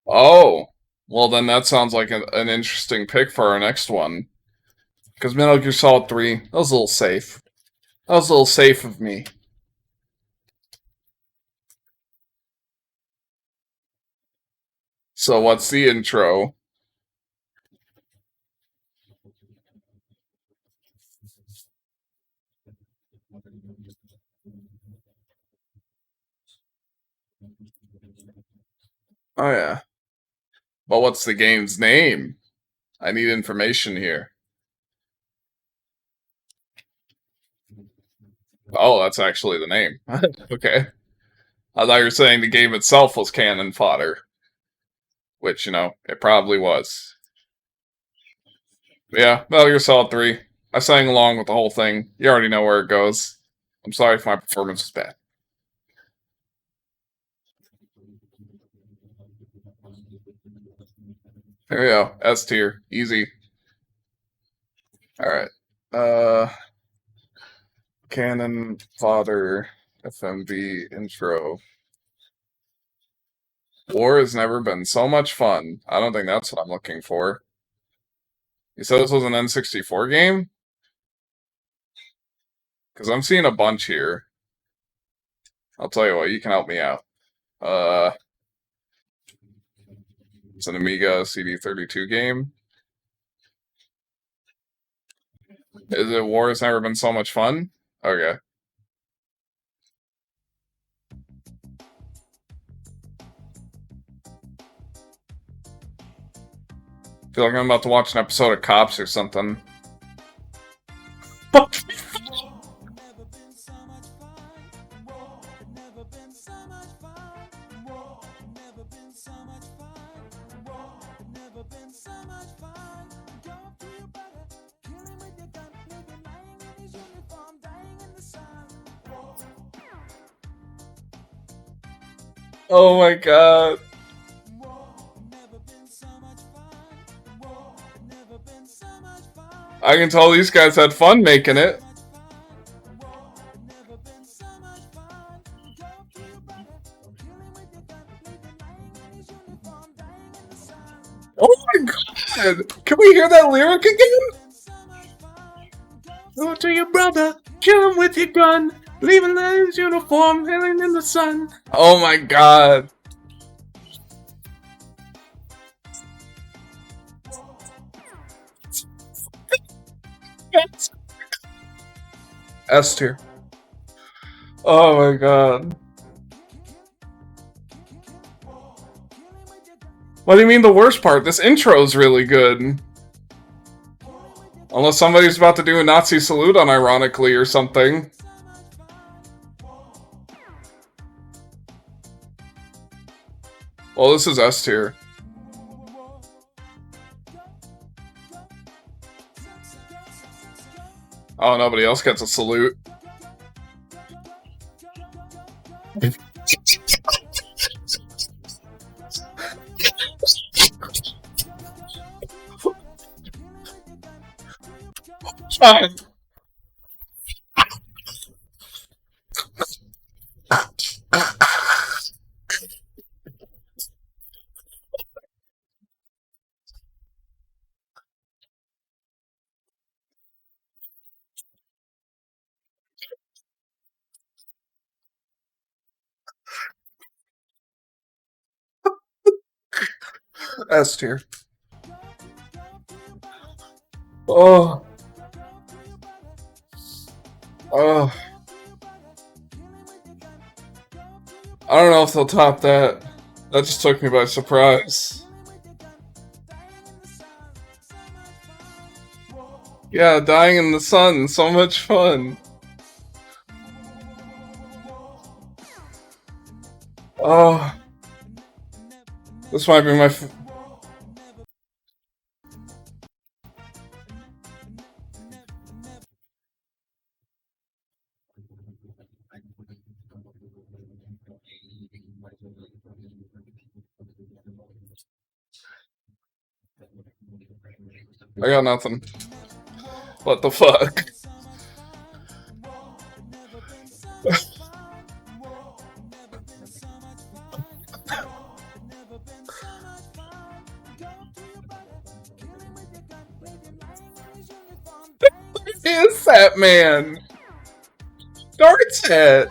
Oh. Well, then that sounds like an interesting pick for our next one. Because Metal Gear Solid 3, that was a little safe. That was a little safe of me. So what's the intro? Oh yeah. But what's the game's name? I need information here. Oh, that's actually the name. Okay. I thought you were saying the game itself was cannon fodder. Which, it probably was. Yeah, Metal Gear Solid 3. I sang along with the whole thing. You already know where it goes. I'm sorry if my performance was bad. There we go. S tier. Easy. Alright. Cannon fodder FMV intro. War has never been so much fun. I don't think that's what I'm looking for. You said this was an N64 game? Because I'm seeing a bunch here. I'll tell you what, you can help me out. It's an Amiga CD32 game. Is it War has never been so much fun? Okay. Feel like I'm about to watch an episode of Cops or something. Oh my god. I can tell these guys had fun making it. Oh my god! Can we hear that lyric again? Go to your brother, kill him with your gun, leave him in his uniform, hanging in the sun. Oh my god. S tier. Oh my god. What do you mean the worst part? This intro's really good. Unless somebody's about to do a Nazi salute unironically or something. Well, this is S tier. Oh, nobody else gets a salute. Fine. S tier. Oh. Oh. I don't know if they'll top that. That just took me by surprise. Yeah, dying in the sun, so much fun. Oh. This might be my I got nothing. What the fuck? is that man? Dart's head.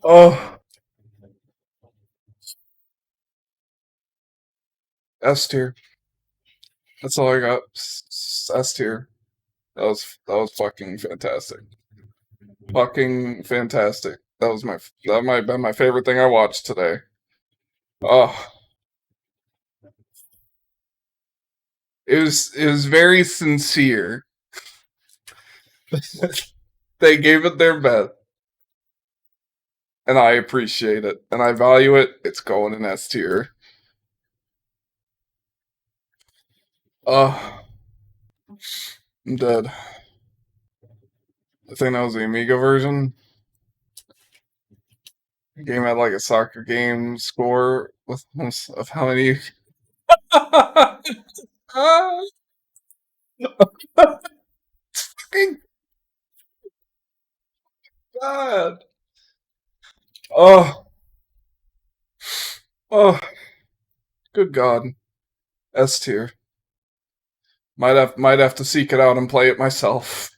Oh. S tier. That's all I got. S tier. That was fucking fantastic. Fucking fantastic. That might have been my favorite thing I watched today. Oh. It was very sincere. They gave it their best. And I appreciate it. And I value it. It's going in S tier. I'm dead. I think that was the Amiga version. The game had like a soccer game score with of how many. Fucking God. Oh. Oh. Good God. S tier. Might have to seek it out and play it myself.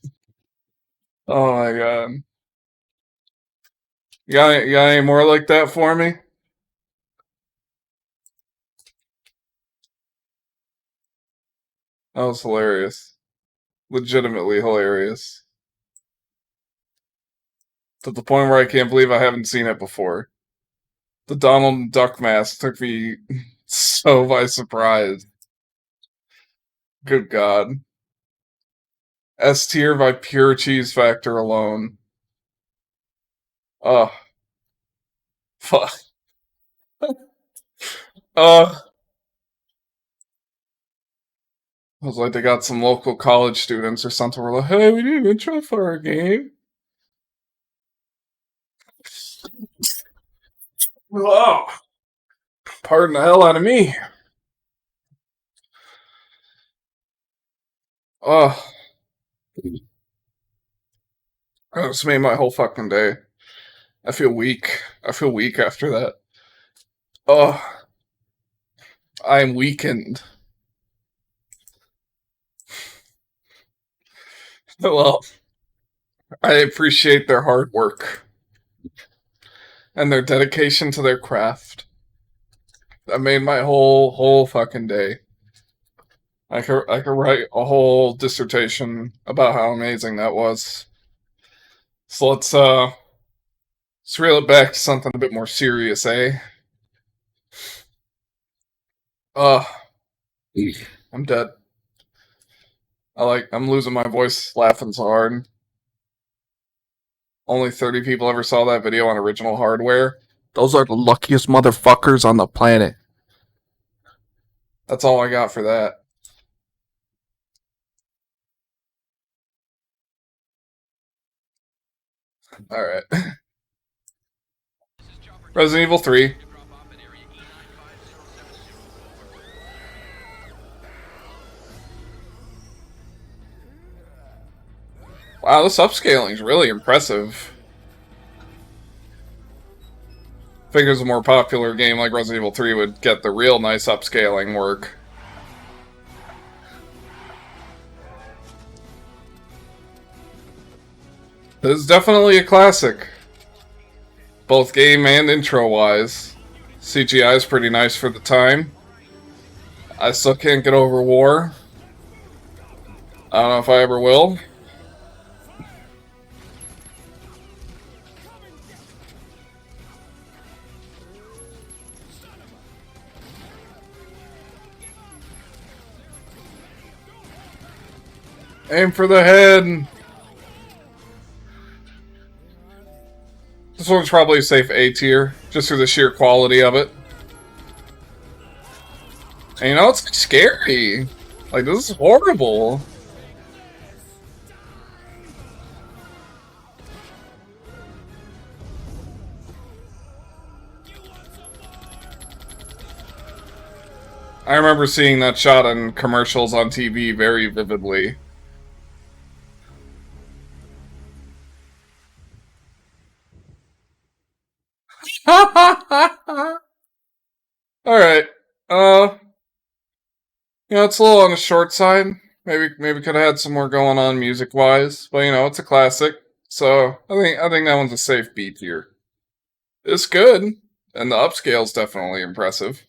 Oh my God. You got any more like that for me? That was hilarious. Legitimately hilarious. To the point where I can't believe I haven't seen it before. The Donald Duck mask took me so by surprise. Good God. S tier by pure cheese factor alone. Ugh. Fuck. Ugh. I was like, they got some local college students or something. We're like, hey, we need an intro for our game. Oh. Pardon the hell out of me. Ugh. That just made my whole fucking day. I feel weak. I feel weak after that. Ugh. I'm weakened. Well, I appreciate their hard work and their dedication to their craft. That made my whole fucking day. I could write a whole dissertation about how amazing that was. So let's reel it back to something a bit more serious, eh? I'm dead. I'm losing my voice laughing so hard. Only 30 people ever saw that video on original hardware. Those are the luckiest motherfuckers on the planet. That's all I got for that. Alright. Resident Evil 3. Wow, this upscaling is really impressive. Figures a more popular game like Resident Evil 3 would get the real nice upscaling work. This is definitely a classic. Both game and intro-wise. CGI is pretty nice for the time. I still can't get over war. I don't know if I ever will. Aim for the head. This one's probably a safe A tier, just through the sheer quality of it. And you know, it's scary. Like, this is horrible. I remember seeing that shot in commercials on TV very vividly. Alright. It's a little on the short side. Maybe could have had some more going on music wise, but it's a classic. So I think that one's a safe B tier. It's good, and the upscale's definitely impressive.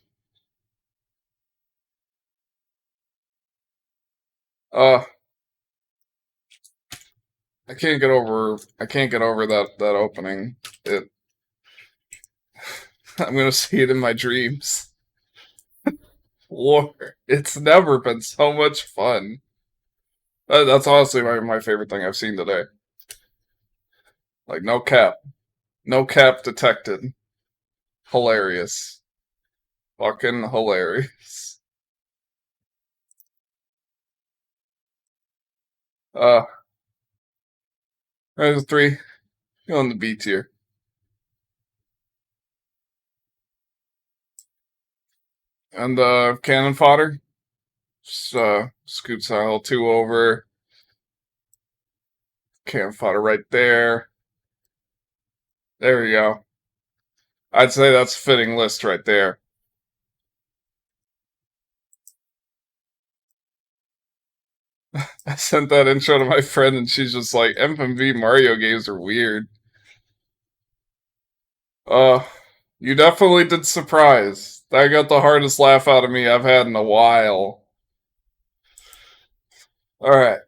I can't get over that opening. I'm gonna see it in my dreams. War. It's never been so much fun. That's honestly my favorite thing I've seen today. Like, no cap. No cap detected. Hilarious. Fucking hilarious. There's a 3. Go on the B tier. And cannon fodder. Just scoops a little 2 over. Cannon fodder right there. There we go. I'd say that's a fitting list right there. I sent that intro to my friend and she's just like, FMV Mario games are weird. You definitely did surprise. That got the hardest laugh out of me I've had in a while. Alright.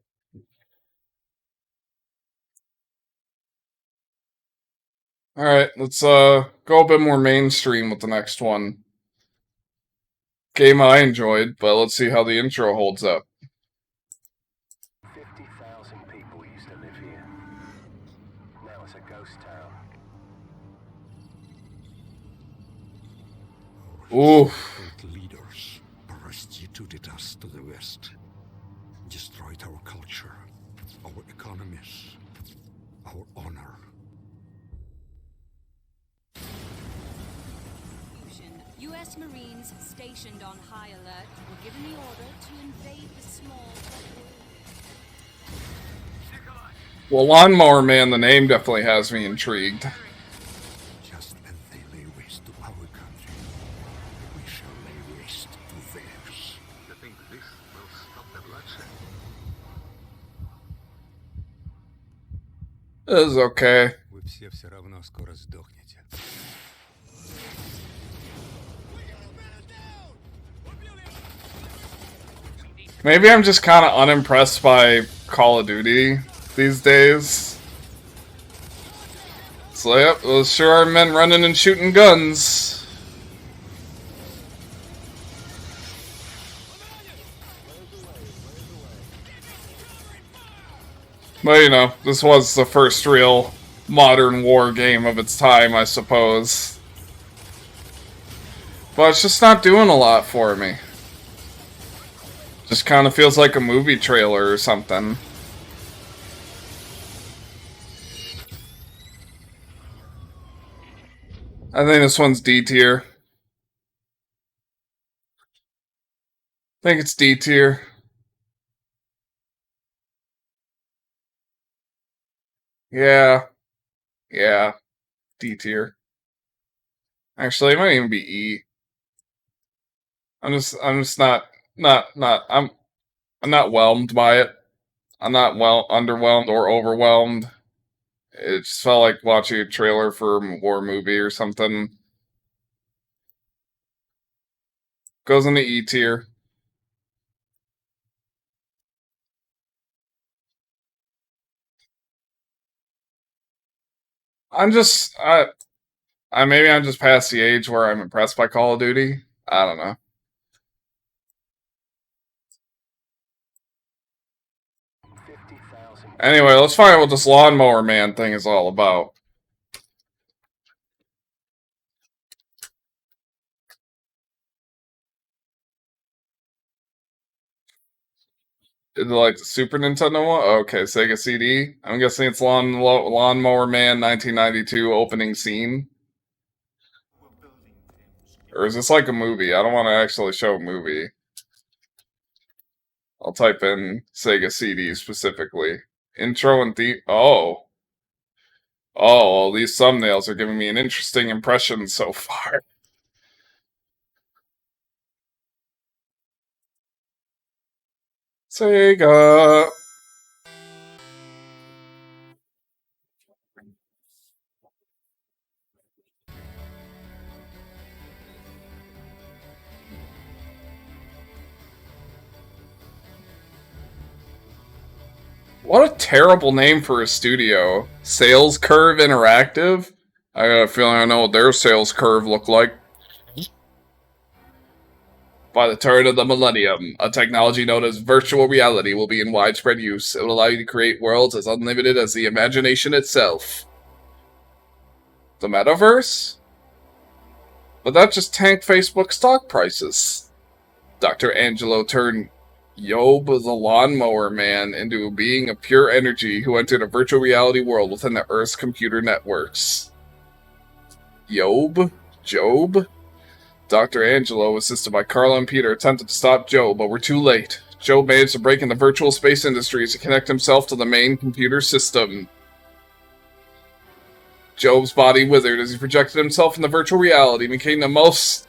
Alright, let's go a bit more mainstream with the next one. Game I enjoyed, but let's see how the intro holds up. 50,000 people used to live here. Now it's a ghost town. Ooh. Leaders prostituted us to the West, destroyed our culture, our economies, our honor. U.S. Marines stationed on high alert were given the order to invade the small. Well, Lawnmower Man, the name definitely has me intrigued. Just as they lay waste to our country, we shall lay waste to theirs. You think this will stop the bloodshed? It is okay. Вы все равно скоро сдохнете. Maybe I'm just kind of unimpressed by Call of Duty these days. So, yep, those sure are men running and shooting guns. But, this was the first real modern war game of its time, I suppose. But it's just not doing a lot for me. Just kind of feels like a movie trailer or something. I think this one's D tier. I think it's D tier. Yeah. Yeah. D tier. Actually, it might even be E. I'm just not I'm not whelmed by it. I'm not underwhelmed or overwhelmed. It just felt like watching a trailer for a war movie or something. Goes in the E tier. Maybe I'm just past the age where I'm impressed by Call of Duty. I don't know. Anyway, let's find out what this Lawnmower Man thing is all about. Is it like the Super Nintendo one? Okay, Sega CD. I'm guessing it's Lawnmower Man 1992 opening scene. We're building things Or is this like a movie? I don't want to actually show a movie. I'll type in Sega CD specifically. Intro and oh. Oh, well, these thumbnails are giving me an interesting impression so far. Sega. What a terrible name for a studio. Sales Curve Interactive? I got a feeling I know what their sales curve look like. By the turn of the millennium, a technology known as virtual reality will be in widespread use. It will allow you to create worlds as unlimited as the imagination itself. The metaverse? But that just tanked Facebook stock prices. Dr. Angelo turned Yob the lawnmower man into a being of pure energy who entered a virtual reality world within the Earth's computer networks. Yob? Job? Dr. Angelo, assisted by Carla and Peter, attempted to stop Job, but were too late. Job managed to break into virtual space industries to connect himself to the main computer system. Job's body withered as he projected himself in the virtual reality, became the most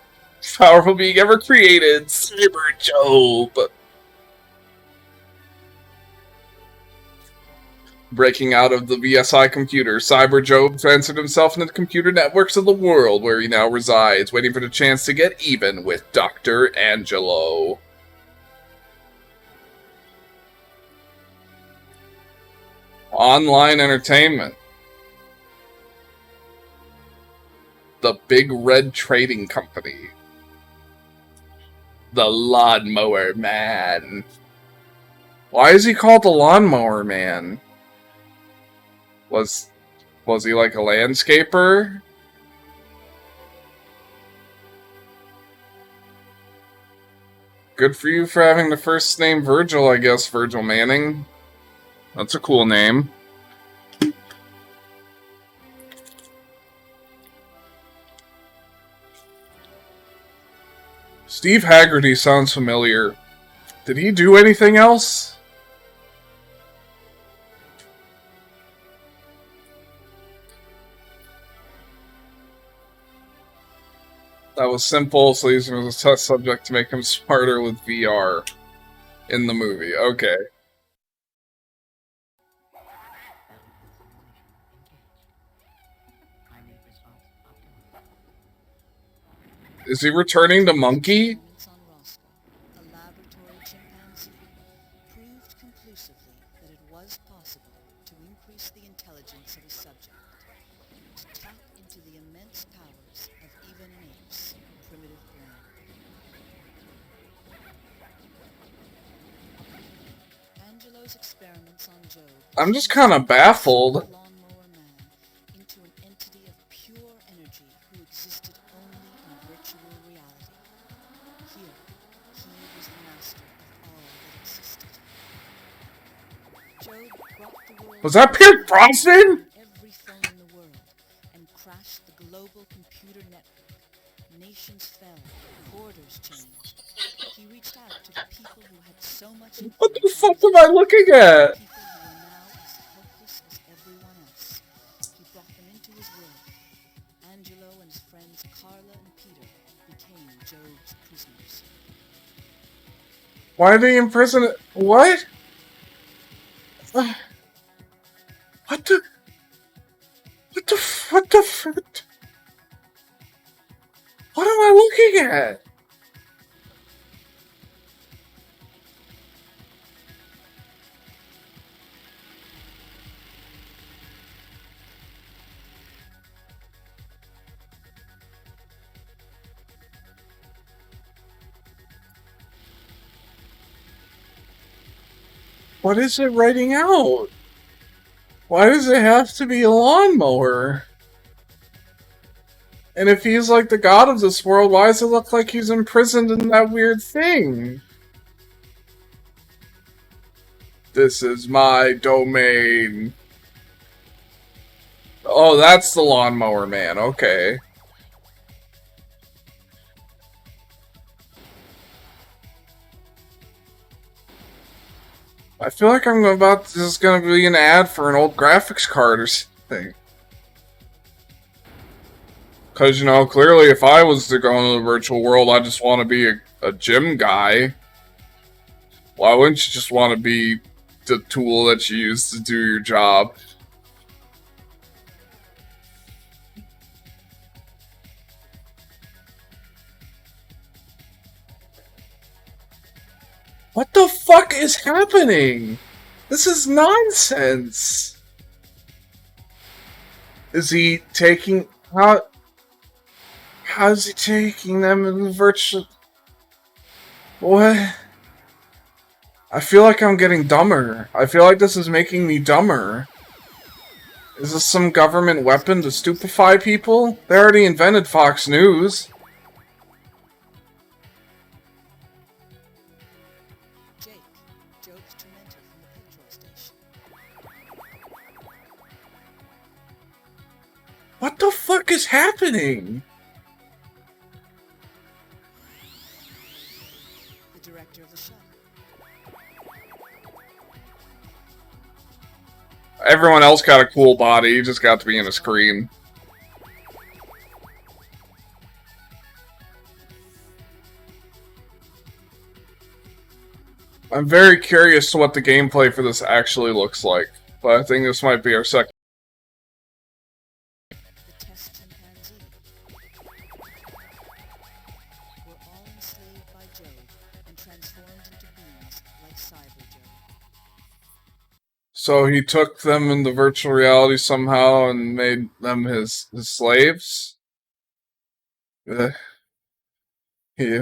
powerful being ever created, Cyber Job. Breaking out of the VSI computer, Cyber Job transferred himself into the computer networks of the world, where he now resides, waiting for the chance to get even with Dr. Angelo. Online entertainment. The Big Red Trading Company. The Lawnmower Man. Why is he called the Lawnmower Man? Was he like a landscaper? Good for you for having the first name Virgil, I guess, Virgil Manning. That's a cool name. Steve Haggerty sounds familiar. Did he do anything else? That was simple, so using him as a test subject to make him smarter with VR in the movie. Okay. Is he returning to Monkey? A laboratory chimpanzee proved conclusively that it was possible to increase the intelligence of a subject, to tap into the immense powers of even an ape's primitive brain. Angelo's experiments on Job. I'm just kind of baffled. Into an entity of pure energy who existed only in virtual reality. Here, he was the master of all that existed. Job brought the world. Was that Pierce Brosnan? Every phone in the world and crashed the global computer network. Nations fell, borders changed. He reached out to the people who had so much influence. What the fuck am I looking at? People who were now as helpless as everyone else. He brought them into his world. Angelo and his friends Carla and Peter became Job's prisoners. Why did he imprison it? What? What the? What am I looking at? What is it writing out? Why does it have to be a lawnmower? And if he's like the god of this world, why does it look like he's imprisoned in that weird thing? This is my domain. Oh, that's the lawnmower man. Okay. I feel like I'm about this is gonna be an ad for an old graphics card or something. Cause you know, clearly if I was to go into the virtual world, I just want to be a gym guy. Why wouldn't you just want to be the tool that you use to do your job? What the fuck is happening? This is nonsense. Is he taking how's he taking them in the virtual? What? I feel like I'm getting dumber. I feel like this is making me dumber. Is this some government weapon to stupefy people? They already invented Fox News. Jake, Joe's tormentor from the petrol station. What the fuck is happening? The director of the show. Everyone else got a cool body, you just got to be in a screen. I'm very curious to what the gameplay for this actually looks like, but I think this might be our second. The test chimpanzee. Were all enslaved by Joe and transformed into beings like Cyber Joe. So he took them into virtual reality somehow and made them his slaves? He...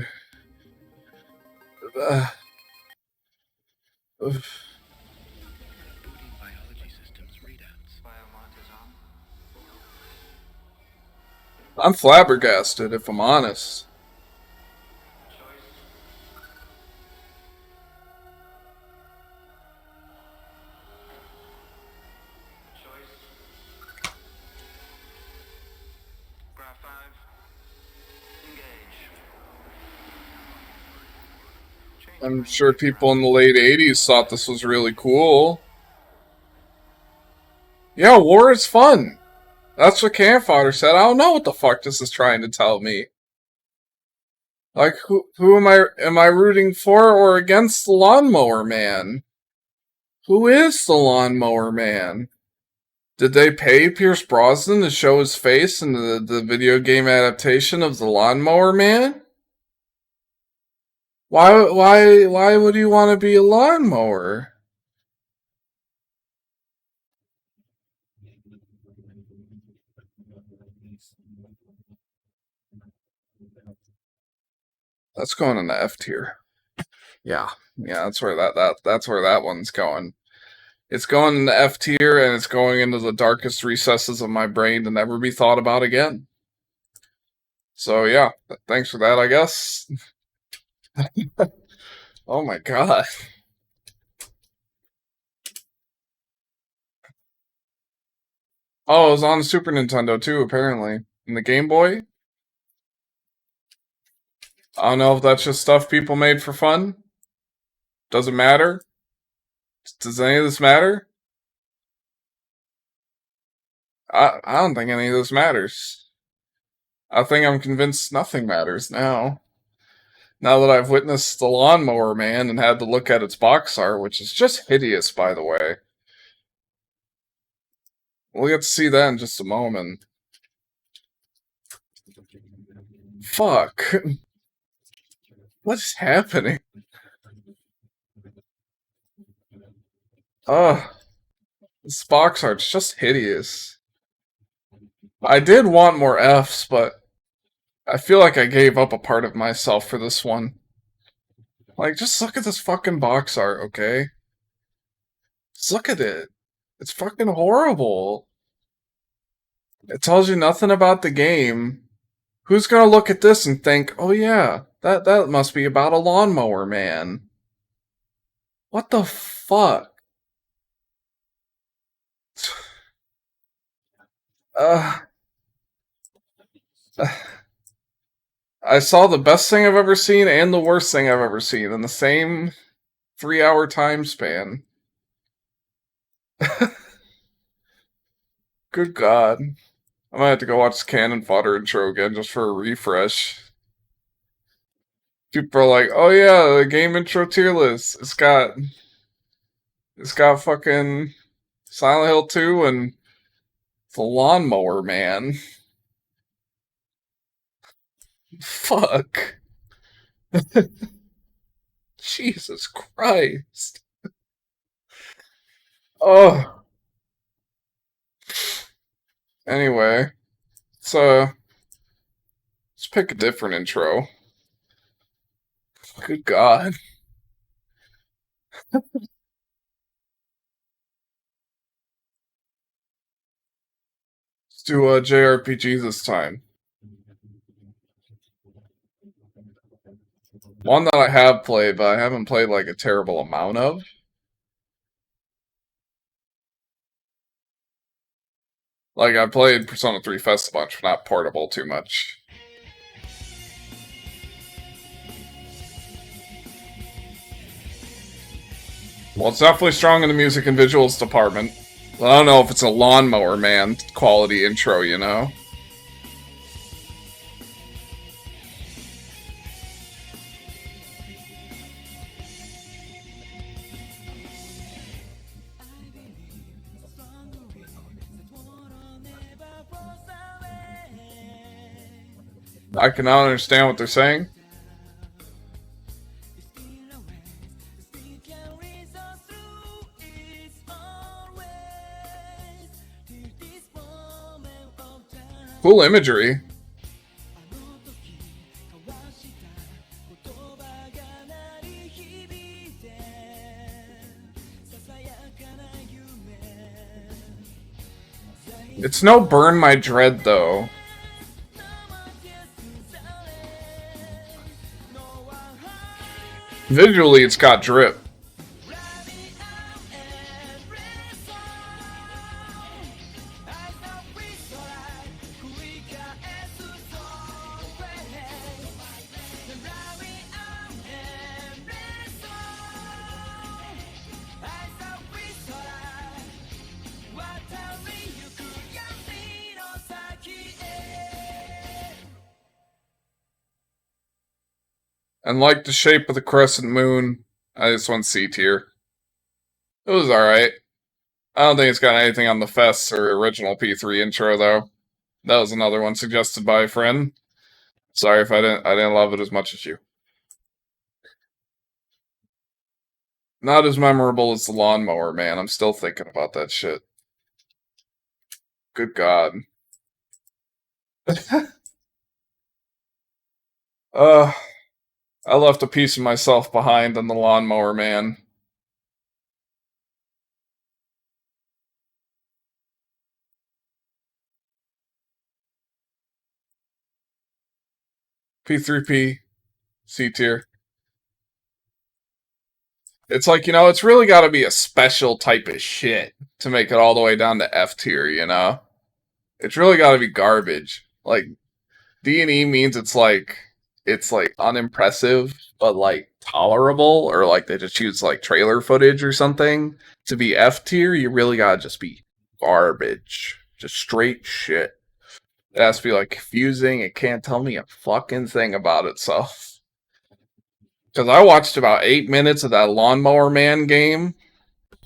I'm flabbergasted, if I'm honest. I'm sure people in the late 80s thought this was really cool. Yeah, war is fun. That's what Campfire said. I don't know what the fuck this is trying to tell me. Like, who am I rooting for or against the Lawnmower Man? Who is the Lawnmower Man? Did they pay Pierce Brosnan to show his face in the video game adaptation of the Lawnmower Man? Why would you want to be a lawnmower? That's going in the F tier. Yeah, that's where that's where that one's going. It's going in the F tier, and it's going into the darkest recesses of my brain to never be thought about again. So yeah, thanks for that, I guess. Oh my god. Oh, it was on the Super Nintendo too, apparently. And the Game Boy? I don't know if that's just stuff people made for fun. Doesn't matter. Does any of this matter? I don't think any of this matters. I think I'm convinced nothing matters now. Now that I've witnessed the Lawnmower Man and had to look at its box art, which is just hideous, by the way. We'll get to see that in just a moment. Fuck. What's happening? Ugh. This box art's just hideous. I did want more Fs, but I feel like I gave up a part of myself for this one. Like, just look at this fucking box art, okay? Just look at it. It's fucking horrible. It tells you nothing about the game. Who's gonna look at this and think, oh yeah, that must be about a lawnmower man? What the fuck? I saw the best thing I've ever seen and the worst thing I've ever seen in the same 3-hour time span. Good God. I might have to go watch the Cannon Fodder intro again just for a refresh. People are like, oh yeah, the game intro tier list. It's got fucking Silent Hill 2 and the Lawnmower Man. Fuck. Jesus Christ. Oh. Anyway, let's pick a different intro. Good God. Let's do JRPG this time. One that I have played, but I haven't played like a terrible amount of. Like, I played Persona 3 Fest a bunch, but not Portable too much. Well, it's definitely strong in the music and visuals department. I don't know if it's a Lawnmower Man quality intro, you know? I cannot understand what they're saying. Cool imagery. It's no Burn My Dread, though. Visually, it's got drip. And like the shape of the crescent moon, I just went C tier. It was alright. I don't think it's got anything on the Fest or original P3 intro, though. That was another one suggested by a friend. Sorry if I didn't love it as much as you. Not as memorable as the Lawnmower Man. I'm still thinking about that shit. Good God. I left a piece of myself behind on the Lawnmower Man. P3P, C tier. It's like, you know, it's really got to be a special type of shit to make it all the way down to F tier, you know? It's really got to be garbage. Like, D&E means it's like unimpressive, but like tolerable, or like they just use like trailer footage or something. To be F tier, you really gotta just be garbage. Just straight shit. It has to be like confusing. It can't tell me a fucking thing about itself. Because I watched about 8 minutes of that Lawnmower Man game,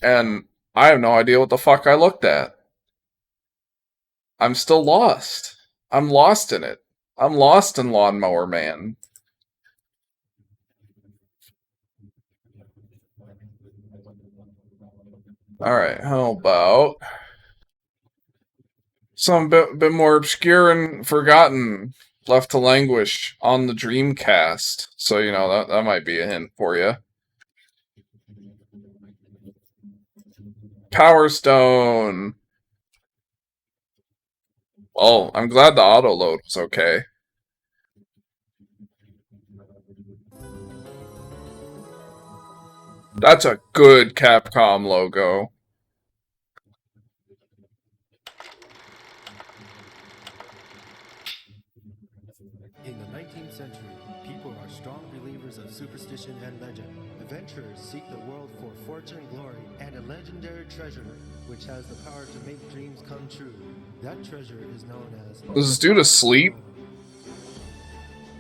and I have no idea what the fuck I looked at. I'm still lost. I'm lost in it. I'm lost in Lawnmower Man. Alright, how about some bit more obscure and forgotten, left to languish on the Dreamcast. So, you know, that might be a hint for you. Power Stone. Oh, I'm glad the auto load was okay. That's a good Capcom logo. In the 19th century, people are strong believers of superstition and legend. Adventurers seek the world for fortune, glory, and a legendary treasure which has the power to make dreams come true. That treasure is known as... Was this dude asleep?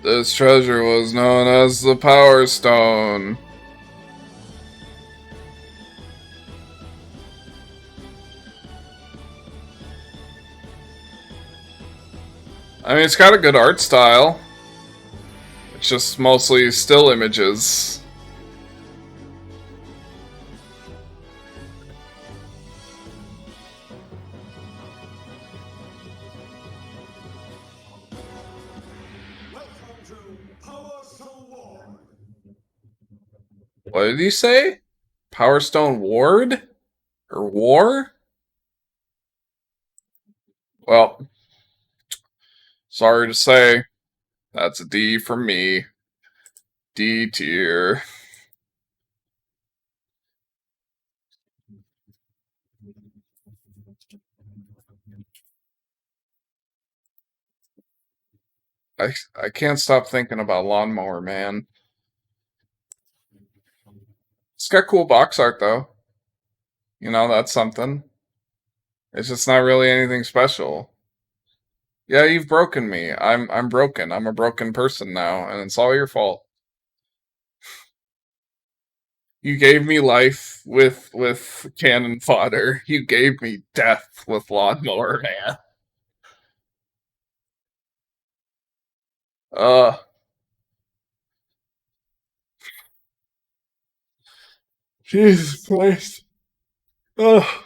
This treasure was known as the Power Stone. I mean, it's got a good art style. It's just mostly still images. What did he say? Power Stone Ward? Or War? Well, sorry to say, that's a D for me. D tier. I can't stop thinking about Lawnmower Man. It's got cool box art though. You know, that's something. It's just not really anything special. Yeah, you've broken me. I'm broken. I'm a broken person now, and it's all your fault. You gave me life with cannon fodder. You gave me death with Lawnmower Man. Jesus Christ. Ugh. How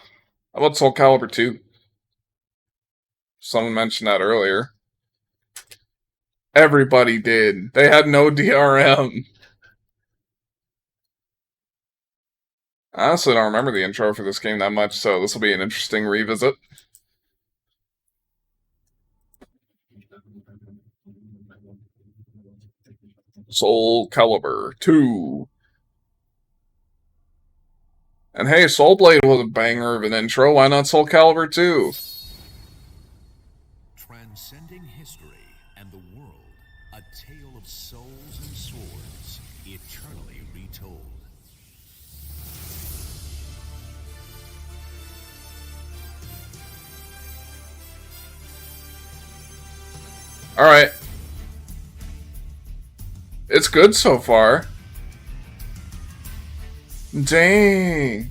about Soul Calibur 2? Someone mentioned that earlier. Everybody did. They had no DRM. I honestly don't remember the intro for this game that much, so this will be an interesting revisit. Soul Calibur 2. And hey, Soul Blade was a banger of an intro. Why not Soul Calibur 2? Transcending history and the world, a tale of souls and swords, eternally retold. Alright. It's good so far. Dang.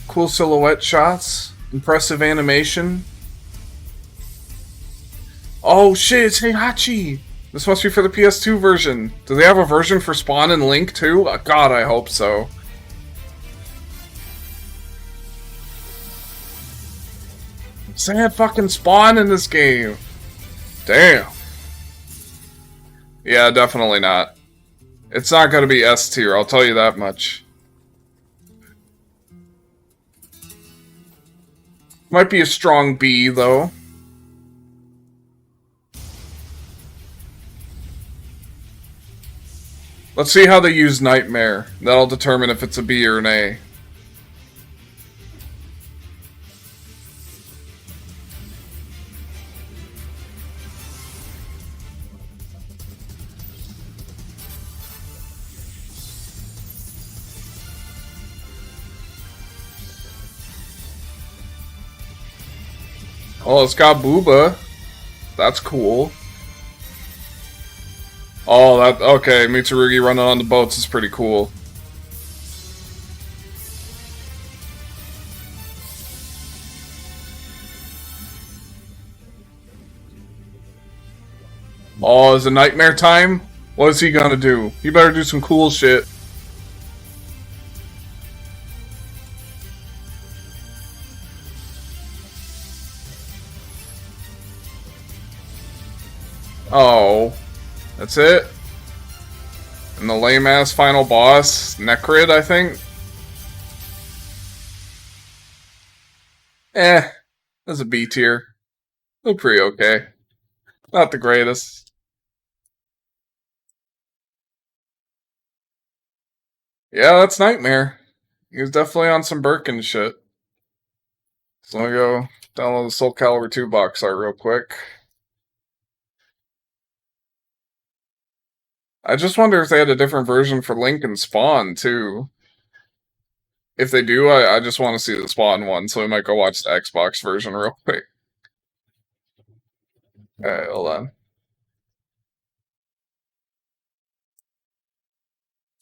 Cool silhouette shots. Impressive animation. Oh shit, it's Heihachi! This must be for the PS2 version. Do they have a version for Spawn and Link too? God, I hope so. They had fucking Spawn in this game. Damn. Yeah, definitely not. It's not gonna be S tier, I'll tell you that much. Might be a strong B, though. Let's see how they use Nightmare. That'll determine if it's a B or an A. Oh, it's got Booba. That's cool. Oh, that okay. Mitsurugi running on the boats is pretty cool. Oh, is it nightmare time? What is he gonna do? He better do some cool shit. Oh, that's it? And the lame-ass final boss, Necrid, I think? That's a B tier. Still pretty okay. Not the greatest. Yeah, that's Nightmare. He was definitely on some Birkin shit. So let me go download the Soul Calibur 2 box art real quick. I just wonder if they had a different version for Link and Spawn, too. If they do, I just want to see the Spawn one, so we might go watch the Xbox version real quick. Alright, hold on.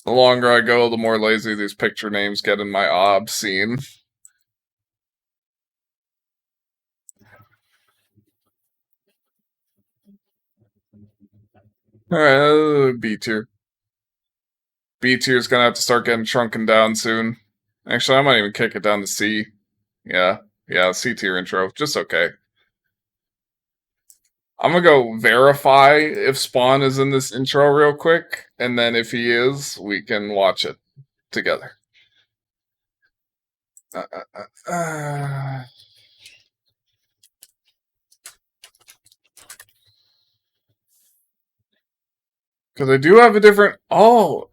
The longer I go, the more lazy these picture names get in my obscene. Alright, B tier. B tier's gonna have to start getting shrunken down soon. Actually, I might even kick it down to C. Yeah, C tier intro. Just okay. I'm gonna go verify if Spawn is in this intro real quick, and then if he is, we can watch it together. Because I do have a different... Oh,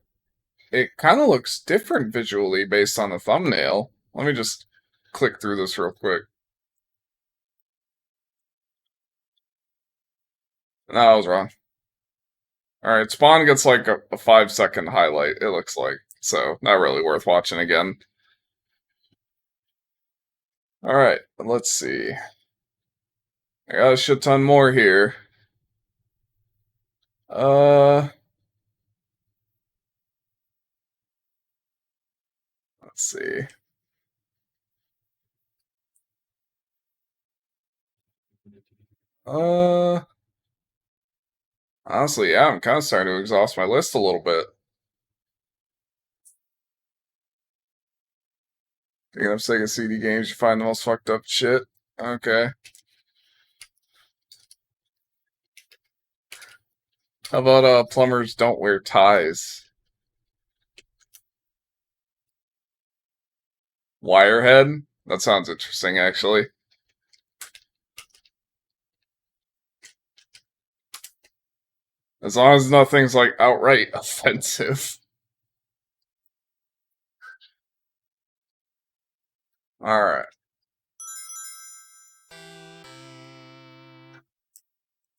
it kind of looks different visually based on the thumbnail. Let me just click through this real quick. No, I was wrong. Alright, Spawn gets like a 5-second highlight, it looks like. So, not really worth watching again. Alright, let's see. I got a shit ton more here. Let's see. Honestly, yeah, I'm kind of starting to exhaust my list a little bit. Thinking of Sega CD games, you find the most fucked up shit. Okay. How about plumbers don't wear ties? Wirehead? That sounds interesting, actually. As long as nothing's like outright offensive. Alright.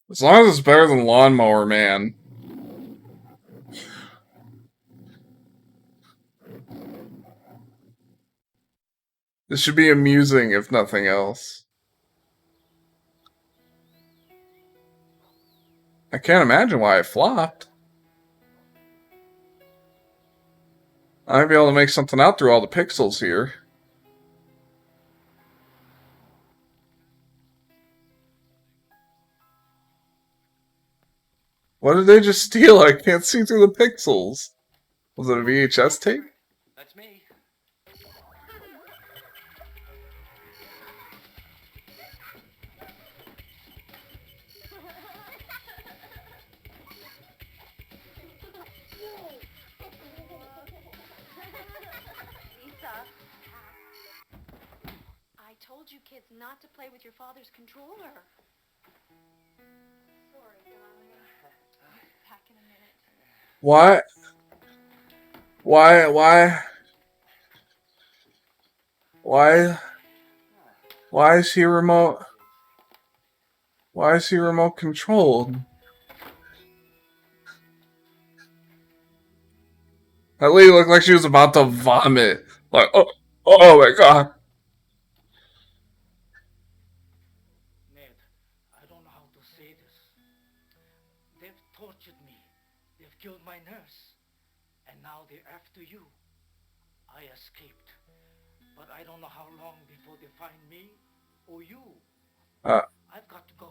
As long as it's better than Lawnmower Man. This should be amusing, if nothing else. I can't imagine why it flopped. I might be able to make something out through all the pixels here. What did they just steal? I can't see through the pixels. Was it a VHS tape? That's me. Lisa, I told you kids not to play with your father's controller. Sorry, darling. Back in a minute. What? Why? Why is he remote? Why is he remote controlled? That lady looked like she was about to vomit. Like, oh my god. Ned, I don't know how to say this. They've tortured me. They've killed my nurse. And now they're after you. I escaped. But I don't know how long before they find me or you. I've got to go.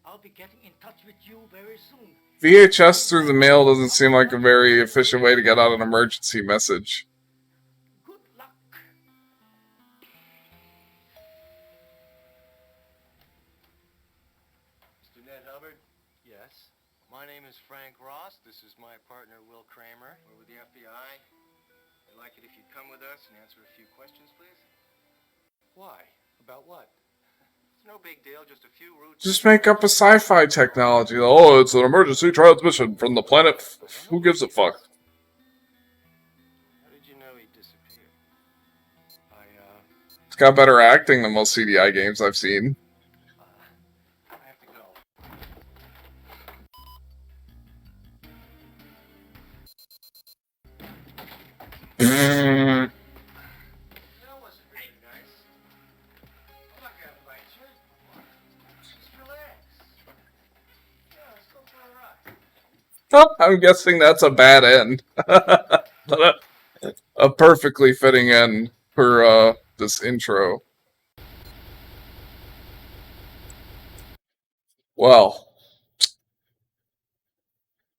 I'll be getting in touch with you very soon. VHS through the mail doesn't seem like a very efficient way to get out an emergency message. Good luck. Mr. Ned Hubbard? Yes? My name is Frank Ross. This is my partner, Will Kramer. We're with the FBI. I'd like it if you'd come with us and answer a few questions, please. Why? About what? It's no big deal, just a few routine... Just make up a sci-fi technology. Oh, it's an emergency transmission from the planet. Who gives a fuck? How did you know he disappeared? It's got better acting than most CDI games I've seen. I have to go. I'm guessing that's a bad end. But a perfectly fitting end for this intro. Well,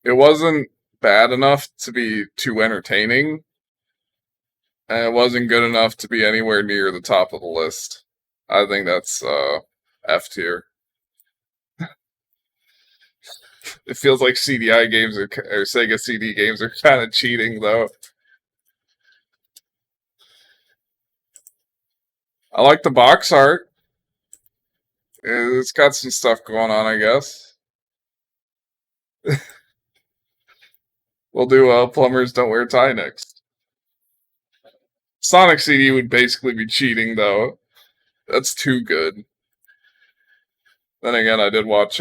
it wasn't bad enough to be too entertaining, and it wasn't good enough to be anywhere near the top of the list. I think that's F tier. It feels like CDI games or Sega CD games are kind of cheating, though. I like the box art. It's got some stuff going on, I guess. We'll do Plumbers Don't Wear Tie next. Sonic CD would basically be cheating, though. That's too good. Then again, I did watch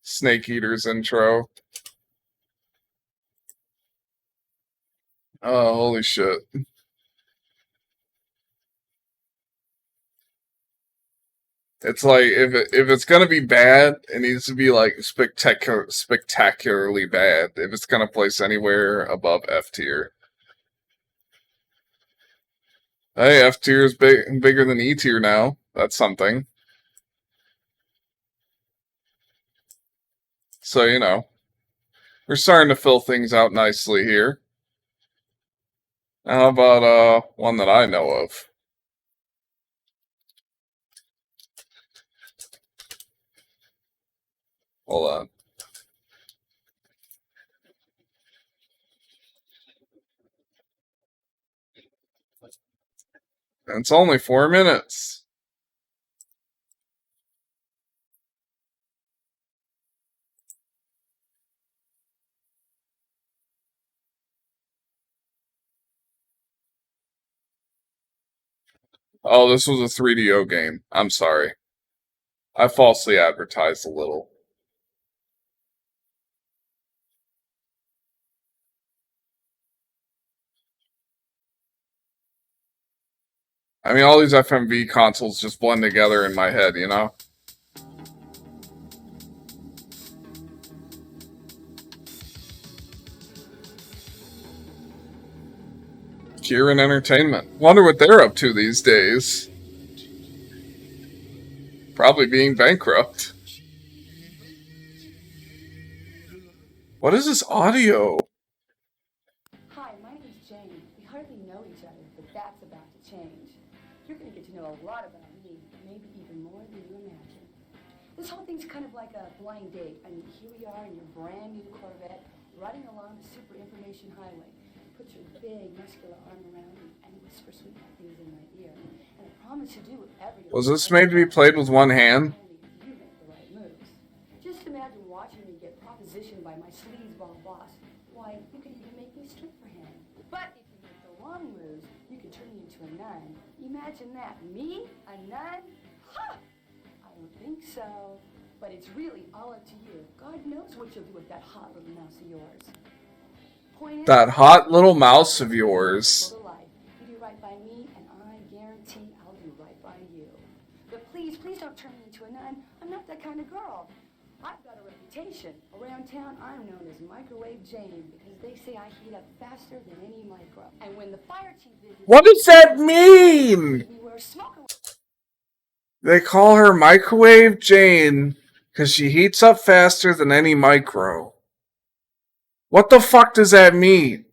Snake Eater's intro. Oh, holy shit. It's like if it's gonna be bad, it needs to be like spectacularly bad. If it's gonna place anywhere above F tier. Hey, F tier is bigger than E tier now. That's something. So, you know, we're starting to fill things out nicely here. How about one that I know of? Hold on. It's only 4 minutes. Oh, this was a 3DO game. I'm sorry. I falsely advertised a little. I mean, all these FMV consoles just blend together in my head, you know? Kieran Entertainment. Wonder what they're up to these days. Probably being bankrupt. What is this audio? Hi, my name is Jane. We hardly know each other, but that's about to change. You're going to get to know a lot about me, maybe even more than you imagine. This whole thing's kind of like a blind date. I mean, here we are in your brand new Corvette, riding along the super information highway. You put your big, muscular arm around me and whisper sweet things in my ear. And I promise to do whatever you Was this made to be played with one hand? you make the right moves. Just imagine watching me get propositioned by my sleazeball boss. Why, you could even make me strip for him. But if you make the wrong moves, you could turn me into a nun. Imagine that. Me? A nun? Ha! I don't think so. But it's really all up to you. God knows what you'll do with that hot little mouse of yours. Point is, That hot little mouse of yours. for the life. You do right by me, and I guarantee I'll do right by you. But please, please don't turn me into a nun. I'm not that kind of girl. I've got a reputation. Around town, I'm known as Microwave Jane because they say I heat up faster than any micro. And when the fire chief visits, What does that mean? we wear smoke. They call her Microwave Jane because she heats up faster than any micro. What the fuck does that mean?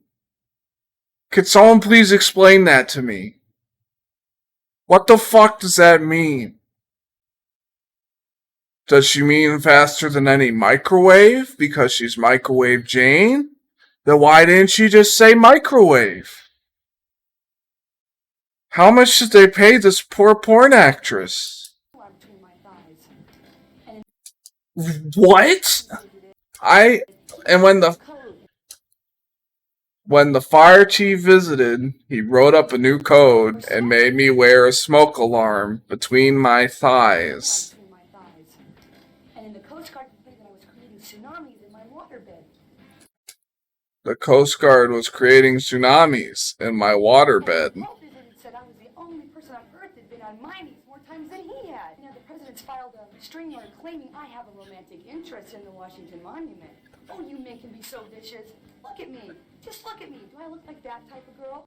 Could someone please explain that to me? What the fuck does that mean? Does she mean faster than any microwave because she's Microwave Jane? Then why didn't she just say microwave? How much did they pay this poor porn actress? What? And when the fire chief visited, he wrote up a new code and made me wear a smoke alarm between my thighs. And in the Coast Guard complained that I was creating tsunamis in my waterbed. The Coast Guard was creating tsunamis in my waterbed. Said I was the only person on Earth that'd been on my knees more times than he had. You know, the president Residents filed a string letter claiming I have a romantic interest in the Washington Monument. Oh, you men can be so vicious. Look at me. Just look at me. Do I look like that type of girl?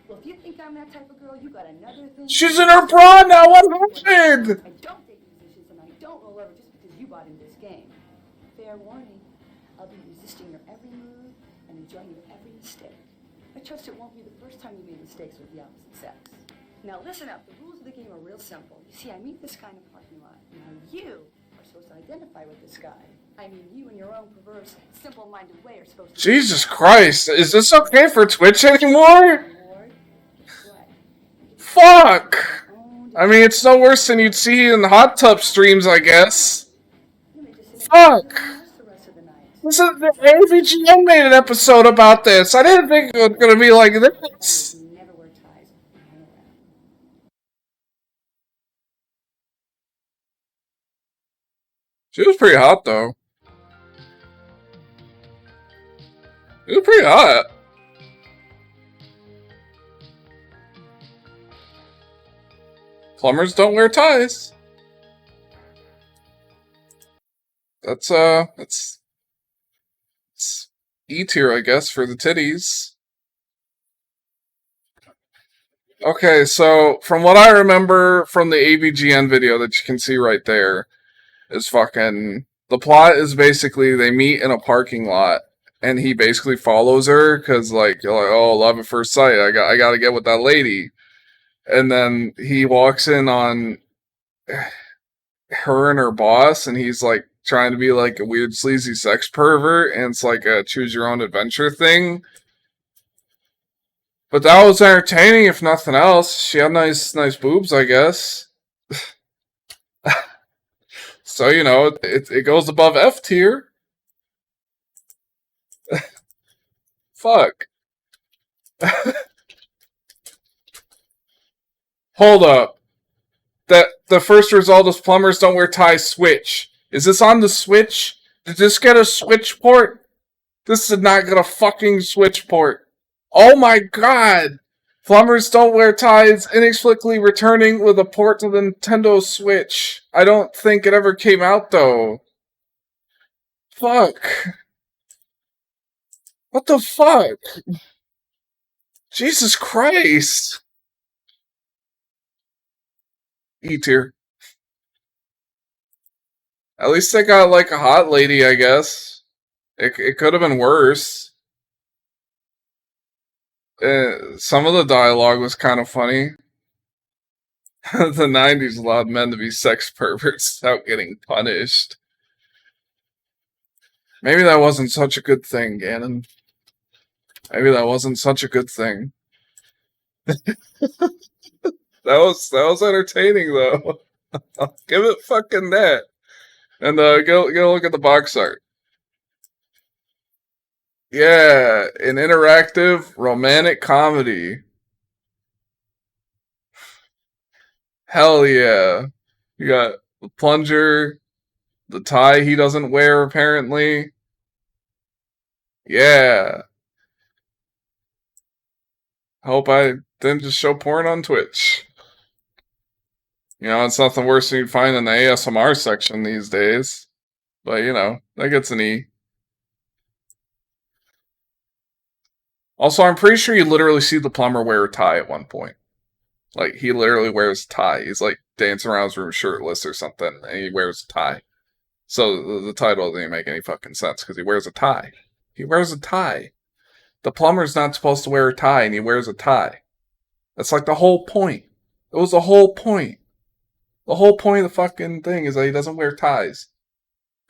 Well, if you think I'm that type of girl, you got another thing. She's in her bra now. What happened? I don't take musicians and I don't roll over just because you bought into this game. Fair warning. I'll be resisting your every move and enjoying your every mistake. I trust it won't be the first time you made mistakes with the opposite sex. Now listen up. The rules of the game are real simple. You see, I meet this guy in a parking lot. Now you are supposed to identify with this guy. I mean, you in your own perverse, simple-minded way are supposed to... Jesus Christ, is this okay for Twitch anymore? Fuck! I mean, it's no worse than you'd see in the hot tub streams, I guess. Fuck! This is the AVGN made an episode about this. I didn't think it was gonna be like this. She was pretty hot, though. She was pretty hot. Plumbers don't wear ties. That's E tier, I guess, for the titties. Okay, so from what I remember from the AVGN video that you can see right there, is fucking... The plot is basically they meet in a parking lot, and he basically follows her, because, like, you're like, oh, love at first sight, I gotta get with that lady. And then he walks in on her and her boss, and he's, like, trying to be, like, a weird, sleazy sex pervert, and it's, like, a choose-your-own-adventure thing. But that was entertaining, if nothing else. She had nice boobs, I guess. So, you know, it goes above F tier. Fuck. Hold up. The first result is plumbers don't wear ties switch. Is this on the Switch? Did this get a Switch port? This did not get a fucking Switch port. Oh my god! Plumbers don't wear ties, inexplicably returning with a port to the Nintendo Switch. I don't think it ever came out, though. Fuck. What the fuck? Jesus Christ. E tier. At least they got, like, a hot lady, I guess. It could have been worse. Some of the dialogue was kind of funny. The 90s allowed men to be sex perverts without getting punished. Maybe that wasn't such a good thing, Ganon. Maybe that wasn't such a good thing. That was entertaining, though. I'll give it fucking that. And go look at the box art. Yeah, an interactive romantic comedy. Hell yeah. You got the plunger, the tie he doesn't wear apparently. Yeah. Hope I didn't just show porn on Twitch. You know, it's nothing worse than you'd find in the ASMR section these days. But, you know, that gets an E. Also, I'm pretty sure you literally see the plumber wear a tie at one point. Like, he literally wears a tie. He's, like, dancing around his room shirtless or something, and he wears a tie. So, the title doesn't even make any fucking sense, because he wears a tie. He wears a tie. The plumber's not supposed to wear a tie, and he wears a tie. That's, like, the whole point. It was the whole point. The whole point of the fucking thing is that he doesn't wear ties.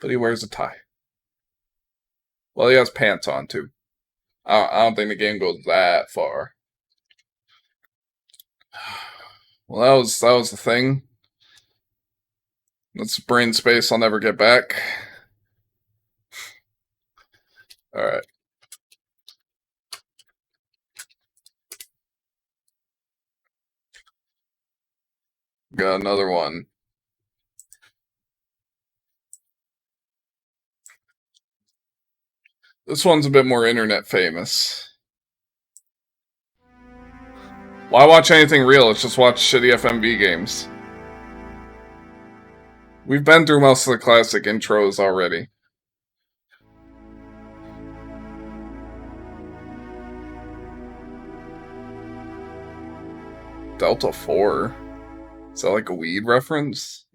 But he wears a tie. Well, he has pants on, too. I don't think the game goes that far. Well, that was the thing. That's brain space I'll never get back. Alright. Got another one. This one's a bit more internet famous. Why watch anything real? Let's just watch shitty FMV games. We've been through most of the classic intros already. Delta 4? Is that like a weed reference?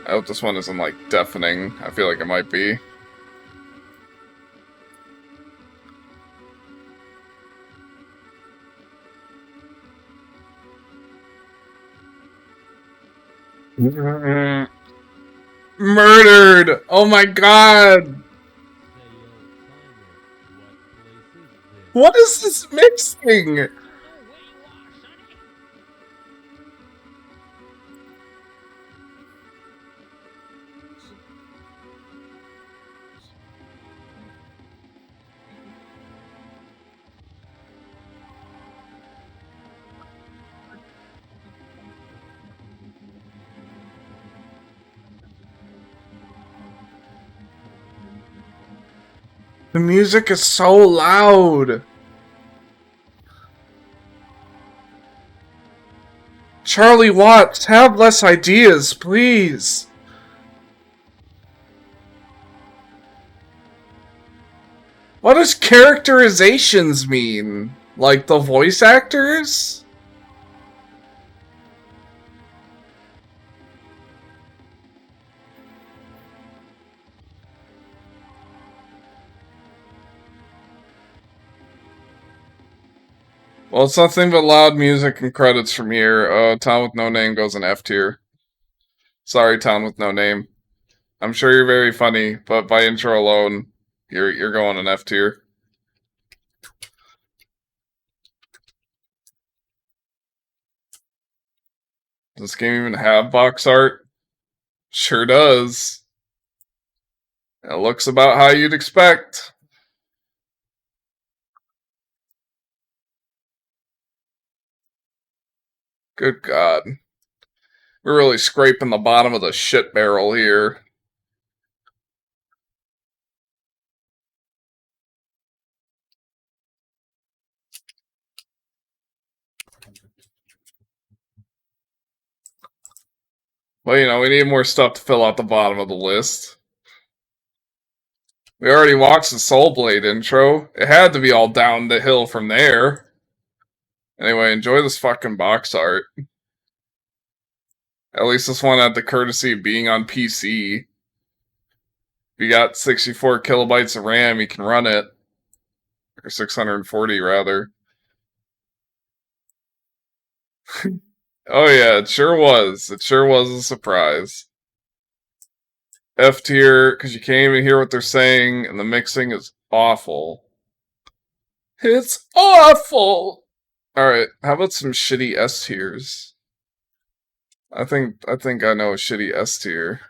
I hope this one isn't like deafening. I feel like it might be. Murdered! Oh my god! What is this mixing? The music is so loud. Charlie Watts, have less ideas, please. What does characterizations mean? Like the voice actors? Well, it's nothing but loud music and credits from here. Town with No Name goes in F tier. Sorry, Town with No Name. I'm sure you're very funny, but by intro alone, you're going in F tier. Does this game even have box art? Sure does. It looks about how you'd expect. Good God. We're really scraping the bottom of the shit barrel here. Well, you know, we need more stuff to fill out the bottom of the list. We already watched the Soul Blade intro. It had to be all down the hill from there. Anyway, enjoy this fucking box art. At least this one had the courtesy of being on PC. If you got 64 kilobytes of RAM, you can run it. Or 640, rather. Oh yeah, it sure was. It sure was a surprise. F tier, because you can't even hear what they're saying, and the mixing is awful. It's awful! Alright, how about some shitty S tiers? I think I know a shitty S tier.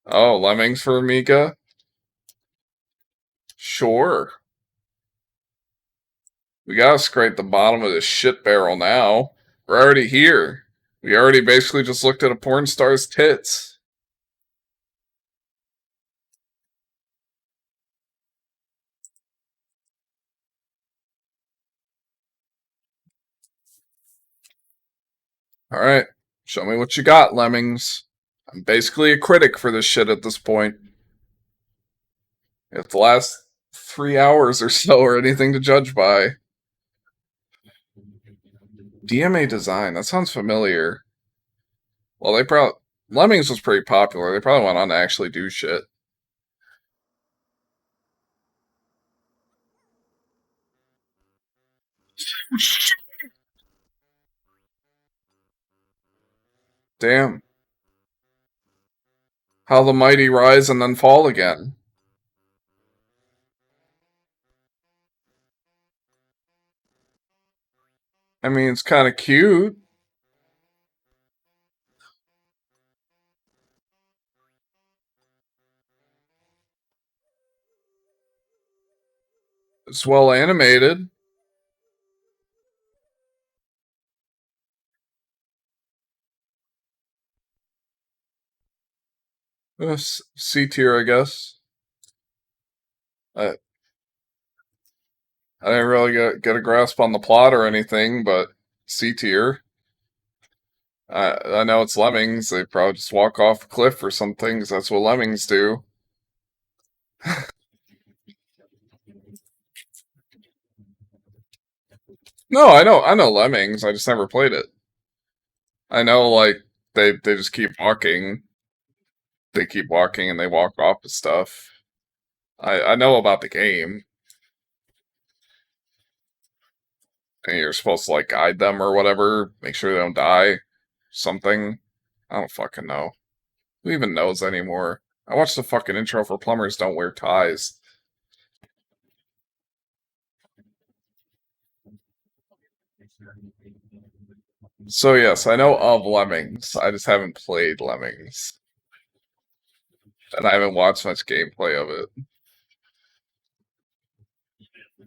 Oh, Lemmings for Amiga? Sure. We gotta scrape the bottom of this shit barrel now. We're already here. We already basically just looked at a porn star's tits. Alright, show me what you got, Lemmings. I'm basically a critic for this shit at this point. If the last 3 hours or so are anything to judge by. DMA Design, that sounds familiar. Well, they probably... Lemmings was pretty popular. They probably went on to actually do shit. Damn. How the mighty rise and then fall again. I mean, it's kind of cute. It's well animated. C tier, I guess. I didn't really get a grasp on the plot or anything, but C tier. I know it's lemmings. They probably just walk off a cliff or something, 'cause that's what lemmings do. No, I know lemmings. I just never played it. I know, like they just keep walking. They keep walking and they walk off of stuff. I know about the game, and you're supposed to like guide them or whatever, make sure they don't die. Something. I don't fucking know. Who even knows anymore? I watched the fucking intro for Plumbers Don't Wear Ties. So yes, I know of Lemmings. I just haven't played Lemmings. And I haven't watched much gameplay of it.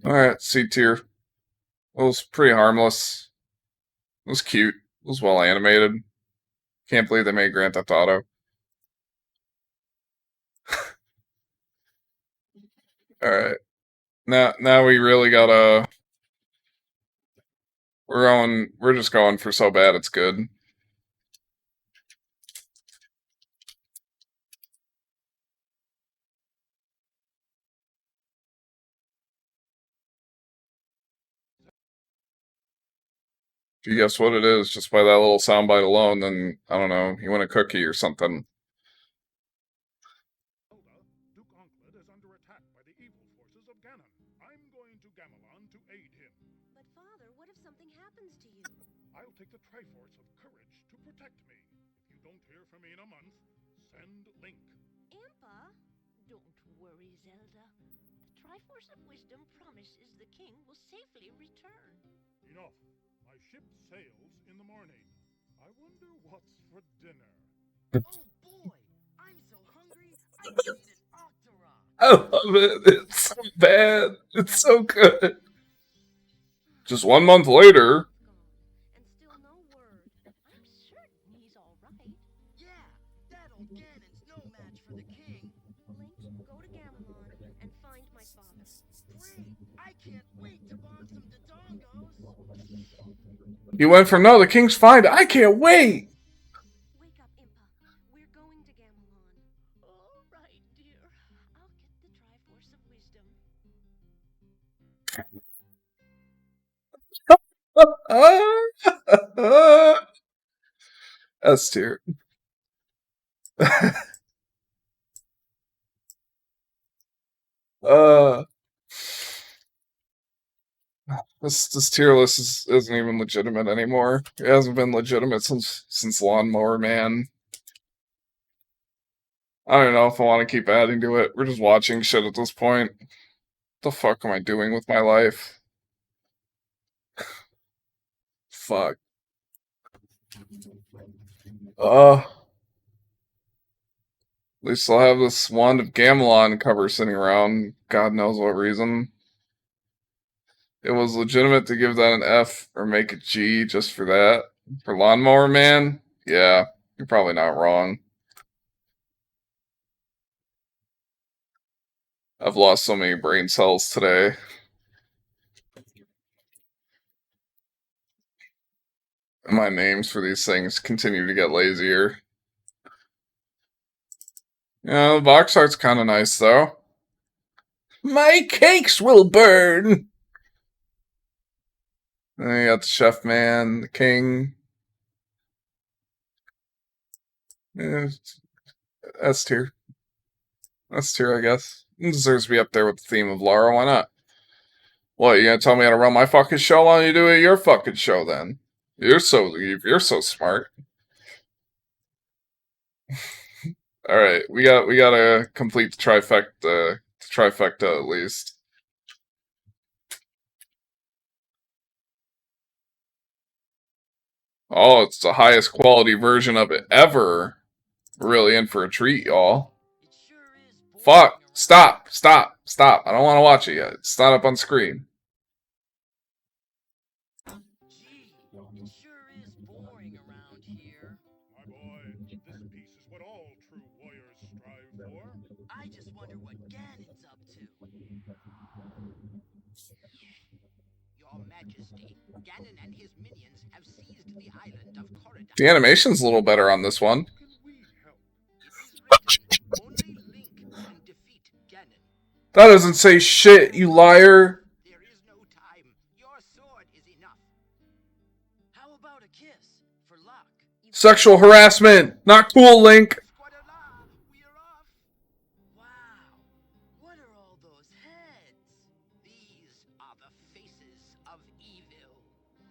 Alright, C tier. It was pretty harmless. It was cute. It was well animated. Can't believe they made Grand Theft Auto. Alright. Now we really gotta we're just going for so bad it's good. If you guess what it is just by that little soundbite alone, then I don't know, you win a cookie or something. But father, what if something happens to you? I'll take the Triforce of Courage to protect me. If you don't hear from me in a month, send Link. Impa? Don't worry, Zelda. The Triforce of Wisdom promises the king will safely return. Enough. My ship sails in the morning. I wonder what's for dinner. Oh boy, I'm so hungry I could eat an octorok. I love it. It's so bad. It's so good. Just 1 month later. And still no word. I'm certain he's all right. Yeah, that old Ganon's no match for the king. Link, go to Gamelon and find my father. Great! I can't wait to bomb some Dodongos. He went from no, the king's fine to I can't wait. Wake up, Impa. We're going to Gamelon. All right, dear. I'll get the Triforce of Wisdom. S tier. This tier list isn't even legitimate anymore. It hasn't been legitimate since Lawnmower Man. I don't know if I want to keep adding to it. We're just watching shit at this point. What the fuck am I doing with my life? Fuck. At least I'll have this Wand of Gamelon cover sitting around. God knows what reason. It was legitimate to give that an F or make it G just for that. For Lawnmower Man? Yeah, you're probably not wrong. I've lost so many brain cells today. And my names for these things continue to get lazier. Yeah, the box art's kind of nice, though. My cakes will burn! And then you got the Chef Man, the King. Yeah, S tier. S tier, I guess. It deserves to be up there with the theme of Lara, why not? What, you gonna tell me how to run my fucking show? Why don't you do it your fucking show then? You're so smart. Alright, we gotta complete the trifecta at least. Oh, it's the highest quality version of it ever. We're really in for a treat, y'all. Fuck! Stop! Stop! Stop! I don't want to watch it yet. It's not up on screen. Gee, it sure is boring around here. My boy, this peace is what all true warriors strive for. I just wonder what Ganon's up to. Your Majesty, Ganon and his minions have seized the island of Corridon. The animation's a little better on this one. Only Link can defeat Ganon. That doesn't say shit, you liar. There is no time. Your sword is enough. How about a kiss for luck? Sexual harassment. Not cool, Link. Wow, what are all those heads? These are the faces of evil.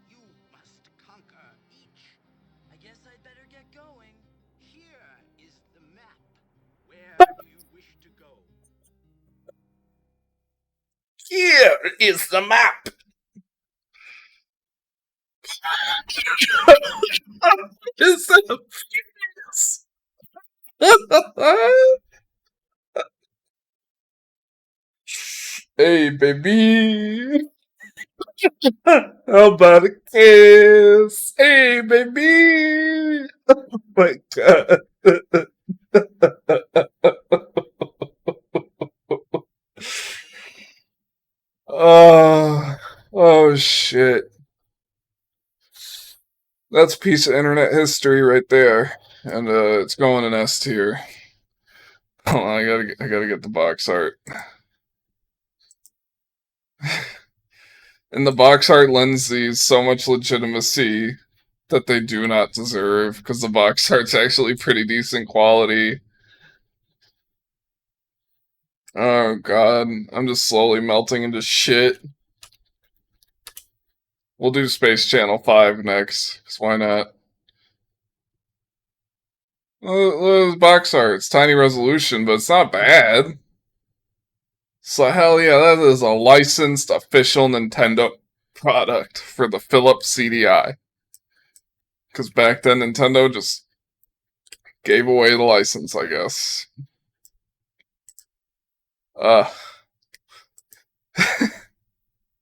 You must conquer each. I guess I'd better get going. Here is the map. Where do you wish to go? Here is the map. Is that a penis? Hey, baby. How about a kiss? Hey, baby. Oh my god. Oh shit. That's a piece of internet history right there. And it's going in S tier. Hold on, I gotta get the box art. And the box art lends these so much legitimacy that they do not deserve, because the box art's actually pretty decent quality. Oh god, I'm just slowly melting into shit. We'll do Space Channel 5 next, because why not? Look at the box art. It's tiny resolution, but it's not bad. So hell yeah, that is a licensed official Nintendo product for the Philips CDI. Because back then Nintendo just gave away the license, I guess.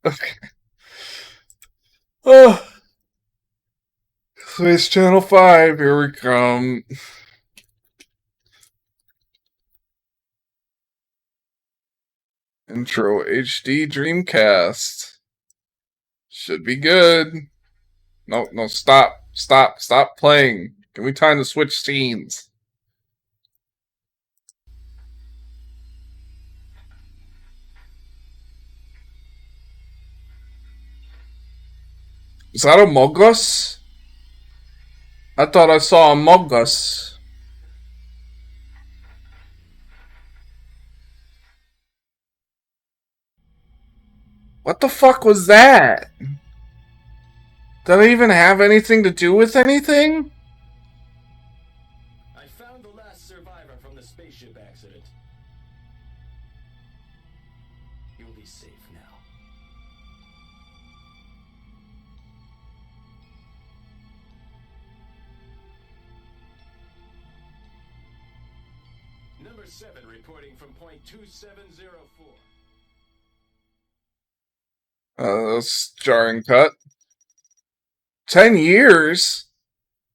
Okay. Oh. Space Channel 5, here we come. Intro HD Dreamcast. Should be good. No, stop playing. Can we time to switch scenes? Is that Among Us? I thought I saw Among Us. What the fuck was that? Did I even have anything to do with anything? I found the last survivor from the spaceship accident. You'll be safe now. Number 7 reporting from point 2704. That's jarring cut. 10 years?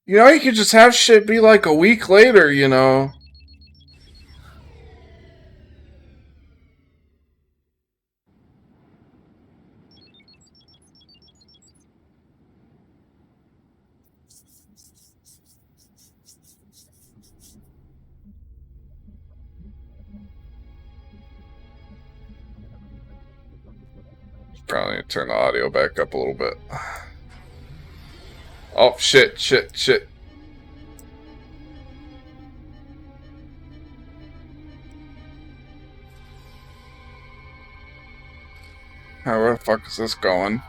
You know, you could just have shit be like a week later, you know. Probably need to turn the audio back up a little bit. Oh, shit. Where the fuck is this going?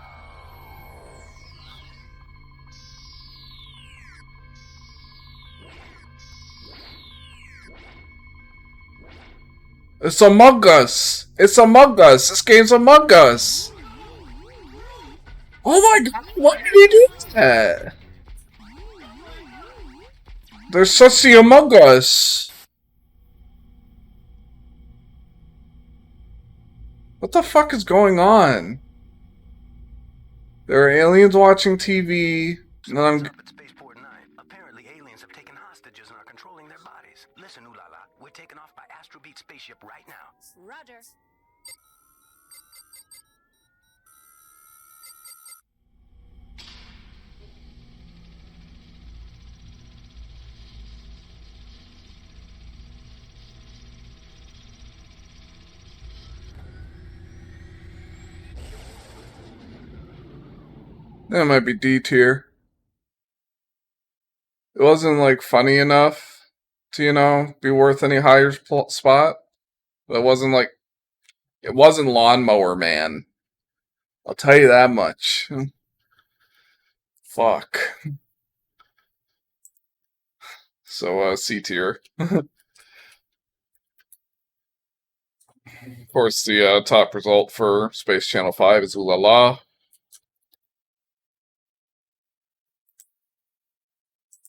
It's Among Us! It's Among Us! This game's Among Us! Oh my god, why did he do that? There's such the Among Us! What the fuck is going on? There are aliens watching TV, and I'm... Listen, Ulala, we're taking off by Astrobeat spaceship right now. Roger. That might be D tier. It wasn't like funny enough to, you know, be worth any higher spot. But it wasn't Lawnmower Man. I'll tell you that much. Fuck. So, C tier. Of course, the top result for Space Channel 5 is Ooh La La.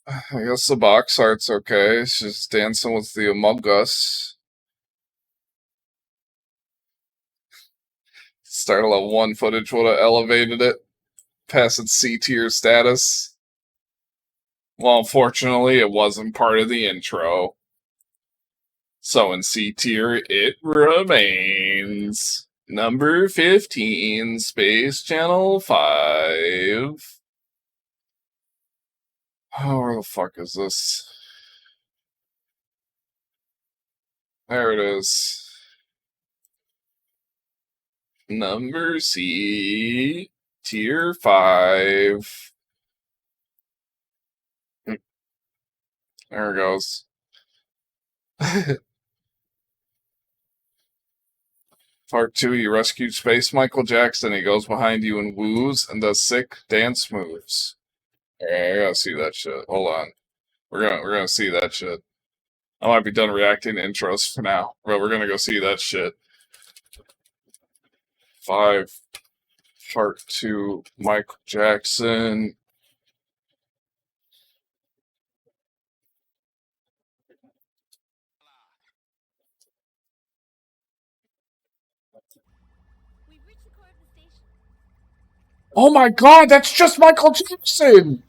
I guess the box art's okay. It's just Dancing with the Among Us. Started level 1 footage would have elevated it past its C tier status. Well, unfortunately, it wasn't part of the intro. So in C tier, it remains. Number 15, Space Channel 5. Oh, where the fuck is this? There it is. Number C, tier 5. There it goes. Part 2, you rescued Space Michael Jackson. He goes behind you and woos and does sick dance moves. Alright, I gotta see that shit. Hold on. We're gonna see that shit. I might be done reacting to intros for now, but we're gonna go see that shit. 5, Part 2, Michael Jackson. Oh my god, that's just Michael Jackson!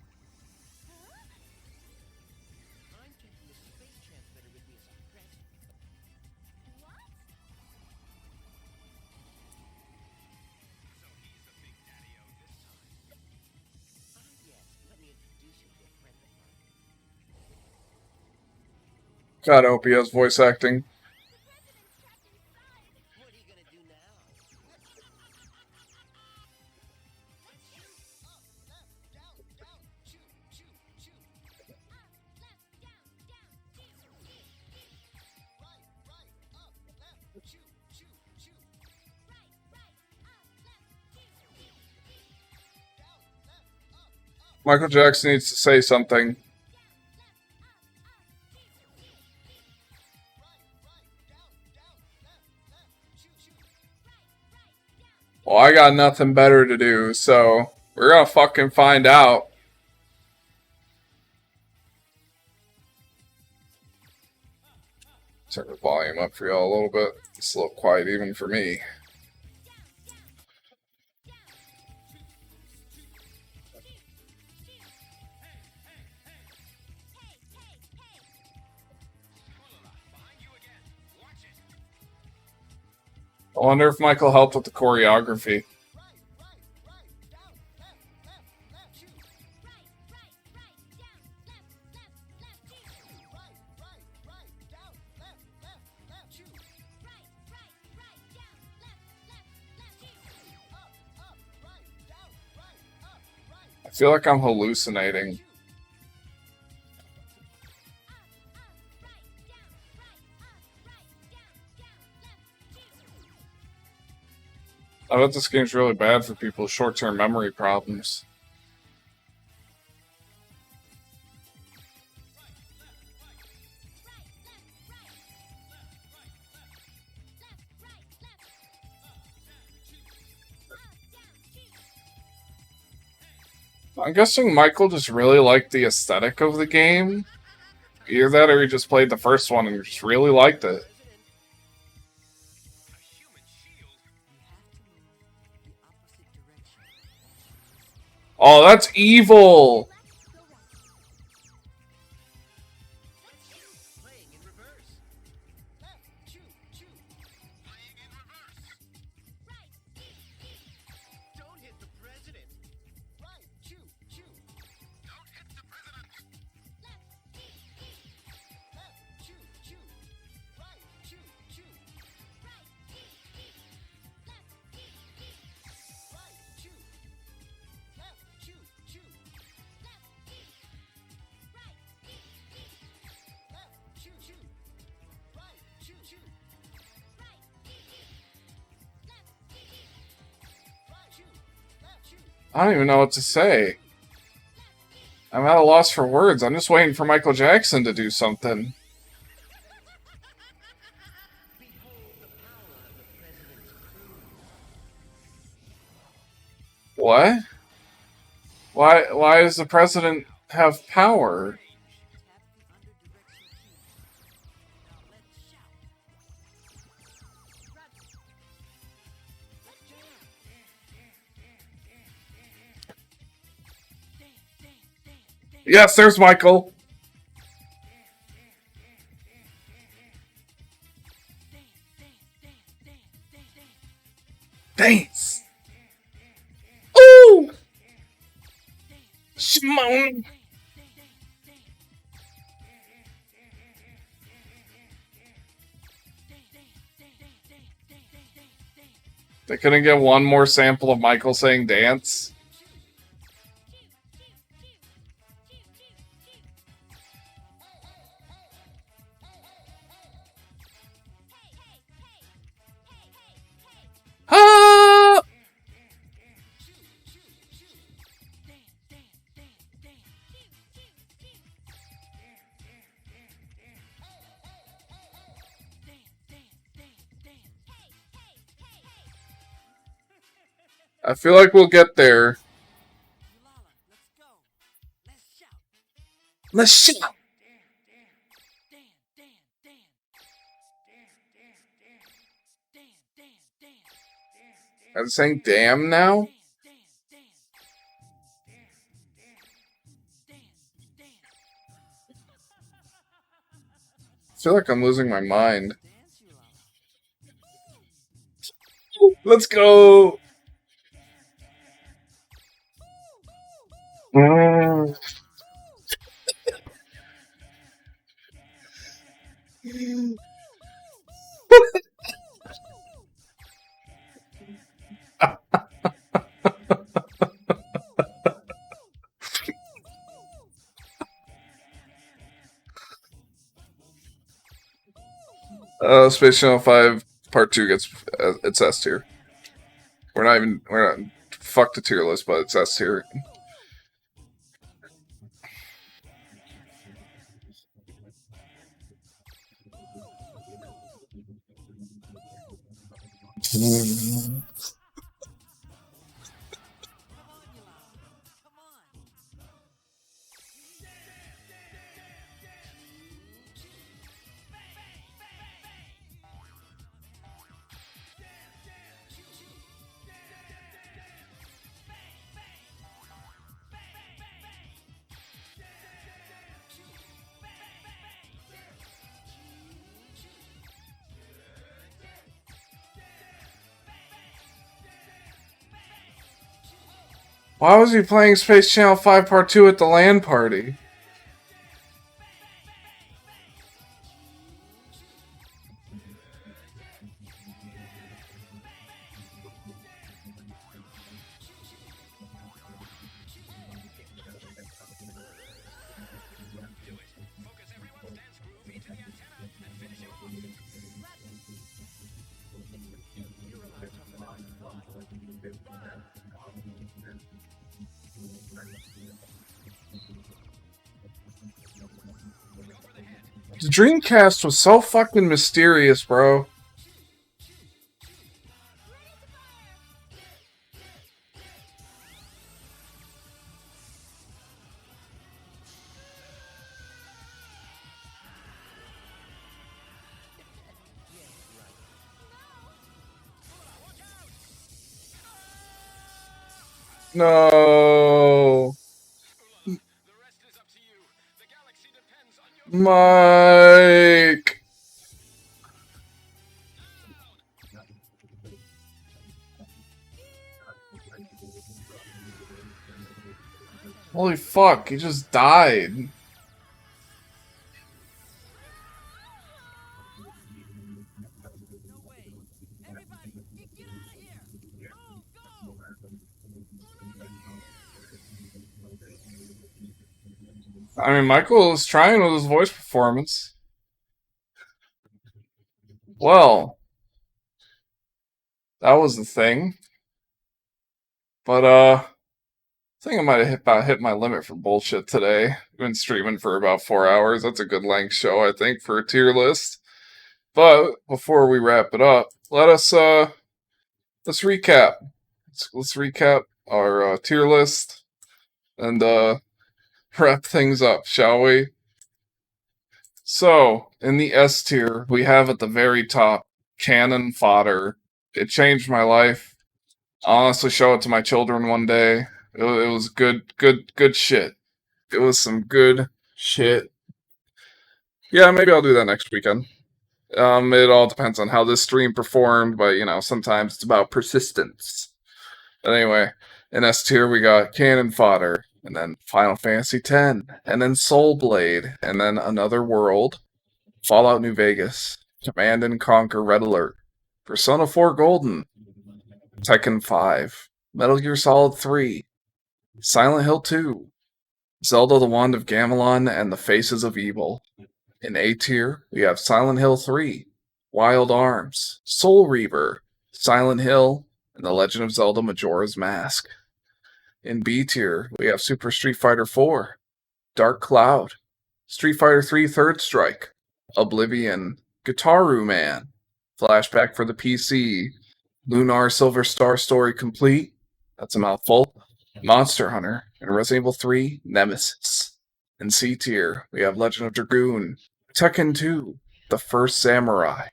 God, I hope he has voice acting. Michael Jackson needs to say something. Well, I got nothing better to do, so we're gonna fucking find out. Turn the volume up for y'all a little bit. It's a little quiet even for me. I wonder if Michael helped with the choreography. I feel like I'm hallucinating. I bet this game's really bad for people with short-term memory problems. I'm guessing Michael just really liked the aesthetic of the game. Either that or he just played the first one and just really liked it. Oh, that's evil! I don't even know what to say. I'm at a loss for words. I'm just waiting for Michael Jackson to do something. What? Why does the president have power? Yes, there's Michael. Dance. Ooh. Shimon. They couldn't get one more sample of Michael saying dance. Ah! I feel like we'll get there. Let's shout. I'm saying damn now? I feel like I'm losing my mind. Let's go! Space Channel 5 Part 2 gets it's S tier. We're not fuck the tier list, but it's S tier. Why was he playing Space Channel 5 Part 2 at the LAN party? The Dreamcast was so fucking mysterious, bro. No. Mike. Holy fuck, he just died. I mean, Michael was trying with his voice performance. Well, that was the thing. But, think I might have about hit my limit for bullshit today. I've been streaming for about 4 hours. That's a good length show, I think, for a tier list. But before we wrap it up, let's recap. Let's recap our tier list and wrap things up, shall we? So, in the S tier, we have at the very top Cannon Fodder. It changed my life. I'll honestly show it to my children one day. It was good shit. It was some good shit. Yeah, maybe I'll do that next weekend. It all depends on how this stream performed, but sometimes it's about persistence. But anyway, in S tier we got Cannon Fodder, and then Final Fantasy X, and then Soul Blade, and then Another World, Fallout New Vegas, Command and Conquer Red Alert, Persona 4 Golden, Tekken 5, Metal Gear Solid 3, Silent Hill 2, Zelda the Wand of Gamelon, and The Faces of Evil. In A tier, we have Silent Hill 3, Wild Arms, Soul Reaver, Silent Hill, and The Legend of Zelda Majora's Mask. In B tier, we have Super Street Fighter 4, Dark Cloud, Street Fighter 3 Third Strike, Oblivion, Guitaru Man, Flashback for the PC, Lunar Silver Star Story Complete, that's a mouthful, Monster Hunter, and Resident Evil 3 Nemesis. In C tier, we have Legend of Dragoon, Tekken 2, The First Samurai,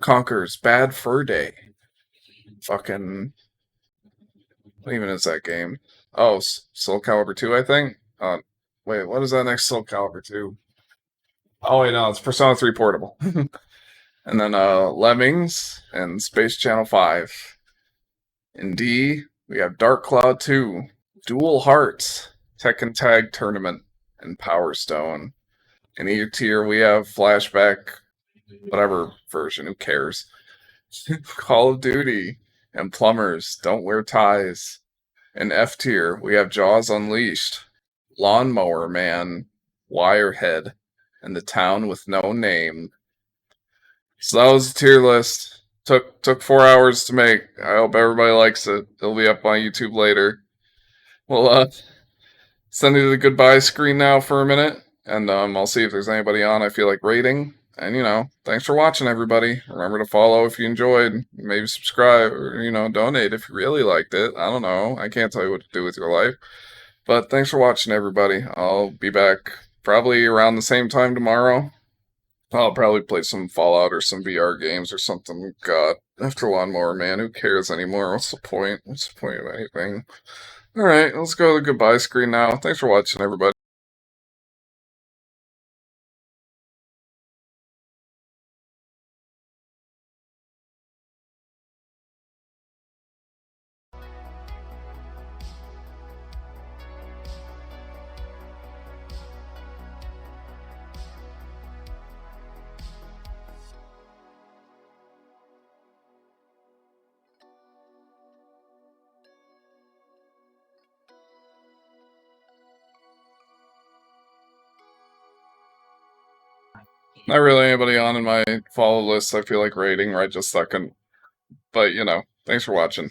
Conker's Bad Fur Day, fucking... what even is that game? Oh, Soul Calibur 2, I think? Wait, what is that next Soul Calibur 2? Oh, wait, no, it's Persona 3 Portable. And then Lemmings and Space Channel 5. In D, we have Dark Cloud 2, Dual Hearts, Tekken Tag Tournament, and Power Stone. In E tier, we have Flashback, whatever version, who cares? Call of Duty, and Plumbers, Don't Wear Ties. In F tier, we have Jaws Unleashed, Lawnmower Man, Wirehead, and The Town with No Name. So that was the tier list. Took 4 hours to make. I hope everybody likes it. It'll be up on YouTube later. Well, send you to the goodbye screen now for a minute, and I'll see if there's anybody on I feel like rating. And thanks for watching, everybody. Remember to follow if you enjoyed. Maybe subscribe or donate if you really liked it. I don't know. I can't tell you what to do with your life. But thanks for watching, everybody. I'll be back probably around the same time tomorrow. I'll probably play some Fallout or some VR games or something. God, after Lawnmower Man, who cares anymore? What's the point? What's the point of anything? Alright, let's go to the goodbye screen now. Thanks for watching, everybody. Not really anybody on in my follow list I feel like rating right just second. But, thanks for watching.